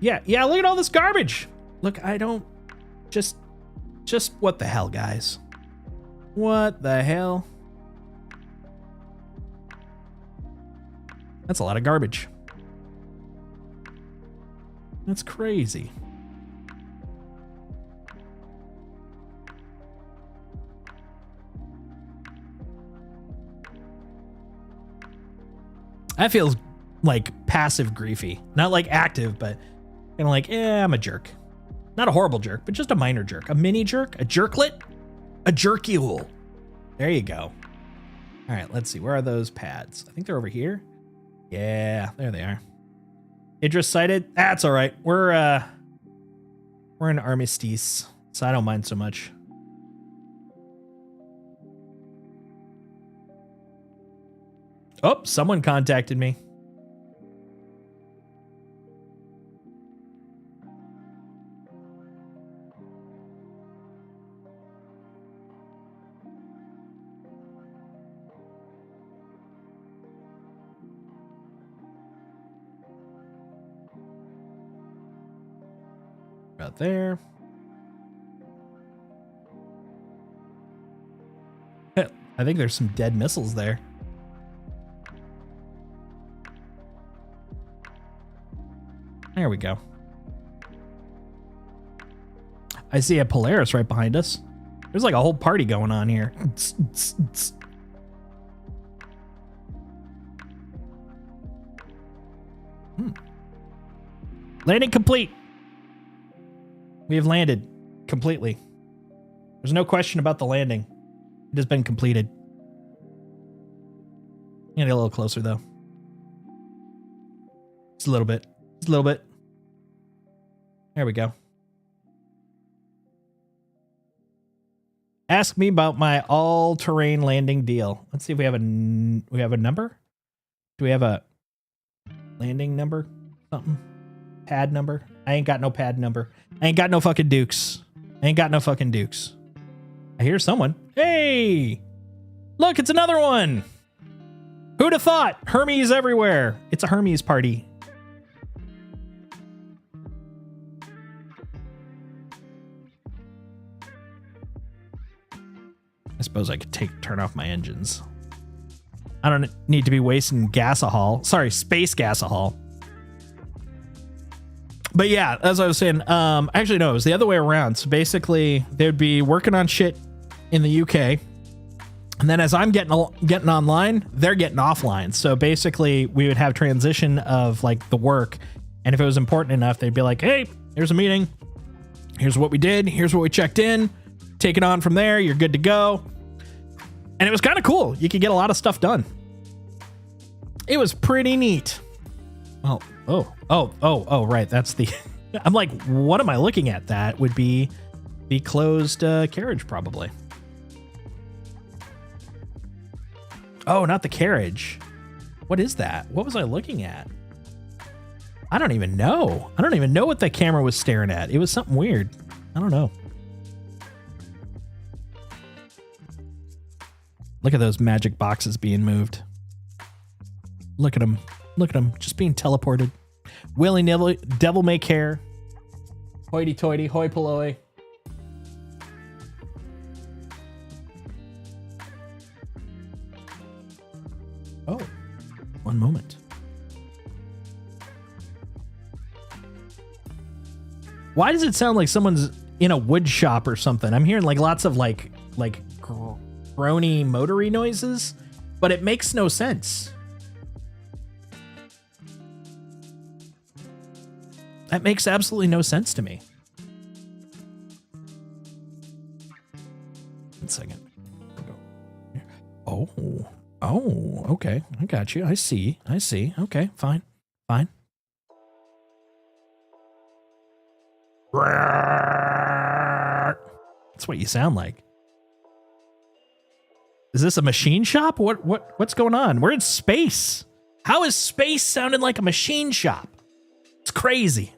Yeah, look at all this garbage. Look, I don't... Just what the hell, guys? What the hell? That's a lot of garbage. That's crazy. That feels like passive griefy. Not like active, but kind of like, I'm a jerk. Not a horrible jerk, but just a minor jerk. A mini jerk? A jerklet? A jerkule. There you go. All right, let's see. Where are those pads? I think they're over here. Yeah, there they are. Idris sighted? That's all right. We're in armistice, so I don't mind so much. Oh, someone contacted me. About there. I think there's some dead missiles there. There we go. I see a Polaris right behind us. There's like a whole party going on here. Landing complete. We have landed completely. There's no question about the landing. It has been completed. Get a little closer though. Just a little bit. Just a little bit. There we go. Ask me about my all-terrain landing deal. Let's see if we have a number. Do we have a landing number? Something? Pad number? I ain't got no pad number. I ain't got no fucking dukes. I ain't got no fucking dukes. I hear someone. Hey! Look, it's another one! Who'd have thought? Hermes everywhere. It's a Hermes party. I suppose I could turn off my engines. I don't need to be wasting gasohol. Sorry, space gasohol. But yeah, as I was saying, actually no, it was the other way around. So basically, they'd be working on shit in the UK, and then as I'm getting online, they're getting offline. So basically, we would have transition of like the work, and if it was important enough, they'd be like, "Hey, here's a meeting. Here's what we did. Here's what we checked in. Take it on from there. You're good to go." And it was kind of cool. You could get a lot of stuff done. It was pretty neat. Oh, right. That's the... I'm like, what am I looking at? That would be the closed carriage, probably. Oh, not the carriage. What is that? What was I looking at? I don't even know. I don't even know what the camera was staring at. It was something weird. I don't know. Look at those magic boxes being moved. Look at them. Look at them. Just being teleported. Willy-nilly. Devil may care. Hoity-toity. Hoi polloi. Oh. One moment. Why does it sound like someone's in a wood shop or something? I'm hearing like lots of like groany motory noises, but it makes no sense. That makes absolutely no sense to me. 1 second. Oh, okay. I got you. I see. Okay, fine. That's what you sound like. Is this a machine shop? What's going on? We're in space. How is space sounding like a machine shop? It's crazy.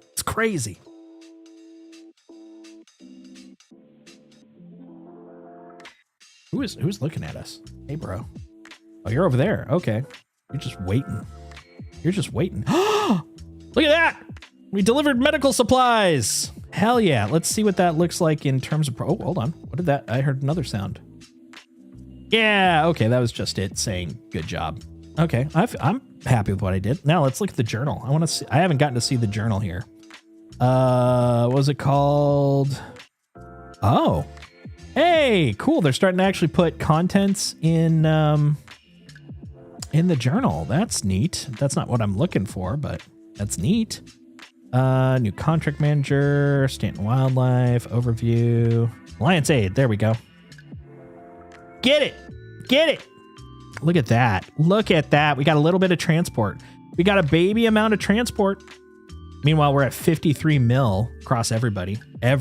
Who's looking at us? Hey, bro. Oh, you're over there. Okay. You're just waiting. Look at that. We delivered medical supplies. Hell yeah. Let's see what that looks like in terms of... Oh, hold on. What did that... I heard another sound. Yeah. Okay. That was just it saying good job. Okay. I'm happy with what I did. Now let's look at the journal. I want to see... I haven't gotten to see the journal here. What was it called? Oh. Hey, cool. They're starting to actually put contents in the journal. That's neat. That's not what I'm looking for, but that's neat. New contract manager, Stanton Wildlife, overview, Alliance Aid. There we go. Get it. Look at that. We got a little bit of transport. We got a baby amount of transport. Meanwhile, we're at 53 mil across everybody. All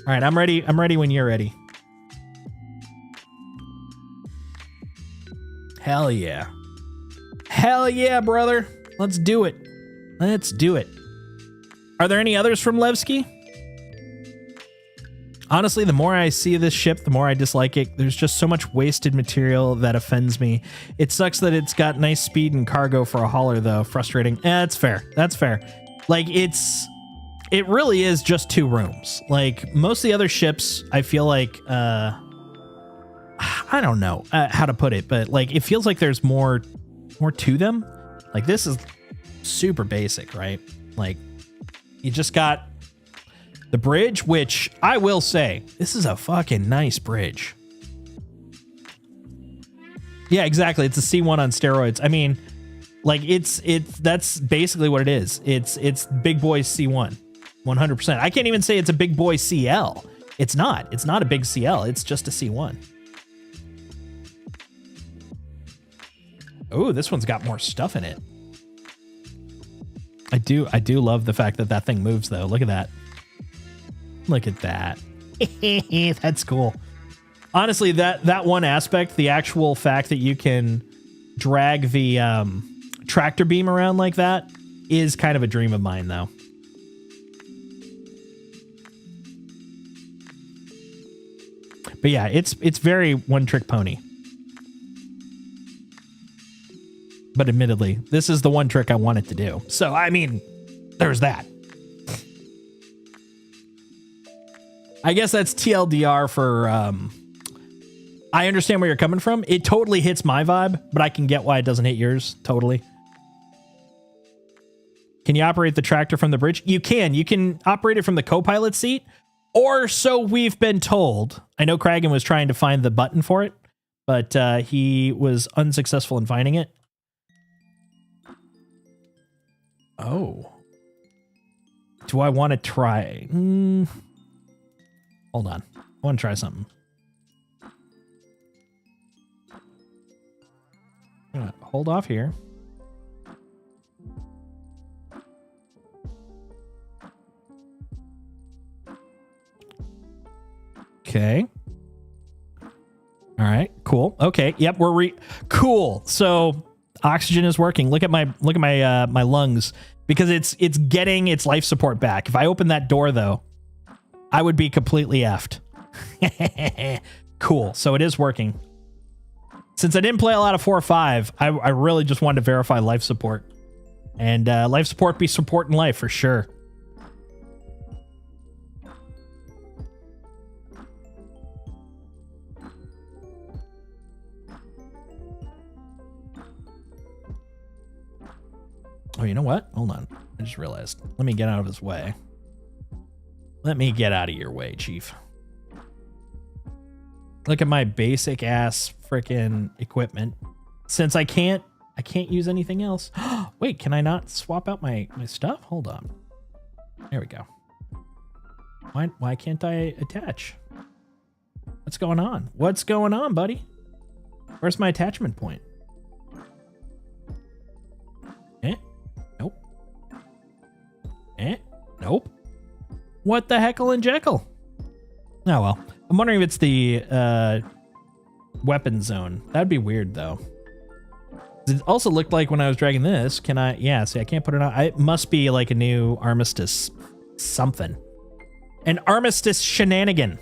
right, I'm ready when you're ready. Hell yeah, brother. Let's do it. Are there any others from Levski? Honestly, the more I see this ship, the more I dislike it. There's just so much wasted material that offends me. It sucks that it's got nice speed and cargo for a hauler, though. Frustrating. That's fair. Like, it really is just 2 rooms. Like, most of the other ships, I feel like, I don't know how to put it, but like, it feels like there's more to them. Like, this is super basic, right? Like, you just got the bridge, which I will say, this is a fucking nice bridge. Yeah, exactly. It's a C1 on steroids. I mean, like, that's basically what it is. It's big boy C1, 100%. I can't even say it's a big boy CL. It's not a big CL. It's just a C1. Oh, this one's got more stuff in it. I do love the fact that thing moves, though. Look at that. That's cool. Honestly, that one aspect, the actual fact that you can drag the tractor beam around like that, is kind of a dream of mine, though. But yeah, it's very one-trick pony. But admittedly, this is the one trick I wanted to do. So, I mean, there's that. I guess that's TLDR I understand where you're coming from. It totally hits my vibe, but I can get why it doesn't hit yours. Totally. Can you operate the tractor from the bridge? You can. You can operate it from the co-pilot seat, or so we've been told. I know Kragan was trying to find the button for it, but he was unsuccessful in finding it. Oh. Do I want to try? Hold on. I want to try something. Hold off here. Okay. All right. Cool. Okay. Yep. We're cool. So oxygen is working. Look at my my lungs, because it's getting its life support back. If I open that door though, I would be completely effed. Cool. So it is working. Since I didn't play a lot of 4 or 5, I really just wanted to verify life support. And life support be supporting life for sure. Oh, you know what? Hold on. I just realized. Let me get out of his way. Let me get out of your way, Chief. Look at my basic ass freaking equipment. Since I can't use anything else. Wait, can I not swap out my stuff? Hold on. There we go. Why can't I attach? What's going on? What's going on, buddy? Where's my attachment point? Nope. Nope. What the heckle and jekyll? Oh well. I'm wondering if it's the weapon zone. That'd be weird though. It also looked like when I was dragging this, can I? Yeah, see, I can't put it on. It must be like a new armistice something. An armistice shenanigan.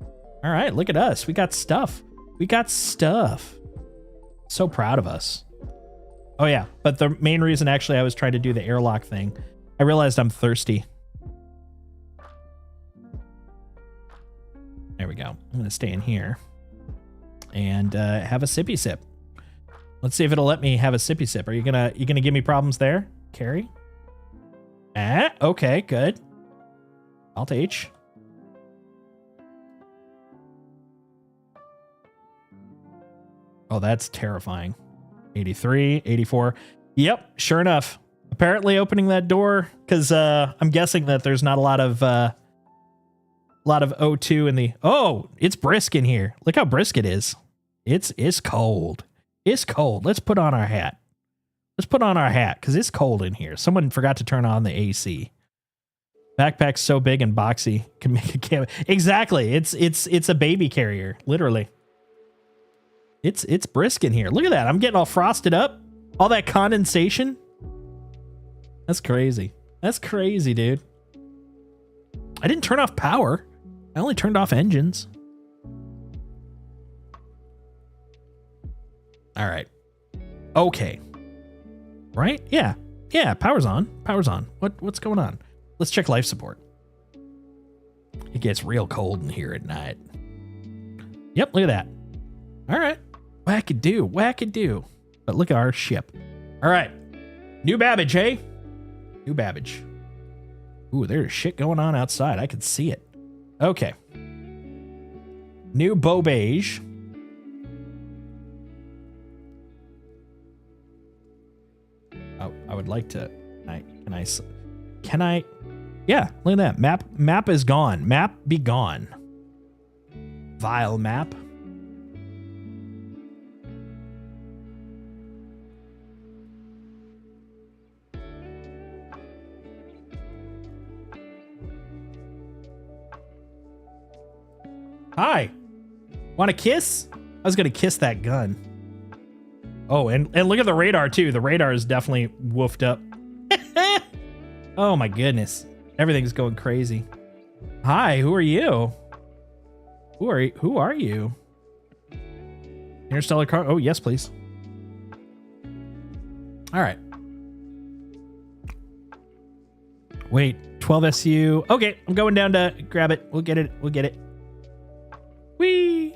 All right, look at us. We got stuff. We got stuff. So proud of us. Oh yeah, but the main reason actually I was trying to do the airlock thing, I realized I'm thirsty. There we go. I'm going to stay in here and have a sippy sip. Let's see if it'll let me have a sippy sip. Are you gonna give me problems there, Carrie? Okay, good. Alt H. Oh, that's terrifying. 83, 84. Yep, sure enough. Apparently opening that door, because I'm guessing that there's not a lot of O2 in the... Oh, it's brisk in here. Look how brisk it is. It's cold. It's cold. Let's put on our hat. Let's put on our hat, because it's cold in here. Someone forgot to turn on the AC. Backpack's so big and boxy. Can make a camera. Exactly. It's a baby carrier, literally. It's brisk in here. Look at that. I'm getting all frosted up. All that condensation. That's crazy. That's crazy, dude. I didn't turn off power. I only turned off engines. All right. Okay. Right? Yeah. Yeah, power's on. Power's on. What's going on? Let's check life support. It gets real cold in here at night. Yep, look at that. All right. Wackadoo, wackadoo. But look at our ship. All right. New Babbage, hey? New Babbage. Ooh, there's shit going on outside. I could see it. Okay. New Beige. Oh, I would like to. Can I? Yeah, look at that. Map is gone. Map be gone. Vile map. Hi. Want a kiss? I was going to kiss that gun. Oh, and look at the radar, too. The radar is definitely woofed up. Oh, my goodness. Everything's going crazy. Hi, who are you? Who are you? Interstellar car? Oh, yes, please. All right. Wait, 12 SU. Okay, I'm going down to grab it. We'll get it. Whee!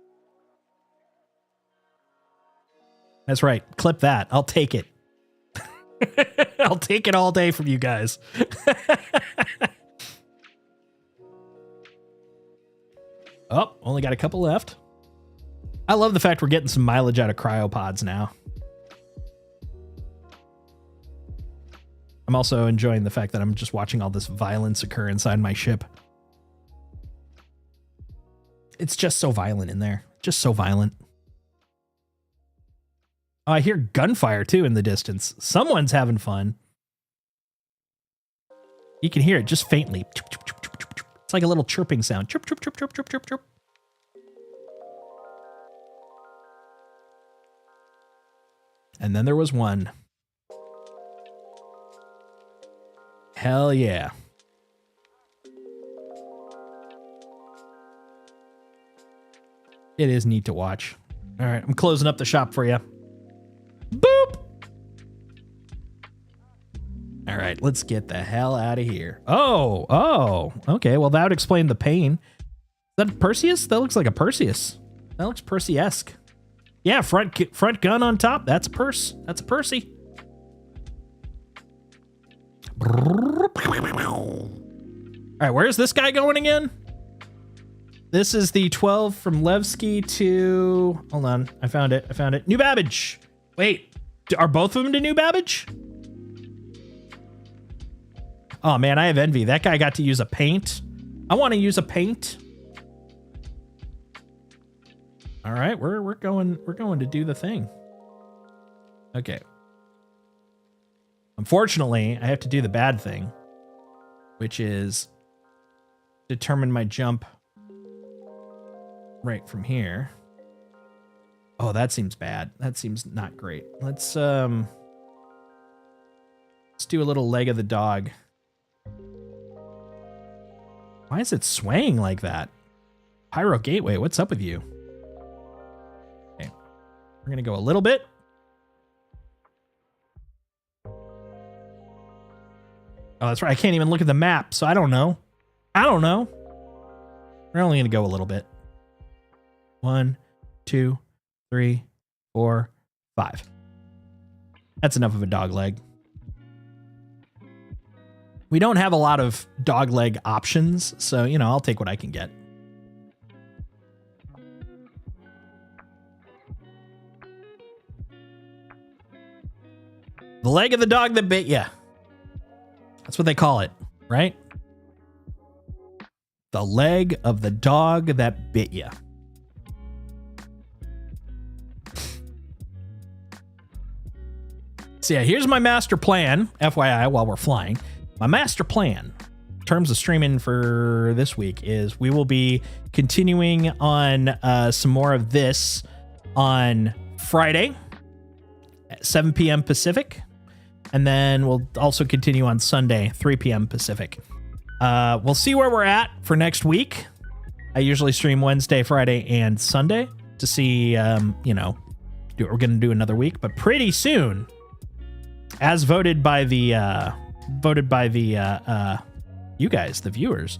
That's right. Clip that. I'll take it. I'll take it all day from you guys. Oh, only got a couple left. I love the fact we're getting some mileage out of cryopods now. I'm also enjoying the fact that I'm just watching all this violence occur inside my ship. It's just so violent in there. Just so violent. Oh, I hear gunfire too in the distance. Someone's having fun. You can hear it just faintly. It's like a little chirping sound. Chirp, chirp, chirp, chirp, chirp, chirp, chirp. And then there was one. Hell yeah. It is neat to watch. All right, I'm closing up the shop for you. Boop. All right, let's get the hell out of here. Oh, okay. Well, that would explain the pain. Is that Perseus? That looks like a Perseus. That looks Percy-esque. Yeah, front gun on top. That's a Perse. That's a Percy. All right, where's this guy going again? This is the 12 from Levski to... Hold on, I found it. New Babbage. Wait, are both of them to New Babbage? Oh man, I have envy. That guy got to use a paint. I want to use a paint. All right, we're going to do the thing. Okay. Unfortunately, I have to do the bad thing, which is determine my jump right from here. Oh, that seems bad. That seems not great. Let's do a little leg of the dog. Why is it swaying like that? Pyro Gateway, what's up with you? Okay, we're gonna go a little bit. Oh, that's right. I can't even look at the map, so I don't know. We're only gonna go a little bit. 1, 2, 3, 4, 5. That's enough of a dog leg. We don't have a lot of dog leg options, so, you know, I'll take what I can get. The leg of the dog that bit ya. That's what they call it, right? The leg of the dog that bit ya. So yeah, here's my master plan, FYI, while we're flying. My master plan, in terms of streaming for this week, is we will be continuing on some more of this on Friday at 7 p.m. Pacific. And then we'll also continue on Sunday, 3 p.m. Pacific. We'll see where we're at for next week. I usually stream Wednesday, Friday, and Sunday to see, you know, what we're going to do another week. But pretty soon, as voted by the you guys, the viewers,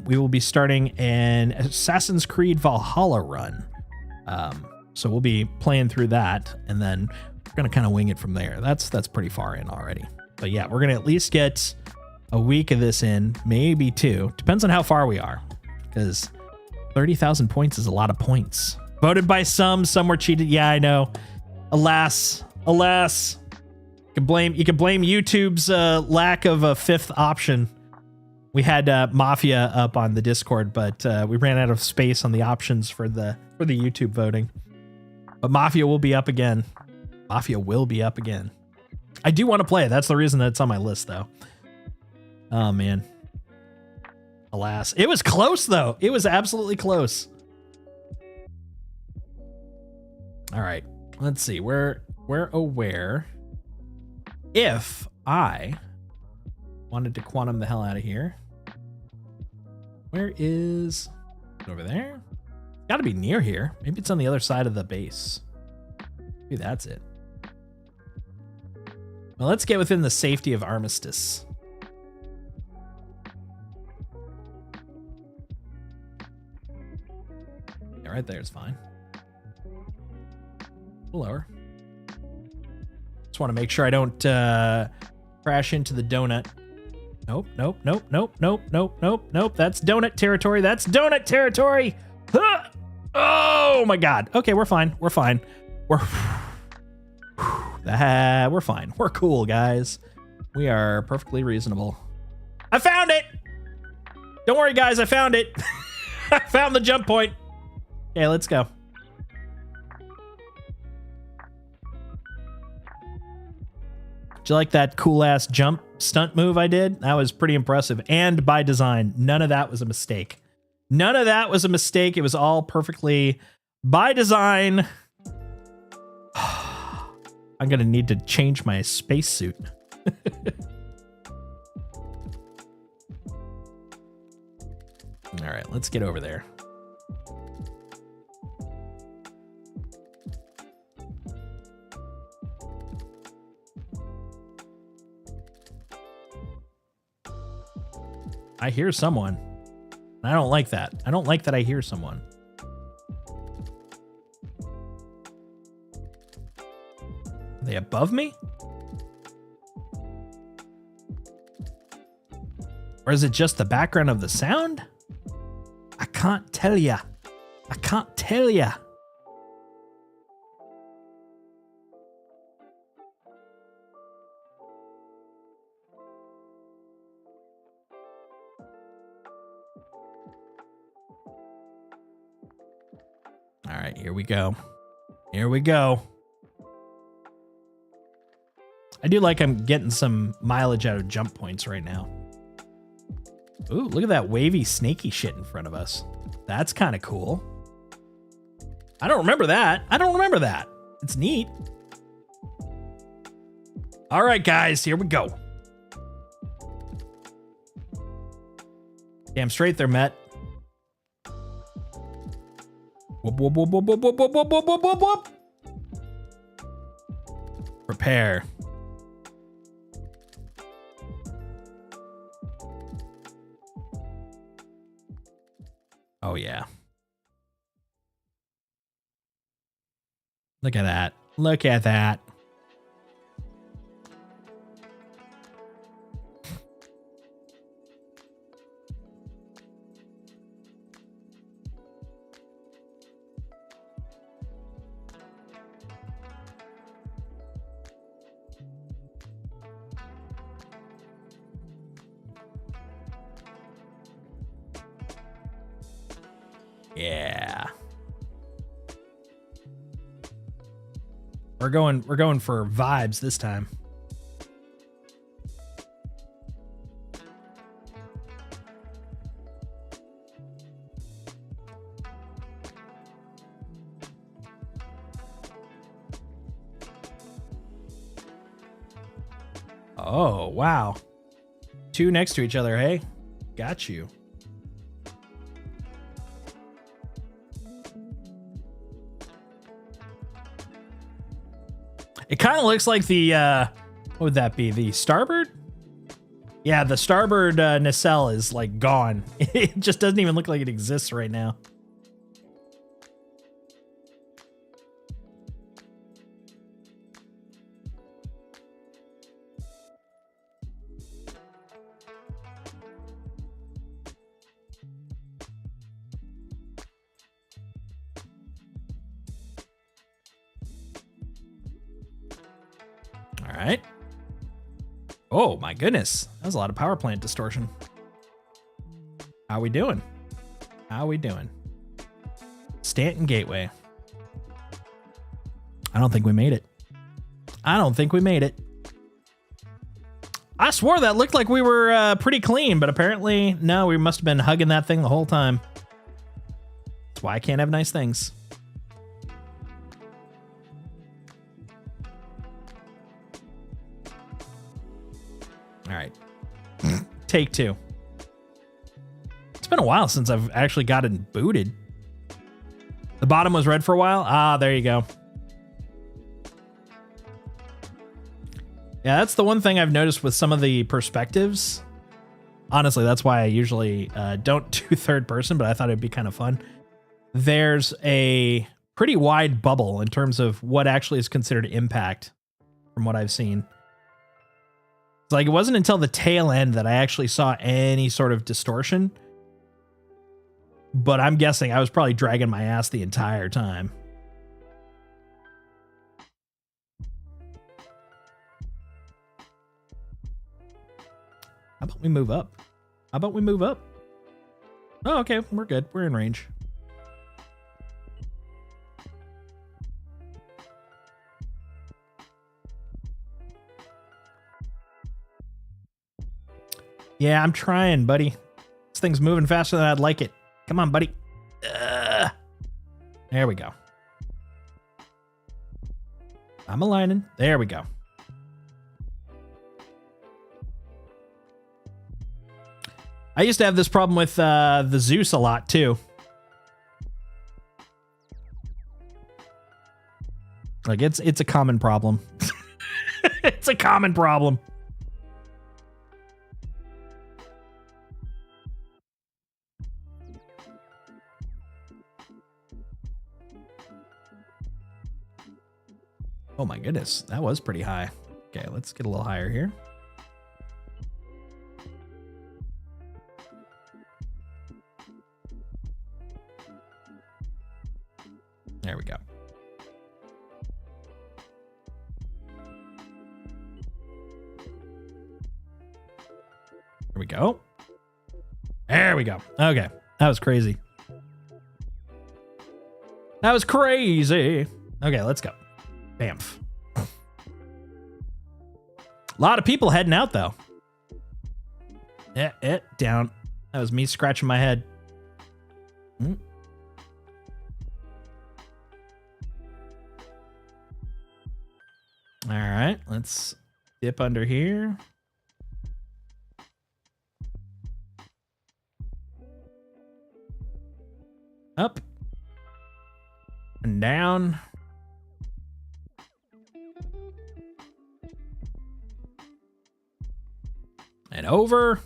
we will be starting an Assassin's Creed Valhalla run. So we'll be playing through that, and then we're gonna kind of wing it from there. That's pretty far in already. But yeah, we're gonna at least get a week of this in, maybe 2. Depends on how far we are, because 30,000 points is a lot of points. Voted by some were cheated. Yeah, I know. Alas. You can blame YouTube's lack of a 5th option. We had Mafia up on the Discord, but we ran out of space on the options for the YouTube voting. But Mafia will be up again. I do want to play it. That's the reason that it's on my list, though. Oh man. Alas, it was close though. It was absolutely close. All right, let's see. We're aware. If I wanted to quantum the hell out of here, where is it? Over there? Got to be near here. Maybe it's on the other side of the base. Maybe that's it. Well, let's get within the safety of Armistice. Yeah, right there is fine. A little lower. Just want to make sure I don't crash into the donut. Nope, nope, nope, nope, nope, nope, nope, nope. That's donut territory. That's donut territory. Huh! Oh my God. Okay, we're fine. We're fine. We're fine. We're cool, guys. We are perfectly reasonable. I found it. Don't worry, guys. I found it. I found the jump point. Okay, let's go. Did you like that cool ass jump stunt move I did? That was pretty impressive. And by design, none of that was a mistake. None of that was a mistake. It was all perfectly by design. I'm going to need to change my spacesuit. All right, let's get over there. I hear someone. I don't like that. I don't like that I hear someone. Are they above me? Or is it just the background of the sound? I can't tell ya. I can't tell ya. All right, here we go. Here we go. I do like I'm getting some mileage out of jump points right now. Ooh, look at that wavy, snaky shit in front of us. That's kind of cool. I don't remember that. I don't remember that. It's neat. All right, guys, here we go. Damn straight there, Met. Whoop, whoop, whoop, whoop, whoop, whoop, whoop, whoop, whoop, whoop, whoop. Prepare. Oh, yeah. Look at that. Look at that. Yeah. We're going for vibes this time. Oh, wow. Two next to each other, hey? Got you. It kind of looks like the, what would that be? The starboard? Yeah, the starboard nacelle is like gone. It just doesn't even look like it exists right now. All right. Oh my goodness. That was a lot of power plant distortion. How we doing? How we doing? Stanton Gateway. I don't think we made it. I don't think we made it. I swore that looked like we were pretty clean, but apparently, no, we must have been hugging that thing the whole time. That's why I can't have nice things. All right. Take two. It's been a while since I've actually gotten booted. The bottom was red for a while. Ah, there you go. Yeah, that's the one thing I've noticed with some of the perspectives. Honestly, that's why I usually don't do third person, but I thought it'd be kind of fun. There's a pretty wide bubble in terms of what actually is considered impact from what I've seen. It's like it wasn't until the tail end that I actually saw any sort of distortion. But I'm guessing I was probably dragging my ass the entire time. How about we move up? How about we move up? Oh, okay. We're good. We're in range. Yeah, I'm trying, buddy. This thing's moving faster than I'd like it. Come on, buddy. There we go. I'm aligning. There we go. I used to have this problem with the Zeus a lot, too. Like, it's a common problem. It's a common problem. Oh my goodness, that was pretty high. Okay, let's get a little higher here. There we go. There we go. There we go. Okay, that was crazy. That was crazy. Okay, let's go. Bamf. A lot of people heading out, though. Down. That was me scratching my head. All right, let's dip under here. Up. And down. And over.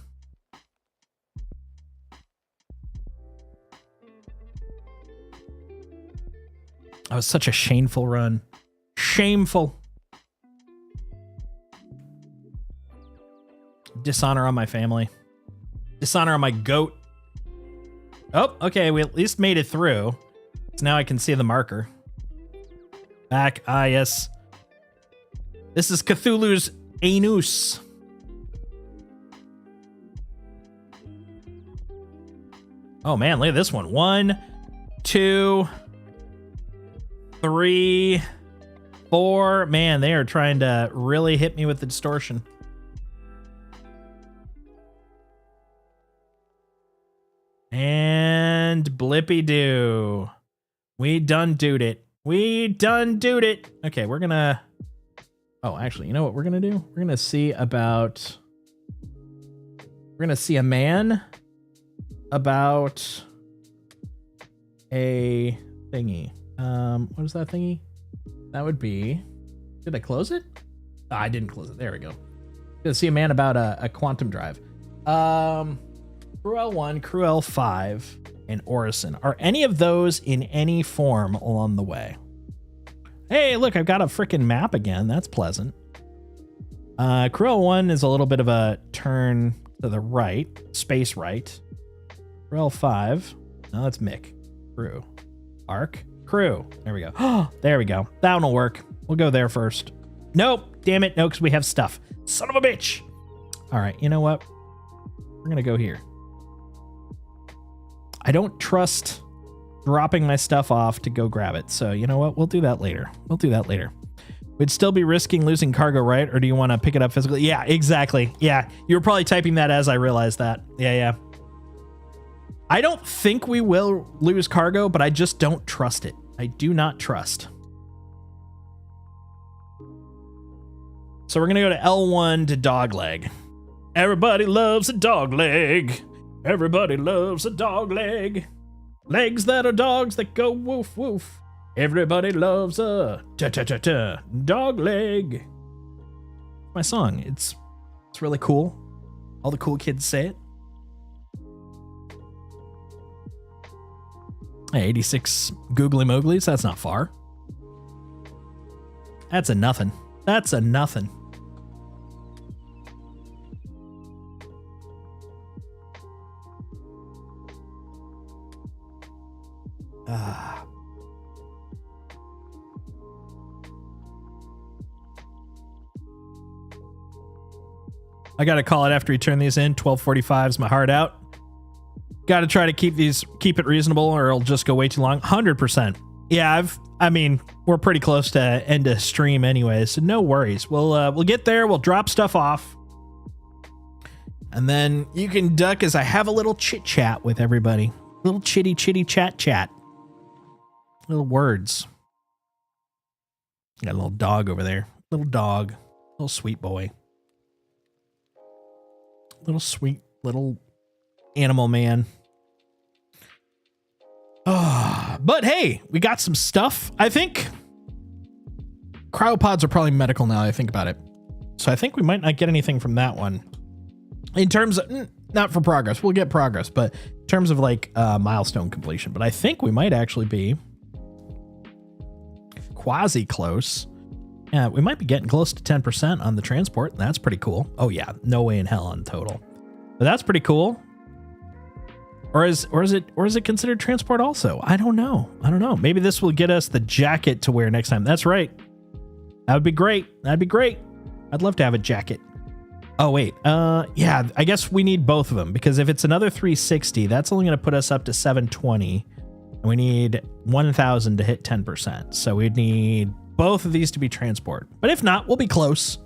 That was such a shameful run. Shameful. Dishonor on my family. Dishonor on my goat. Oh, okay. We at least made it through. So now I can see the marker. Back. Ah, yes. This is Cthulhu's anus. Oh man, look at this one. 1, 2, 3, 4. Man, they are trying to really hit me with the distortion. And blippy do. We done doed it. We done doed it. Okay, we're gonna... Oh, actually, you know what we're gonna do? We're gonna see about... We're gonna see a man... about a thingy. What is that thingy? That would be... Did I close it? Oh, I didn't close it. There we go. Gonna see a man about a quantum drive. Crew L1, Crew L5, and Orison. Are any of those in any form along the way? Hey, look, I've got a freaking map again. That's pleasant. Crew L1 is a little bit of a turn to the right. Space right. Crew L5. No, that's Mick. Crew. Arc. Crew. There we go. Oh, there we go. That one will work. We'll go there first. Nope. Damn it. No, because we have stuff. Son of a bitch. All right. You know what? We're going to go here. I don't trust dropping my stuff off to go grab it. So you know what? We'll do that later. We'll do that later. We'd still be risking losing cargo, right? Or do you want to pick it up physically? Yeah, exactly. Yeah. You were probably typing that as I realized that. Yeah. I don't think we will lose cargo, but I just don't trust it. I do not trust. So we're going to go to L1 to Dogleg. Everybody loves a dog leg. Everybody loves a dog leg. Legs that are dogs that go woof woof. Everybody loves a ta-ta-ta-ta dog leg. My song. It's really cool. All the cool kids say it. Hey, 86 googly mooglies. That's not far. That's a nothing. That's a nothing. I got to call it after we turn these in. 12:45 is my heart out. Got to try to keep it reasonable or it'll just go way too long. 100%. Yeah, we're pretty close to end of stream anyway, so no worries. We'll get there. We'll drop stuff off. And then you can duck as I have a little chit chat with everybody. Little chitty chat. Little words. Got a little dog over there. Little dog. Little sweet boy. Little sweet little animal man. But hey, we got some stuff. I think cryopods are probably medical now I think about it. So I think we might not get anything from that one. In terms of, not for progress, we'll get progress, but in terms of like milestone completion. But I think we might actually be quasi close. Yeah, we might be getting close to 10% on the transport. That's pretty cool. Oh yeah, no way in hell on total. But that's pretty cool. Or is it considered transport also? I don't know. Maybe this will get us the jacket to wear next time. That's right. That would be great. I'd love to have a jacket. Oh wait. Yeah, I guess we need both of them because if it's another 360, that's only going to put us up to 720 and we need 1,000 to hit 10%. So we'd need both of these to be transport. But if not, we'll be close.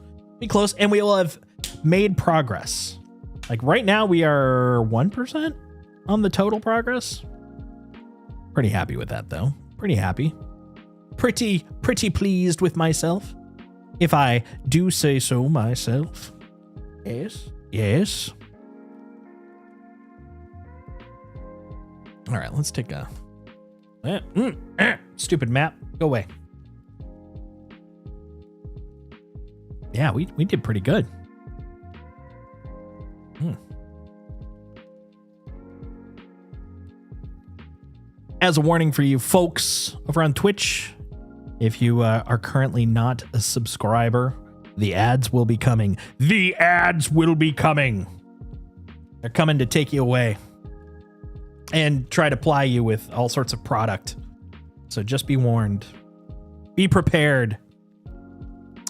And we will have made progress. Like right now we are 1% on the total progress. Pretty happy with that though. Pretty happy. Pretty pleased with myself. If I do say so myself. Yes. All right, let's take a stupid map. Go away. Yeah, we did pretty good. As a warning for you folks over on Twitch, if you are currently not a subscriber, the ads will be coming. They're coming to take you away and try to ply you with all sorts of product. So just be warned. Be prepared.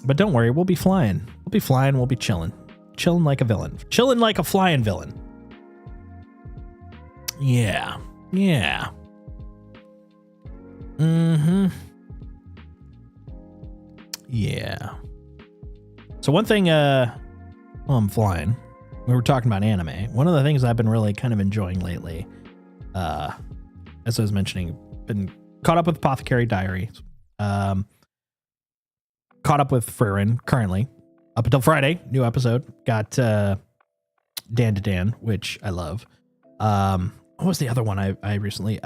But don't worry, we'll be flying. We'll be chilling. Chilling like a villain. Chilling like a flying villain. Yeah. Yeah. So one thing, while I'm flying, we were talking about anime. One of the things I've been really kind of enjoying lately, as I was mentioning, been caught up with Apothecary Diary, caught up with Frieren currently, up until Friday, new episode. Got Dan to Dan, which I love. What was the other one I recently?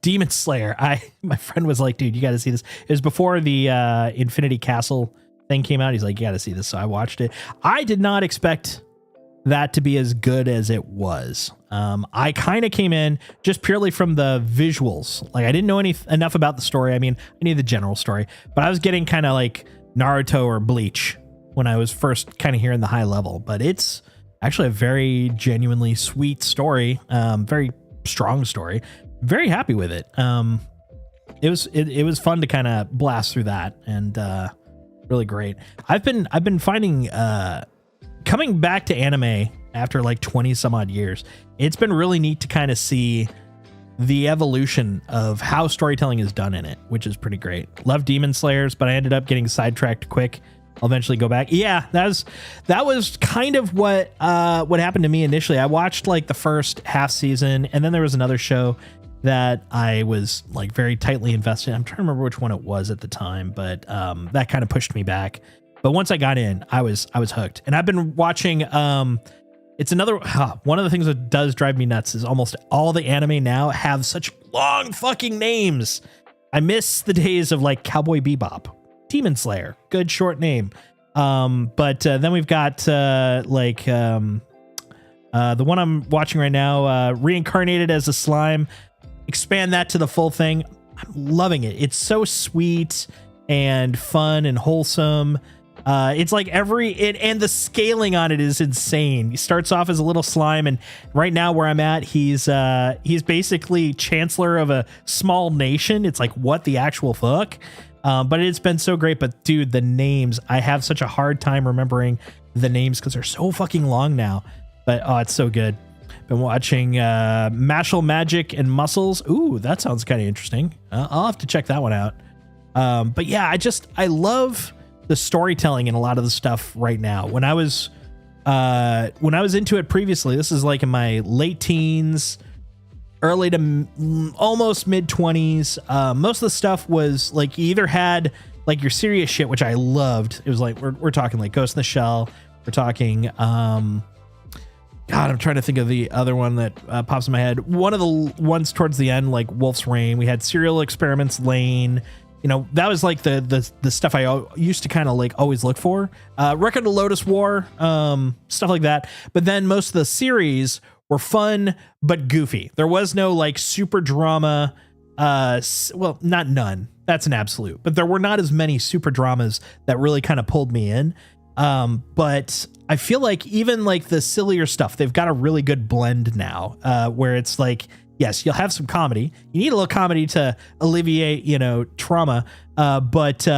Demon Slayer. My friend was like, dude, you got to see this. It was before the Infinity Castle thing came out. He's like, you got to see this. So I watched it. I did not expect that to be as good as it was. I kind of came in just purely from the visuals. Like I didn't know enough about the story. I mean, I knew the general story, but I was getting kind of like Naruto or Bleach when I was first kind of hearing the high level. But it's actually a very genuinely sweet story. Very strong story. Very happy with it. It was fun to kind of blast through that and really great. I've been finding coming back to anime after like 20 some odd years. It's been really neat to kind of see the evolution of how storytelling is done in it, which is pretty great. Love Demon Slayers, but I ended up getting sidetracked quick. I'll eventually go back. Yeah, that was kind of what happened to me initially. I watched like the first half season, and then there was another show that I was like very tightly invested in. I'm trying to remember which one it was at the time, but that kind of pushed me back. But once I got in, I was hooked. And I've been watching it's another one of the things that does drive me nuts is almost all the anime now have such long fucking names. I miss the days of like Cowboy Bebop. Demon Slayer, good short name. But then we've got the one I'm watching right now, Reincarnated as a Slime. Expand that to the full thing. I'm loving it. It's so sweet and fun and wholesome. It's like and the scaling on it is insane. He starts off as a little slime, and right now where I'm at, he's basically chancellor of a small nation. It's like, what the actual fuck? But it's been so great. But dude, the names, I have such a hard time remembering the names because they're so fucking long now. But oh, it's so good. Been watching Mashal Magic and Muscles. Ooh, that sounds kind of interesting. I'll have to check that one out. But yeah, I love the storytelling in a lot of the stuff right now. When I was into it previously, this is like in my late teens, early to almost mid 20s. Most of the stuff was like, you either had like your serious shit, which I loved. It was like, we're talking like Ghost in the Shell. We're talking, God, I'm trying to think of the other one that pops in my head. One of the ones towards the end, like Wolf's Rain. We had Serial Experiments Lane. You know, that was like the stuff I used to kind of like always look for. Record of Lotus War, stuff like that. But then most of the series were fun but goofy. There was no like super drama. Well, not none. That's an absolute. But there were not as many super dramas that really kind of pulled me in. But I feel like even like the sillier stuff, they've got a really good blend now, where it's like, yes, you'll have some comedy. You need a little comedy to alleviate, trauma. But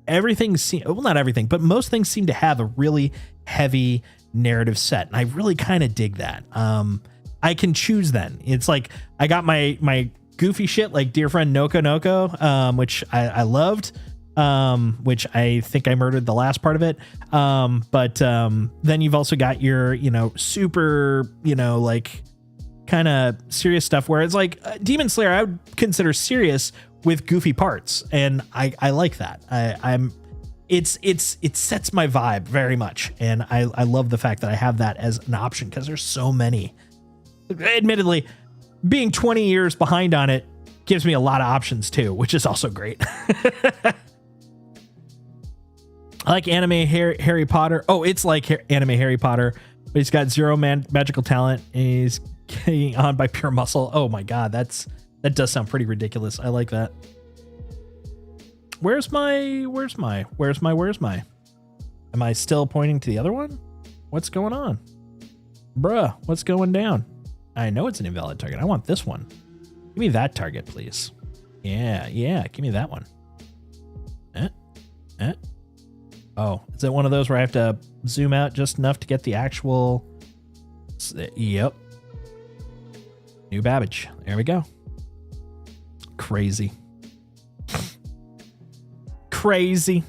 everything well, not everything, but most things seem to have a really heavy narrative set. And I really kind of dig that. I can choose then. It's like, I got my goofy shit, like Dear Friend Noko Noko, which I loved. Which I think I murdered the last part of it. But then you've also got your, super, like kind of serious stuff where it's like Demon Slayer, I would consider serious with goofy parts. And I like that. It sets my vibe very much. And I love the fact that I have that as an option because there's so many. Admittedly, being 20 years behind on it gives me a lot of options too, which is also great. I like anime Harry Potter. Oh, it's like anime Harry Potter, but he's got zero magical talent and he's getting on by pure muscle. Oh my God, that does sound pretty ridiculous. I like that. Where's my? Am I still pointing to the other one? What's going on? Bruh, what's going down? I know it's an invalid target. I want this one. Give me that target, please. Yeah, give me that one. Oh, is it one of those where I have to zoom out just enough to get the actual... Yep. New Babbage. There we go. Crazy. Crazy.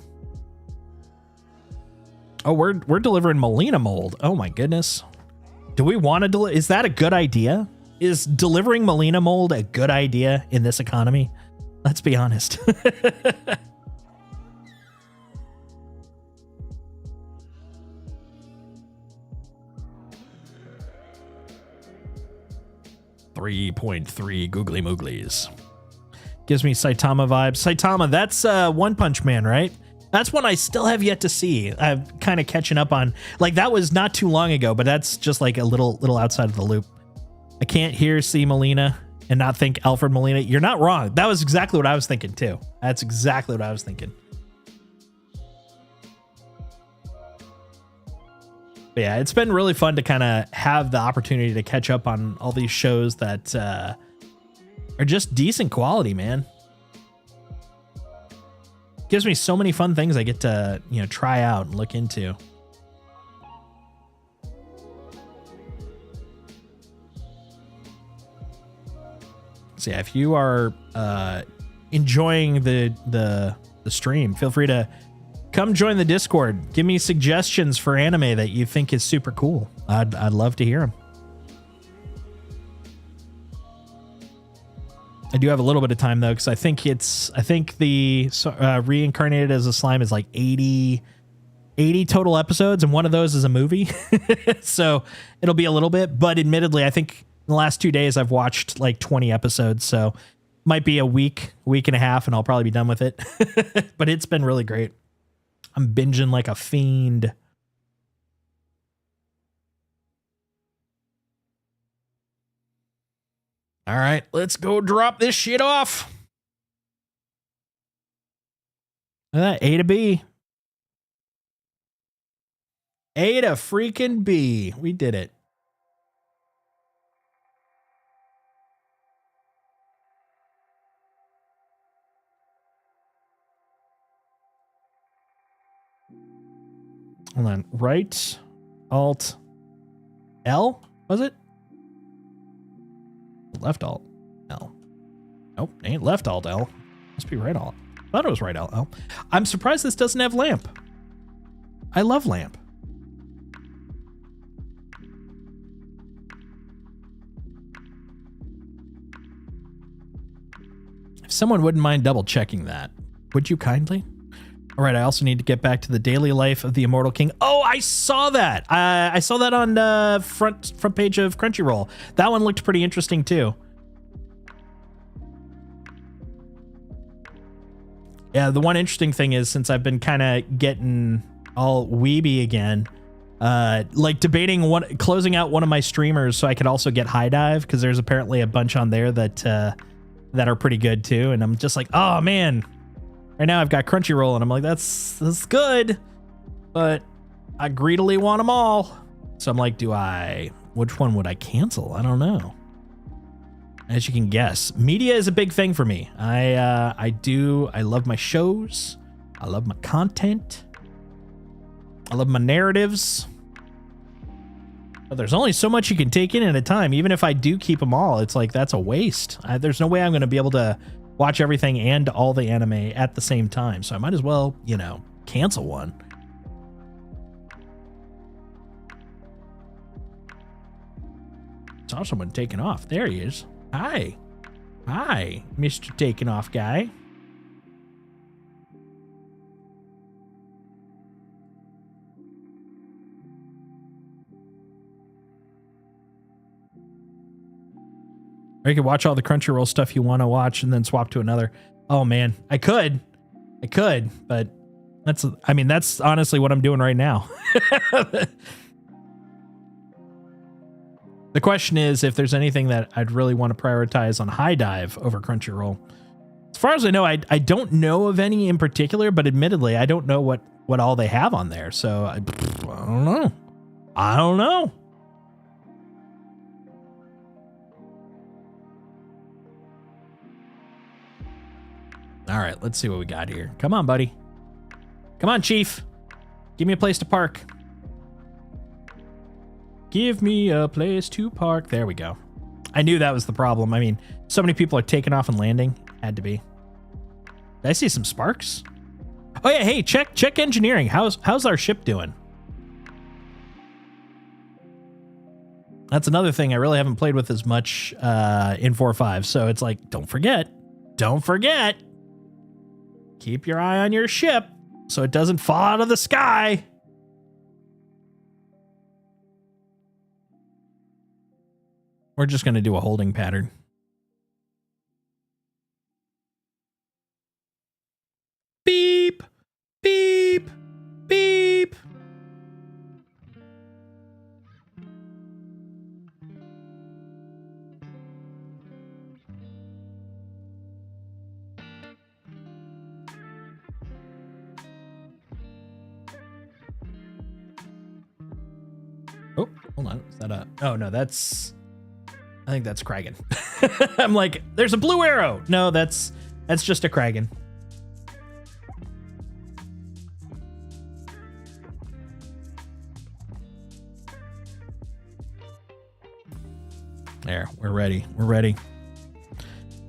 Oh, we're delivering Melina mold. Oh my goodness. Do we want to deliver? Is that a good idea? Is delivering Melina mold a good idea in this economy? Let's be honest. 3.3 googly mooglies. Gives me Saitama vibes. Saitama, that's One Punch Man, right? That's one I still have yet to see. I'm kind of catching up on. Like, that was not too long ago, but that's just like a little outside of the loop. I can't see Melina and not think Alfred Molina. You're not wrong. That was exactly what I was thinking too. That's exactly what I was thinking. But yeah, it's been really fun to kind of have the opportunity to catch up on all these shows that are just decent quality, man. Gives me so many fun things I get to, try out and look into. So yeah, if you are enjoying the stream, feel free to come join the Discord. Give me suggestions for anime that you think is super cool. I'd love to hear them. I do have a little bit of time though, because I think the Reincarnated as a Slime is like 80 total episodes, and one of those is a movie. So it'll be a little bit, but admittedly, I think in the last 2 days I've watched like 20 episodes, so might be a week and a half, and I'll probably be done with it. But it's been really great. I'm binging like a fiend. All right, let's go drop this shit off. Look at that, A to B. A to freaking B. We did it. Hold on. Right, Alt, L, was it? Left Alt, L. Nope, ain't left Alt, L. Must be right Alt. Thought it was right Alt, L. I'm surprised this doesn't have lamp. I love lamp. If someone wouldn't mind double checking that, would you kindly? All right, I also need to get back to the daily life of the Immortal King. Oh, I saw that. I saw that on the front page of Crunchyroll. That one looked pretty interesting too. Yeah, the one interesting thing is, since I've been kind of getting all weeby again, like debating closing out one of my streamers so I could also get high dive, because there's apparently a bunch on there that are pretty good too, and I'm just like, oh man. Right now I've got Crunchyroll and I'm like, that's good, but I greedily want them all. So I'm like, which one would I cancel? I don't know. As you can guess, media is a big thing for me. I love my shows. I love my content. I love my narratives. But there's only so much you can take in at a time. Even if I do keep them all, it's like, that's a waste. There's no way I'm going to be able to watch everything and all the anime at the same time. So I might as well, cancel one. Saw someone taking off. There he is. Hi, Mr. Taking Off guy. Or you could watch all the Crunchyroll stuff you want to watch and then swap to another. Oh man, I could, but that's honestly what I'm doing right now. The question is if there's anything that I'd really want to prioritize on High Dive over Crunchyroll. As far as I know, I don't know of any in particular, but admittedly, I don't know what all they have on there. So I don't know. All right, let's see what we got here. Come on, buddy. Come on, Chief. Give me a place to park. Give me a place to park. There we go. I knew that was the problem. I mean, so many people are taking off and landing. Had to be. Did I see some sparks? Oh yeah, hey, check engineering. How's our ship doing? That's another thing I really haven't played with as much in 4.5. So it's like, don't forget. Keep your eye on your ship so it doesn't fall out of the sky. We're just going to do a holding pattern. Beep, beep, beep. Oh, hold on. Is that a... Oh, no, that's... I think that's Kragan. I'm like, there's a blue arrow. No, that's just a Kragan. There, we're ready.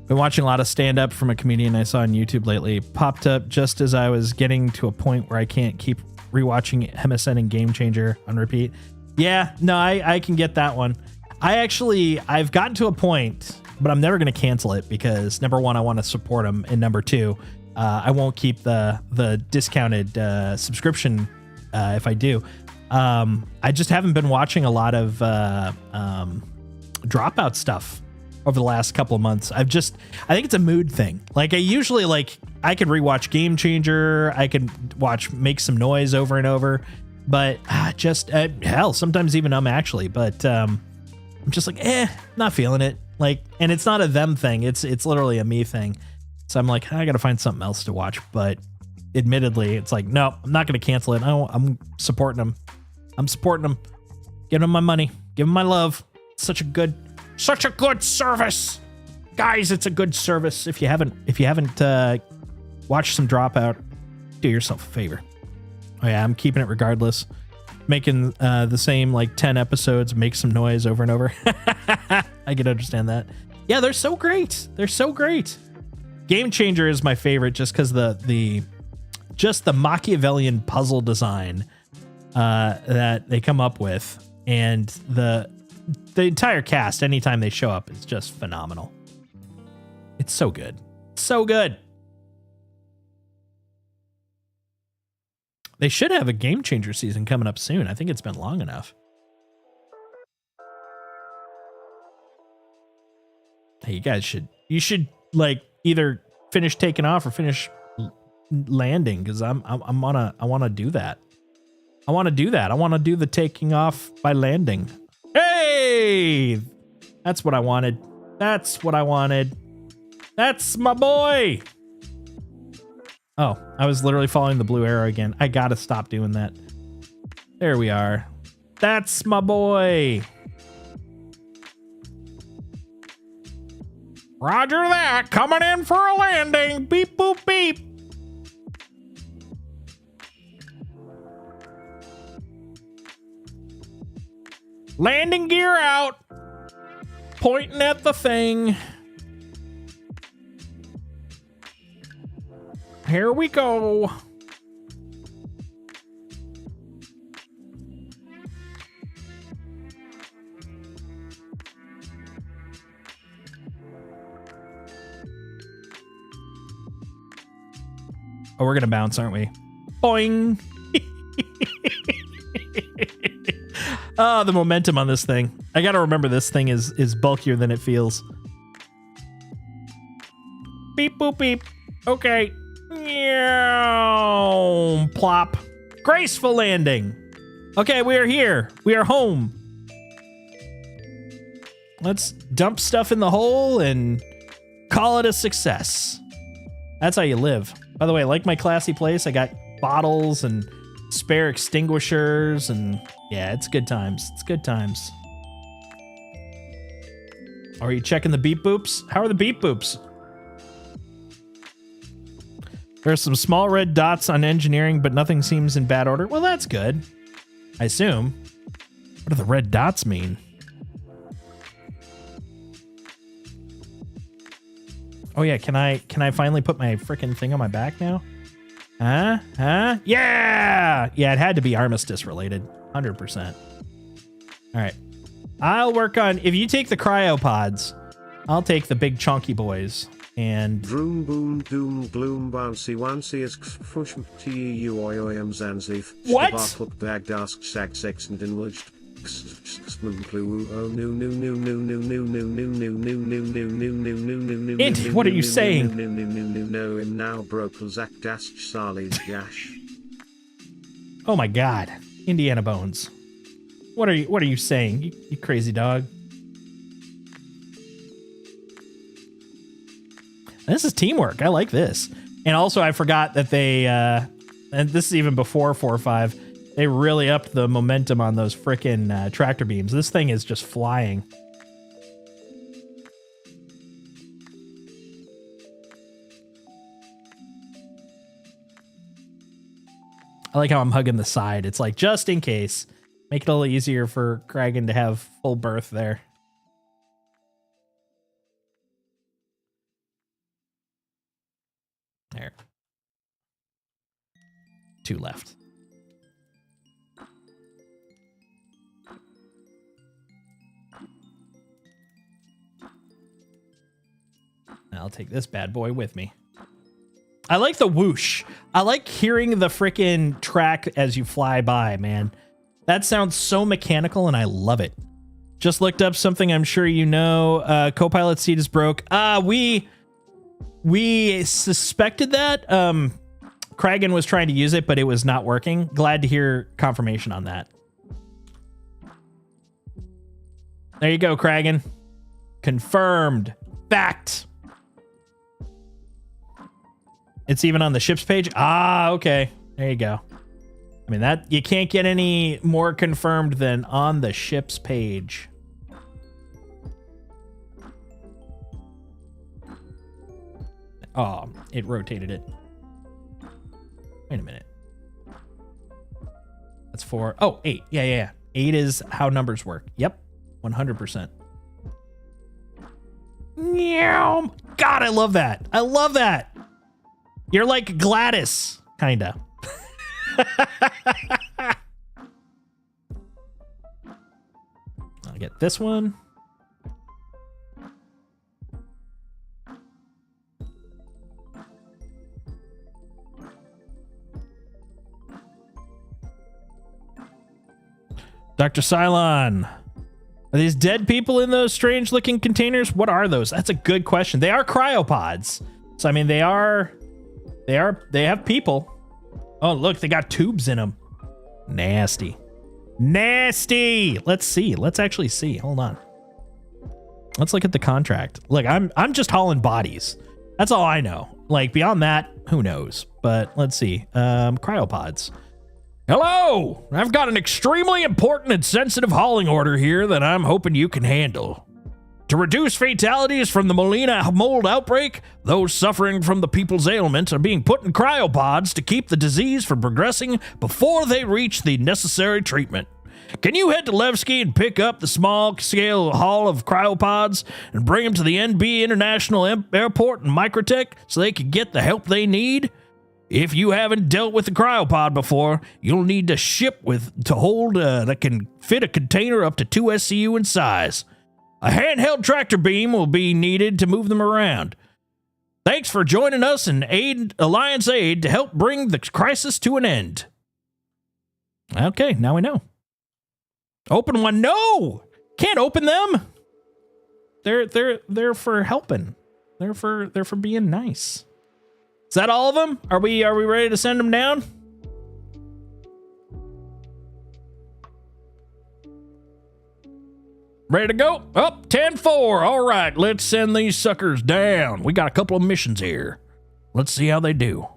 Been watching a lot of stand-up from a comedian I saw on YouTube lately. Popped up just as I was getting to a point where I can't keep rewatching MSN and Game Changer on repeat. Yeah, no, I can get that one. I've gotten to a point, but I'm never going to cancel it because number one, I want to support them, and number two, I won't keep the discounted subscription if I do. I just haven't been watching a lot of Dropout stuff over the last couple of months. I think it's a mood thing. Like I usually I could rewatch Game Changer. I could watch Make Some Noise over and over, but hell, sometimes even actually, but I'm just like, not feeling it. Like, and it's not a them thing. It's literally a me thing. So I'm like, I got to find something else to watch. But admittedly, it's like, no, I'm not going to cancel it. I'm supporting them. I'm supporting them. Giving them my money. Giving them my love. Such a good service. Guys, it's a good service. If you haven't watched some Dropout, do yourself a favor. Oh yeah, I'm keeping it regardless. Making the same like 10 episodes, make some noise over and over. I can understand that. Yeah, they're so great. They're so great. Game Changer is my favorite just because the Machiavellian puzzle design that they come up with, and the entire cast anytime they show up is just phenomenal. It's so good. So good. They should have a Game Changer season coming up soon. I think it's been long enough. Hey, you should like either finish taking off or finish landing, because I want to do that. I want to do the taking off by landing. Hey, that's what I wanted. That's my boy. Oh, I was literally following the blue arrow again. I gotta stop doing that. There we are. That's my boy. Roger that. Coming in for a landing. Beep, boop, beep. Landing gear out. Pointing at the thing. Here we go. Oh, we're gonna bounce, aren't we? Boing. Oh, the momentum on this thing. I gotta remember this thing is bulkier than it feels. Beep, boop, beep. Okay. Plop. Graceful landing. Okay, we are here. We are home. Let's dump stuff in the hole and call it a success. That's how you live. By the way, like my classy place, I got bottles and spare extinguishers, and yeah, it's good times. It's good times. Are you checking the beep boops? How are the beep boops? There's some small red dots on engineering, but nothing seems in bad order. Well, that's good. I assume. What do the red dots mean? Oh yeah, can I finally put my freaking thing on my back now? Huh? Yeah! Yeah, it had to be Armistice related. 100%. All right. I'll work on, if you take the cryopods, I'll take the big chunky boys. And Droom boom doom gloom bouncy wancy is fush tuoyom zanzif. What? Bagdask sag sex and enlarged. Int, what are you saying? No, him now broke Zach Dash Sally's gash. Oh my god. Indiana Bones. What are you saying? You crazy dog. This is teamwork. I like this. And also I forgot that they and this is even before 4.5. They really upped the momentum on those frickin' tractor beams. This thing is just flying. I like how I'm hugging the side. It's like, just in case. Make it a little easier for Kragan to have full berth there. There. 2 left. I'll take this bad boy with me. I like the whoosh. I like hearing the frickin' track as you fly by, man. That sounds so mechanical and I love it. Just looked up something I'm sure you know. Copilot seat is broke. We suspected that. Kragan was trying to use it, but it was not working. Glad to hear confirmation on that. There you go, Kragan. Confirmed. Fact. It's even on the ship's page. Ah, okay. There you go. I mean, that you can't get any more confirmed than on the ship's page. Oh, it rotated it. Wait a minute. That's 4. Oh, 8. Yeah. 8 is how numbers work. Yep. 100%. Meow. God, I love that. I love that. You're like Gladys, kinda. I'll get this one. Dr. Cylon, are these dead people in those strange looking containers? What are those? That's a good question. They are cryopods. So, I mean, they have people. Oh, look, they got tubes in them. Nasty. Nasty. Let's see. Let's actually see. Hold on. Let's look at the contract. Look, I'm just hauling bodies. That's all I know. Like, beyond that, who knows? But let's see. Cryopods. Hello! I've got an extremely important and sensitive hauling order here that I'm hoping you can handle. To reduce fatalities from the Molina mold outbreak, those suffering from the people's ailment are being put in cryopods to keep the disease from progressing before they reach the necessary treatment. Can you head to Levski and pick up the small-scale haul of cryopods and bring them to the NB International Airport in Microtech so they can get the help they need? If you haven't dealt with a cryopod before, you'll need a ship to hold that can fit a container up to 2 SCU in size. A handheld tractor beam will be needed to move them around. Thanks for joining us in Alliance Aid to help bring the crisis to an end. Okay, now we know. Open one? No! Can't open them! They're for helping. They're for being nice. Is that all of them? Are we ready to send them down? Ready to go? Up, 10-4. All right, let's send these suckers down. We got a couple of missions here. Let's see how they do.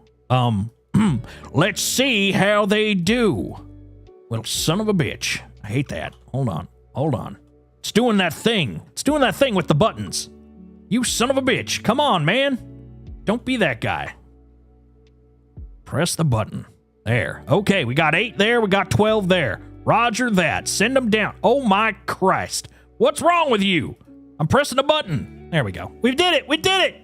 Let's see how they do. Well, son of a bitch. I hate that. Hold on. It's doing that thing. It's doing that thing with the buttons. You son of a bitch. Come on, man. Don't be that guy. Press the button. There. Okay, we got 8 there. We got 12 there. Roger that. Send them down. Oh, my Christ. What's wrong with you? I'm pressing a button. There we go. We did it. We did it.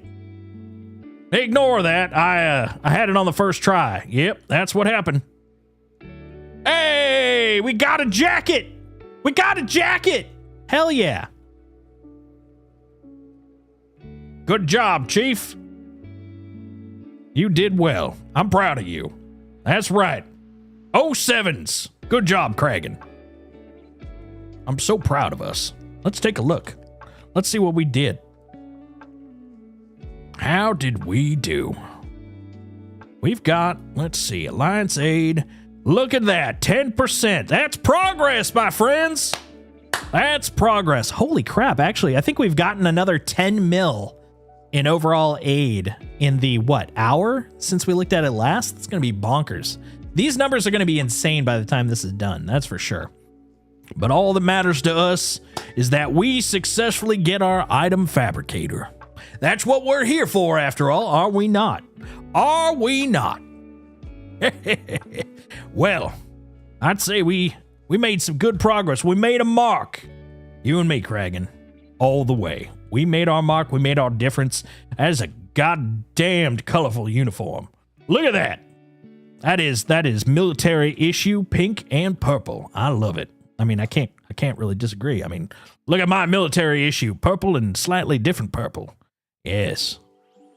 Ignore that. I had it on the first try. Yep, that's what happened. Hey, we got a jacket. We got a jacket. Hell yeah. Good job, Chief. You did well. I'm proud of you. That's right. 07s. Good job, Kragan. I'm so proud of us. Let's take a look. Let's see what we did. How did we do? We've got, let's see, Alliance Aid. Look at that, 10%. That's progress, my friends. That's progress. Holy crap, actually, I think we've gotten another 10 mil in overall aid in the, hour since we looked at it last? It's going to be bonkers. These numbers are going to be insane by the time this is done, that's for sure. But all that matters to us is that we successfully get our item fabricator. That's what we're here for, after all, are we not? Are we not? Well, I'd say we made some good progress. We made a mark. You and me, Kragan. All the way. We made our mark. We made our difference. That is a goddamned colorful uniform. Look at that. That is military issue, pink and purple. I love it. I mean, I can't really disagree. I mean, look at my military issue, purple and slightly different purple. Yes.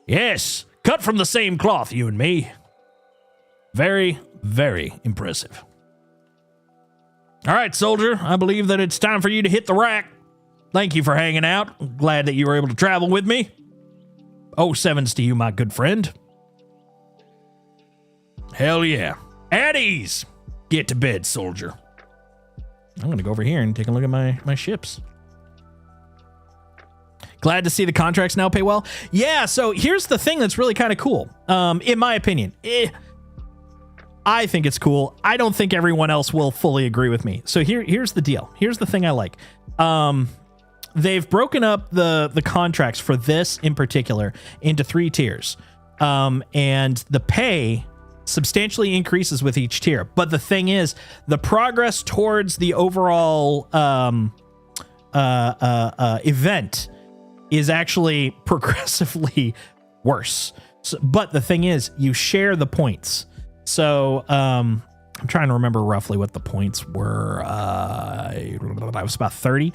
Yes. Cut from the same cloth, you and me. Very, very impressive. All right, soldier. I believe that it's time for you to hit the rack. Thank you for hanging out. I'm glad that you were able to travel with me. 07s to you, my good friend. Hell yeah. At ease. Get to bed, soldier. I'm going to go over here and take a look at my ships. Glad to see the contracts now pay well. Yeah, so here's the thing that's really kind of cool, in my opinion. I think it's cool. I don't think everyone else will fully agree with me. So here's the deal. Here's the thing I like. They've broken up the contracts for this in particular into 3 tiers. And the pay substantially increases with each tier. But the thing is, the progress towards the overall event is actually progressively worse. So, but the thing is, you share the points. So I'm trying to remember roughly what the points were. I was about 30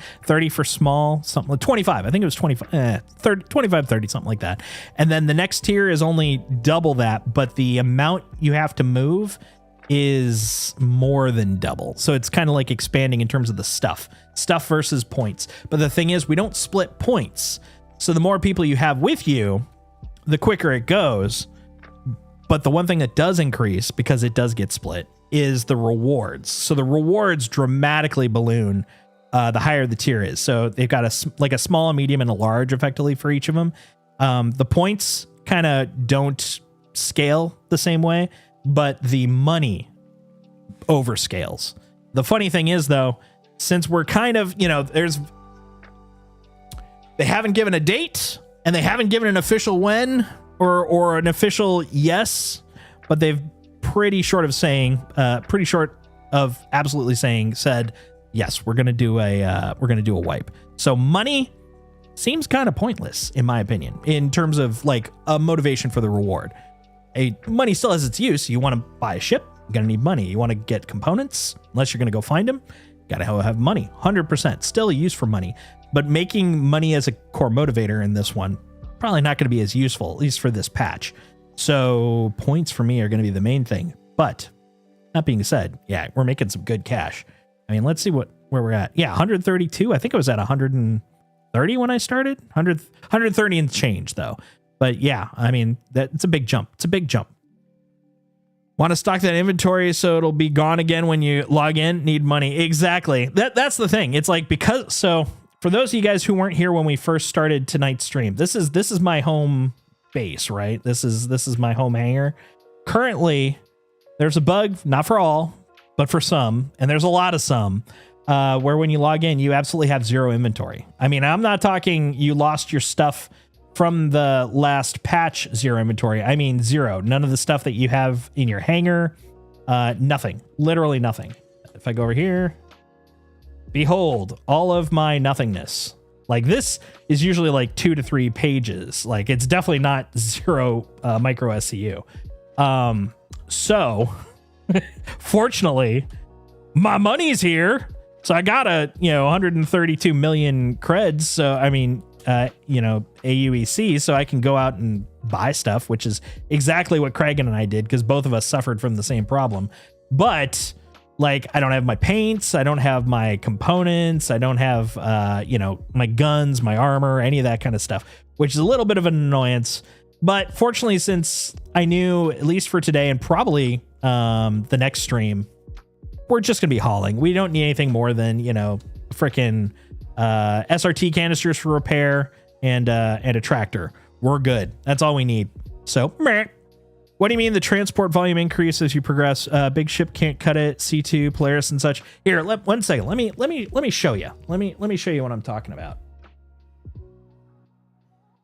for small, something like 25. I think it was 25, 30, 25, 30, something like that. And then the next tier is only double that, but the amount you have to move is more than double. So it's kind of like expanding in terms of the stuff versus points. But the thing is, we don't split points. So the more people you have with you, the quicker it goes. But the one thing that does increase, because it does get split, is the rewards. So the rewards dramatically balloon the higher the tier is. So they've got a small, a medium, and a large effectively for each of them. The points kind of don't scale the same way, but the money overscales. The funny thing is, though, since we're kind of, they haven't given a date and they haven't given an official when or an official yes, but they've pretty short of absolutely said, yes, we're going to do a wipe. So money seems kind of pointless, in my opinion, in terms of like a motivation for the reward. Money still has its use. You want to buy a ship, you're going to need money. You want to get components, unless you're going to go find them, got to have money. 100% still a use for money, but making money as a core motivator in this one, probably not going to be as useful, at least for this patch. So points for me are going to be the main thing. But that being said, yeah, we're making some good cash. I mean, let's see where we're at. Yeah, 132. I think I was at 130 when I started. 130 and change though. But yeah, I mean, it's a big jump. It's a big jump. Want to stock that inventory so it'll be gone again when you log in? Need money. Exactly. That's the thing. It's like, so for those of you guys who weren't here when we first started tonight's stream, this is my home base, right? This is my home hangar. Currently, there's a bug, not for all, but for some, and there's a lot of some, where when you log in, you absolutely have 0 inventory. I mean, I'm not talking you lost your stuff from the last patch 0 inventory. I mean 0. None of the stuff that you have in your hangar, nothing. Literally nothing. If I go over here, behold, all of my nothingness. Like this is usually like 2 to 3 pages. Like it's definitely not 0 micro SCU. So fortunately, my money's here. So I got 132 million creds. So I mean, AUEC, so I can go out and buy stuff, which is exactly what Kragan and I did because both of us suffered from the same problem. But like, I don't have my paints, I don't have my components, I don't have, my guns, my armor, any of that kind of stuff, which is a little bit of an annoyance. But fortunately, since I knew, at least for today and probably the next stream, we're just going to be hauling. We don't need anything more than, frickin' SRT canisters for repair and a tractor. We're good. That's all we need. So, meh. What do you mean the transport volume increase as you progress? Big ship can't cut it. C2, Polaris, and such. Here, 1 second. Let me show you. Let me show you what I'm talking about.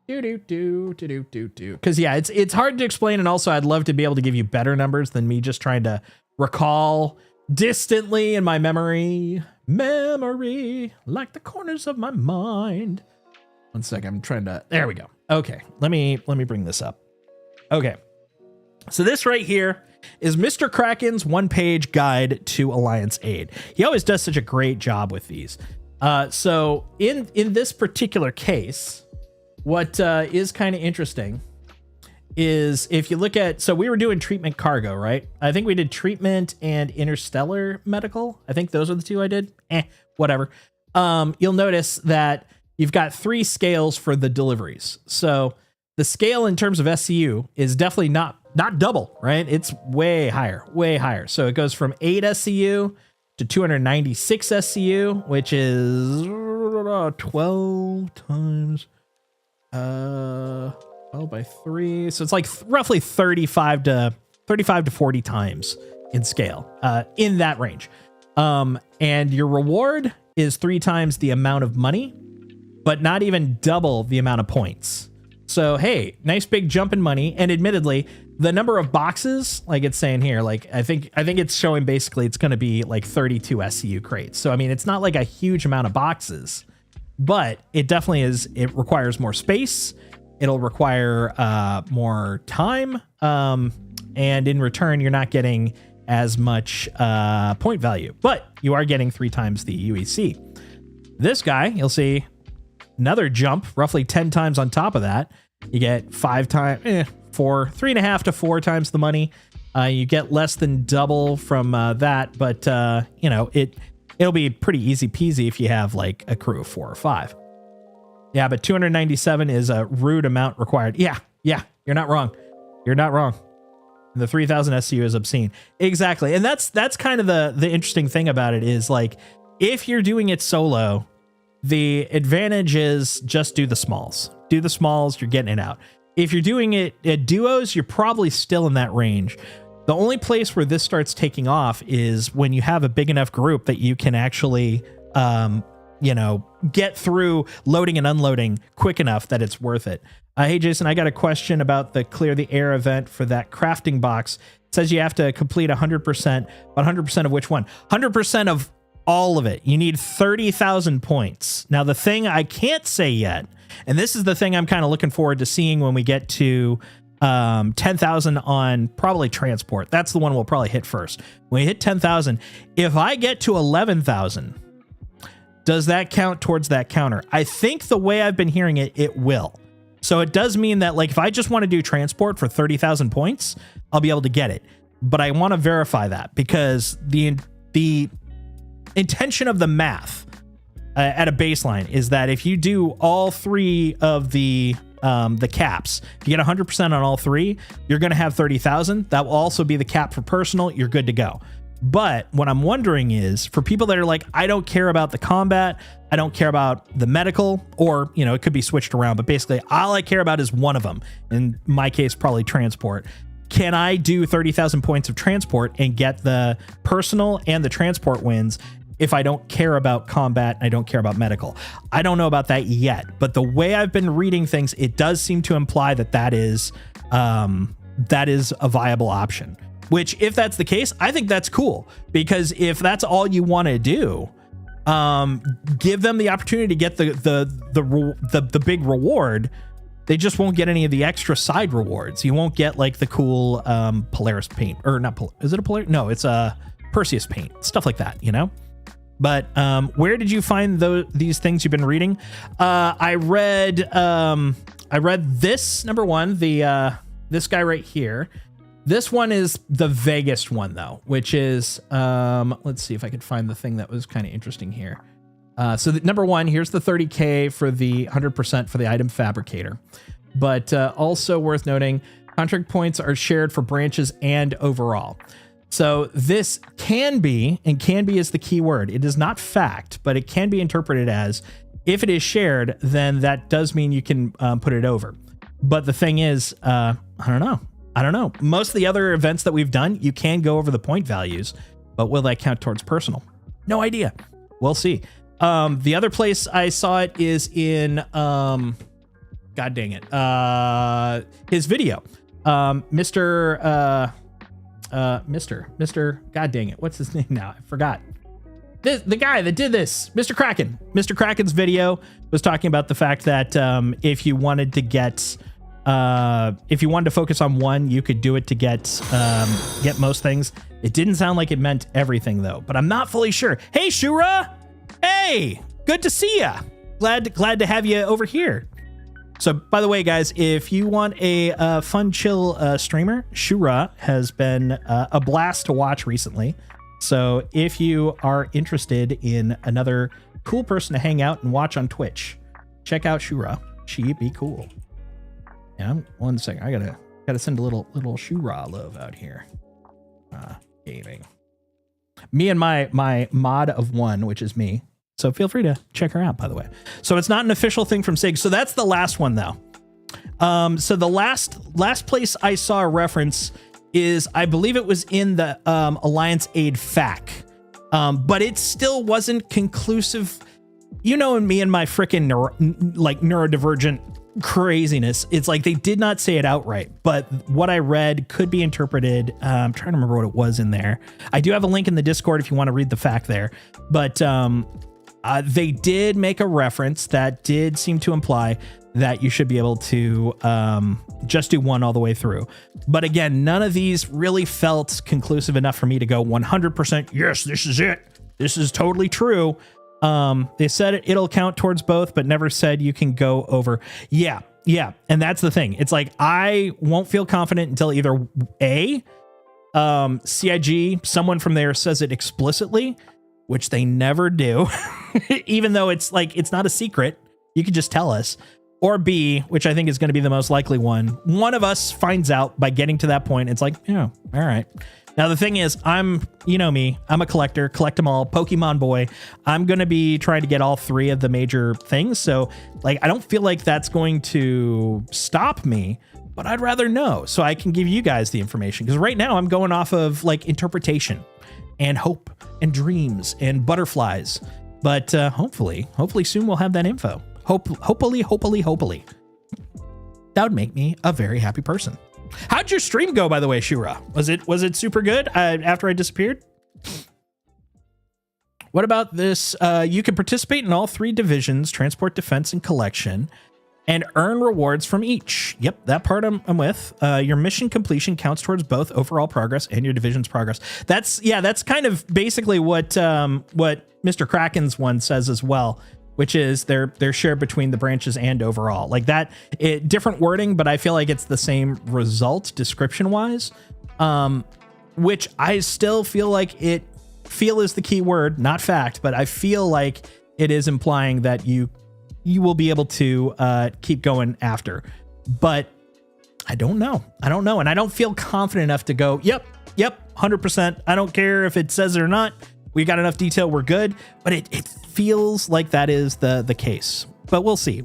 Because yeah, it's hard to explain, and also I'd love to be able to give you better numbers than me just trying to recall distantly in my memory, like the corners of my mind. 1 second. I'm trying to. There we go. Okay, let me bring this up. Okay. So this right here is Mr. Kraken's 1-page guide to Alliance Aid. He always does such a great job with these. So in this particular case, what is kind of interesting is if you look at, so we were doing treatment cargo, right? I think we did treatment and interstellar medical. I think those are the 2 I did. Whatever. You'll notice that you've got 3 scales for the deliveries. So the scale in terms of SCU is definitely not double, right? It's way higher. So it goes from 8 SCU to 296 SCU, which is 12 times 12 by 3. So it's like roughly 35 to 35 to 40 times in scale, in that range. And your reward is 3 times the amount of money, but not even double the amount of points. So, hey, nice big jump in money. And admittedly, the number of boxes, like it's saying here, like I think it's showing basically it's going to be like 32 SCU crates. So, I mean, it's not like a huge amount of boxes, but it definitely is. It requires more space. It'll require more time. And in return, you're not getting as much point value, but you are getting 3 times the UEC. This guy, you'll see another jump, roughly 10 times on top of that. You get 5 times, 3.5 to 4 times the money. You get less than double from that, but you know, it'll be pretty easy peasy if you have like a crew of 4 or 5. Yeah, but 297 is a rude amount required. Yeah, you're not wrong. You're not wrong. The 3000 SCU is obscene. Exactly. And that's kind of the interesting thing about it is like, if you're doing it solo, the advantage is just do the smalls. Do the smalls, you're getting it out. If you're doing it at duos, you're probably still in that range. The only place where this starts taking off is when you have a big enough group that you can actually, get through loading and unloading quick enough that it's worth it. Hey, Jason, I got a question about the Clear the Air event for that crafting box. It says you have to complete 100%, but 100% of which one? 100% of all of it. You need 30,000 points. Now, the thing I can't say yet, and this is the thing I'm kind of looking forward to seeing when we get to 10,000 on probably transport. That's the one we'll probably hit first. When we hit 10,000, if I get to 11,000, does that count towards that counter? I think the way I've been hearing it, it will. So it does mean that like if I just want to do transport for 30,000 points, I'll be able to get it. But I want to verify that because the intention of the math at a baseline is that if you do all 3 of the caps, if you get 100% on all 3, you're going to have 30,000. That will also be the cap for personal. You're good to go. But what I'm wondering is for people that are like, I don't care about the combat, I don't care about the medical, or, you know, it could be switched around, but basically all I care about is one of them. In my case, probably transport. Can I do 30,000 points of transport and get the personal and the transport wins if I don't care about combat and I don't care about medical? I don't know about that yet, but the way I've been reading things, it does seem to imply that that is a viable option. Which, if that's the case, I think that's cool, because if that's all you want to do, give them the opportunity to get the big reward. They just won't get any of the extra side rewards. You won't get like the cool Polaris paint, or not. Is it a Polaris? No, it's a Perseus paint, stuff like that, you know. But where did you find these things you've been reading? I read this number one, this guy right here. This one is the vaguest one, though, which is, let's see if I could find the thing that was kind of interesting here. So number one, here's the 30K for the 100% for the item fabricator. But also worth noting, contract points are shared for branches and overall. So this can be, and can be is the key word. It is not fact, but it can be interpreted as, if it is shared, then that does mean you can put it over. But the thing is, I don't know. Most of the other events that we've done, you can go over the point values, but will that count towards personal? No idea. We'll see. The other place I saw it is in, God dang it, his video. Mr. God dang it. What's his name now? I forgot. The guy that did this, Mr. Kraken. Mr. Kraken's video was talking about the fact that if you wanted to get... if you wanted to focus on one, you could do it to get most things. It didn't sound like it meant everything though, but I'm not fully sure. Hey, Shura! Hey, good to see ya. Glad to have you over here. So, by the way, guys, if you want a fun, chill streamer, Shura has been a blast to watch recently. So, if you are interested in another cool person to hang out and watch on Twitch, check out Shura. She'd be cool. Yeah, 1 second. I gotta send a little Shura love out here. Gaming. Me and my mod of 1, which is me. So feel free to check her out, by the way. So it's not an official thing from SIG. So that's the last one, though. So the last place I saw a reference is I believe it was in the Alliance Aid FAQ, but it still wasn't conclusive. You know, me and my freaking neurodivergent craziness. It's like they did not say it outright, but what I read could be interpreted. I'm trying to remember what it was in there. I do have a link in the Discord if you want to read the fact there, but they did make a reference that did seem to imply that you should be able to just do one all the way through. But again, none of these really felt conclusive enough for me to go 100%. Yes, this is it. This is totally true. They said it'll count towards both, but never said you can go over. Yeah. And that's the thing. It's like, I won't feel confident until either CIG, someone from there says it explicitly, which they never do, even though it's like, it's not a secret. You could just tell us. Or B, which I think is going to be the most likely one of us finds out by getting to that point. It's like, yeah, all right. Now, the thing is, you know me, I'm a collector, collect them all, Pokemon boy. I'm going to be trying to get all three of the major things. So like, I don't feel like that's going to stop me, but I'd rather know so I can give you guys the information. Because right now I'm going off of like interpretation and hope and dreams and butterflies. But hopefully soon we'll have that info. Hopefully. That would make me a very happy person. How'd your stream go, by the way, Shura? Was it super good after I disappeared? What about this? You can participate in all three divisions, transport, defense, and collection, and earn rewards from each. Yep, that part I'm with. Your mission completion counts towards both overall progress and your division's progress. That's kind of basically what Mr. Kraken's one says as well, which is they're shared between the branches and overall. Like that, different wording, but I feel like it's the same result description wise, which I still feel like feel is the key word, not fact, but I feel like it is implying that you will be able to keep going after. But I don't know. And I don't feel confident enough to go, yep, 100%. I don't care if it says it or not. We got enough detail. We're good. But it feels like that is the case. But we'll see.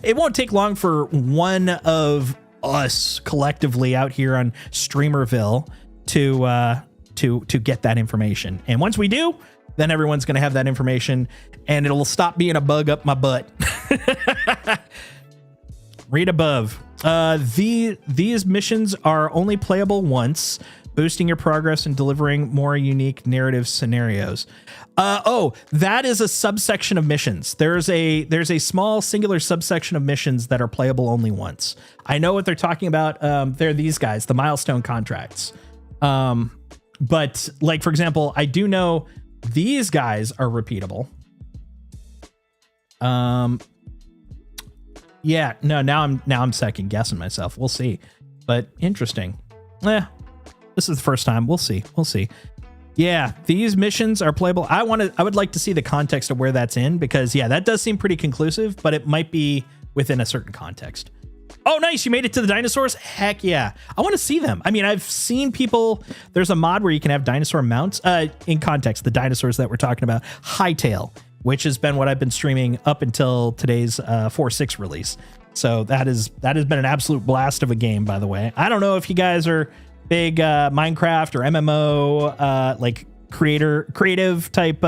It won't take long for one of us collectively out here on Streamerville to get that information. And once we do, then everyone's going to have that information and it'll stop being a bug up my butt. Read above. These missions are only playable once, boosting your progress and delivering more unique narrative scenarios. That is a subsection of missions. There's a small singular subsection of missions that are playable only once. I know what they're talking about. They're these guys, the milestone contracts. But like, for example, I do know these guys are repeatable. Yeah, no, now I'm second guessing myself. We'll see. But interesting. This is the first time. We'll see. Yeah, these missions are playable. I would like to see the context of where that's in, because yeah, that does seem pretty conclusive, but it might be within a certain context. Oh, nice. You made it to the dinosaurs. Heck yeah. I want to see them. I mean, I've seen people, there's a mod where you can have dinosaur mounts. In context, the dinosaurs that we're talking about, Hightail, which has been what I've been streaming up until today's 4.6 release. So that has been an absolute blast of a game, by the way. I don't know if you guys are big Minecraft or MMO like creative type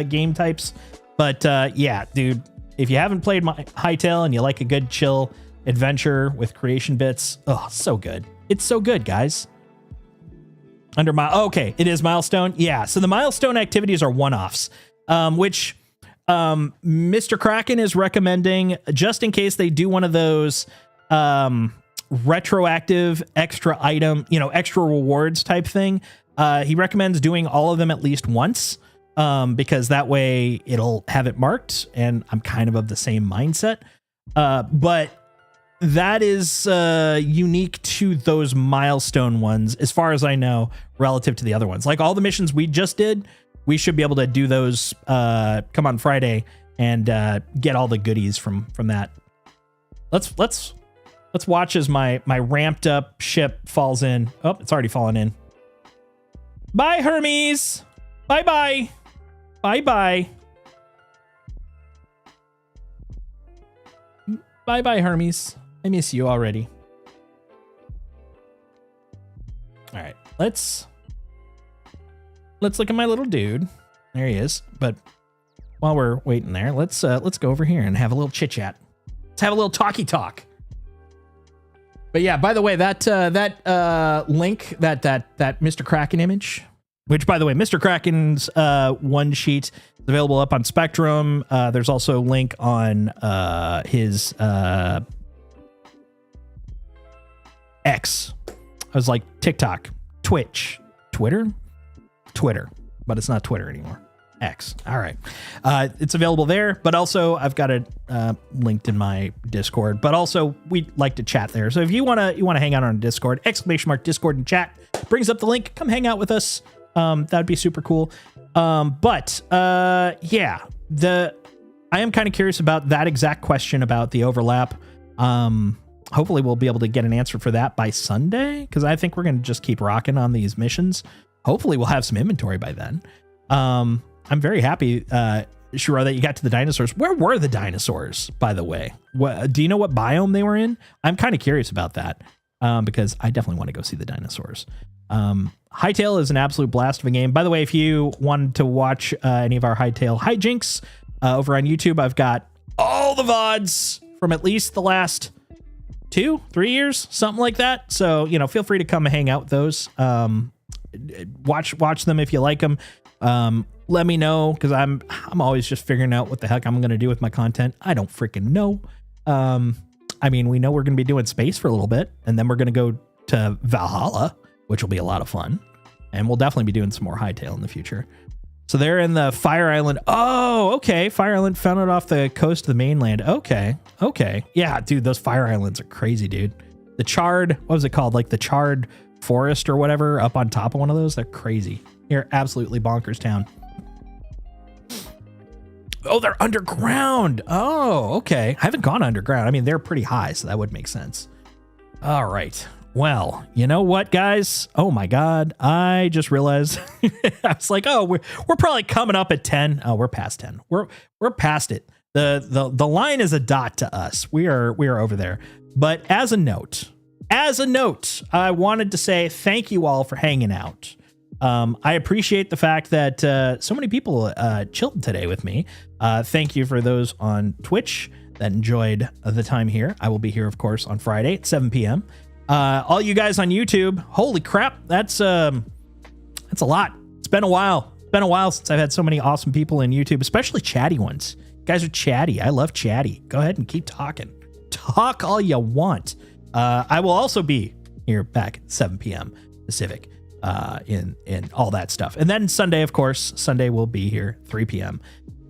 game types, but yeah, dude, if you haven't played Hightail and you like a good chill adventure with creation bits, so good. It's so good, guys. Okay, it is milestone. Yeah, so the milestone activities are one-offs, which Mr. Kraken is recommending just in case they do one of those retroactive extra item, extra rewards type thing. He recommends doing all of them at least once, because that way it'll have it marked, and I'm kind of the same mindset. But that is unique to those milestone ones, as far as I know, relative to the other ones. Like all the missions we just did, we should be able to do those come on Friday and get all the goodies from that. Let's watch as my ramped up ship falls in. Oh, it's already fallen in. Bye, Hermes. Bye. Bye, Hermes. I miss you already. All right, let's look at my little dude. There he is. But while we're waiting there, let's go over here and have a little chit chat. Let's have a little talky talk. But yeah, by the way, that link, that Mr. Kraken image, which by the way, Mr. Kraken's one sheet is available up on Spectrum. There's also a link on his X. I was like TikTok, Twitch, Twitter, but it's not Twitter anymore. X. All right. It's available there, but also I've got it linked in my Discord, but also we like to chat there. So if you want to hang out on Discord, !Discord and chat brings up the link. Come hang out with us. That'd be super cool. Yeah, I am kind of curious about that exact question about the overlap. Hopefully we'll be able to get an answer for that by Sunday, because I think we're going to just keep rocking on these missions. Hopefully we'll have some inventory by then. I'm very happy, Shiro, that you got to the dinosaurs. Where were the dinosaurs, by the way? Do you know what biome they were in? I'm kind of curious about that, because I definitely want to go see the dinosaurs. Hytale is an absolute blast of a game. By the way, if you wanted to watch any of our Hytale hijinks over on YouTube, I've got all the VODs from at least the last 2-3 years, something like that. So, feel free to come hang out with those. Watch them if you like them. Let me know, because I'm always just figuring out what the heck I'm going to do with my content. I don't freaking know. We know we're going to be doing space for a little bit, and then we're going to go to Valhalla, which will be a lot of fun. And we'll definitely be doing some more Hytale in the future. So they're in the Fire Island. Oh, okay. Fire Island founded off the coast of the mainland. Okay. Yeah, dude, those Fire Islands are crazy, dude. The charred, what was it called? Like the charred forest or whatever up on top of one of those. They're crazy. You're absolutely bonkers town. Oh, they're underground. Oh, okay. I haven't gone underground. They're pretty high, so that would make sense. All right. Well, you know what, guys? Oh my God. I just realized I was like, oh, we're probably coming up at 10. Oh, we're past 10. We're past it. The line is a dot to us. We are over there. But as a note, I wanted to say thank you all for hanging out. I appreciate the fact that so many people chilled today with me. Thank you for those on Twitch that enjoyed the time here. I will be here, of course, on Friday at 7 p.m. All you guys on YouTube, holy crap, that's a lot. It's been a while. It's been a while since I've had so many awesome people in YouTube, especially chatty ones. You guys are chatty. I love chatty. Go ahead and keep talking. Talk all you want. I will also be here back at 7 p.m. Pacific. In all that stuff. And then Sunday, of course, we'll be here 3 p.m.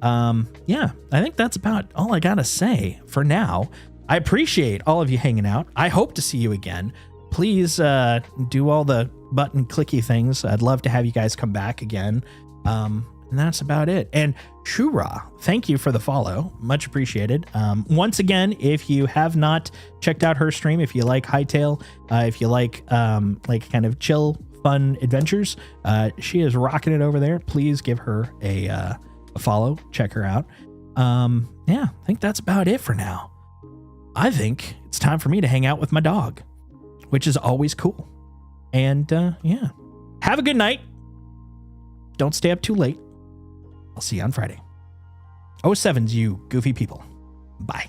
Yeah, I think that's about all I gotta say for now. I appreciate all of you hanging out. I hope to see you again. Please do all the button clicky things. I'd love to have you guys come back again. And that's about it. And Shura, thank you for the follow. Much appreciated. Once again, if you have not checked out her stream, if you like Hytale, if you like kind of chill, fun adventures, she is rocking it over there. Please give her a follow. Check her out. Yeah, I think that's about it for now. I think it's time for me to hang out with my dog, which is always cool. And yeah, have a good night. Don't stay up too late. I'll see you on Friday. 07's you goofy people. Bye.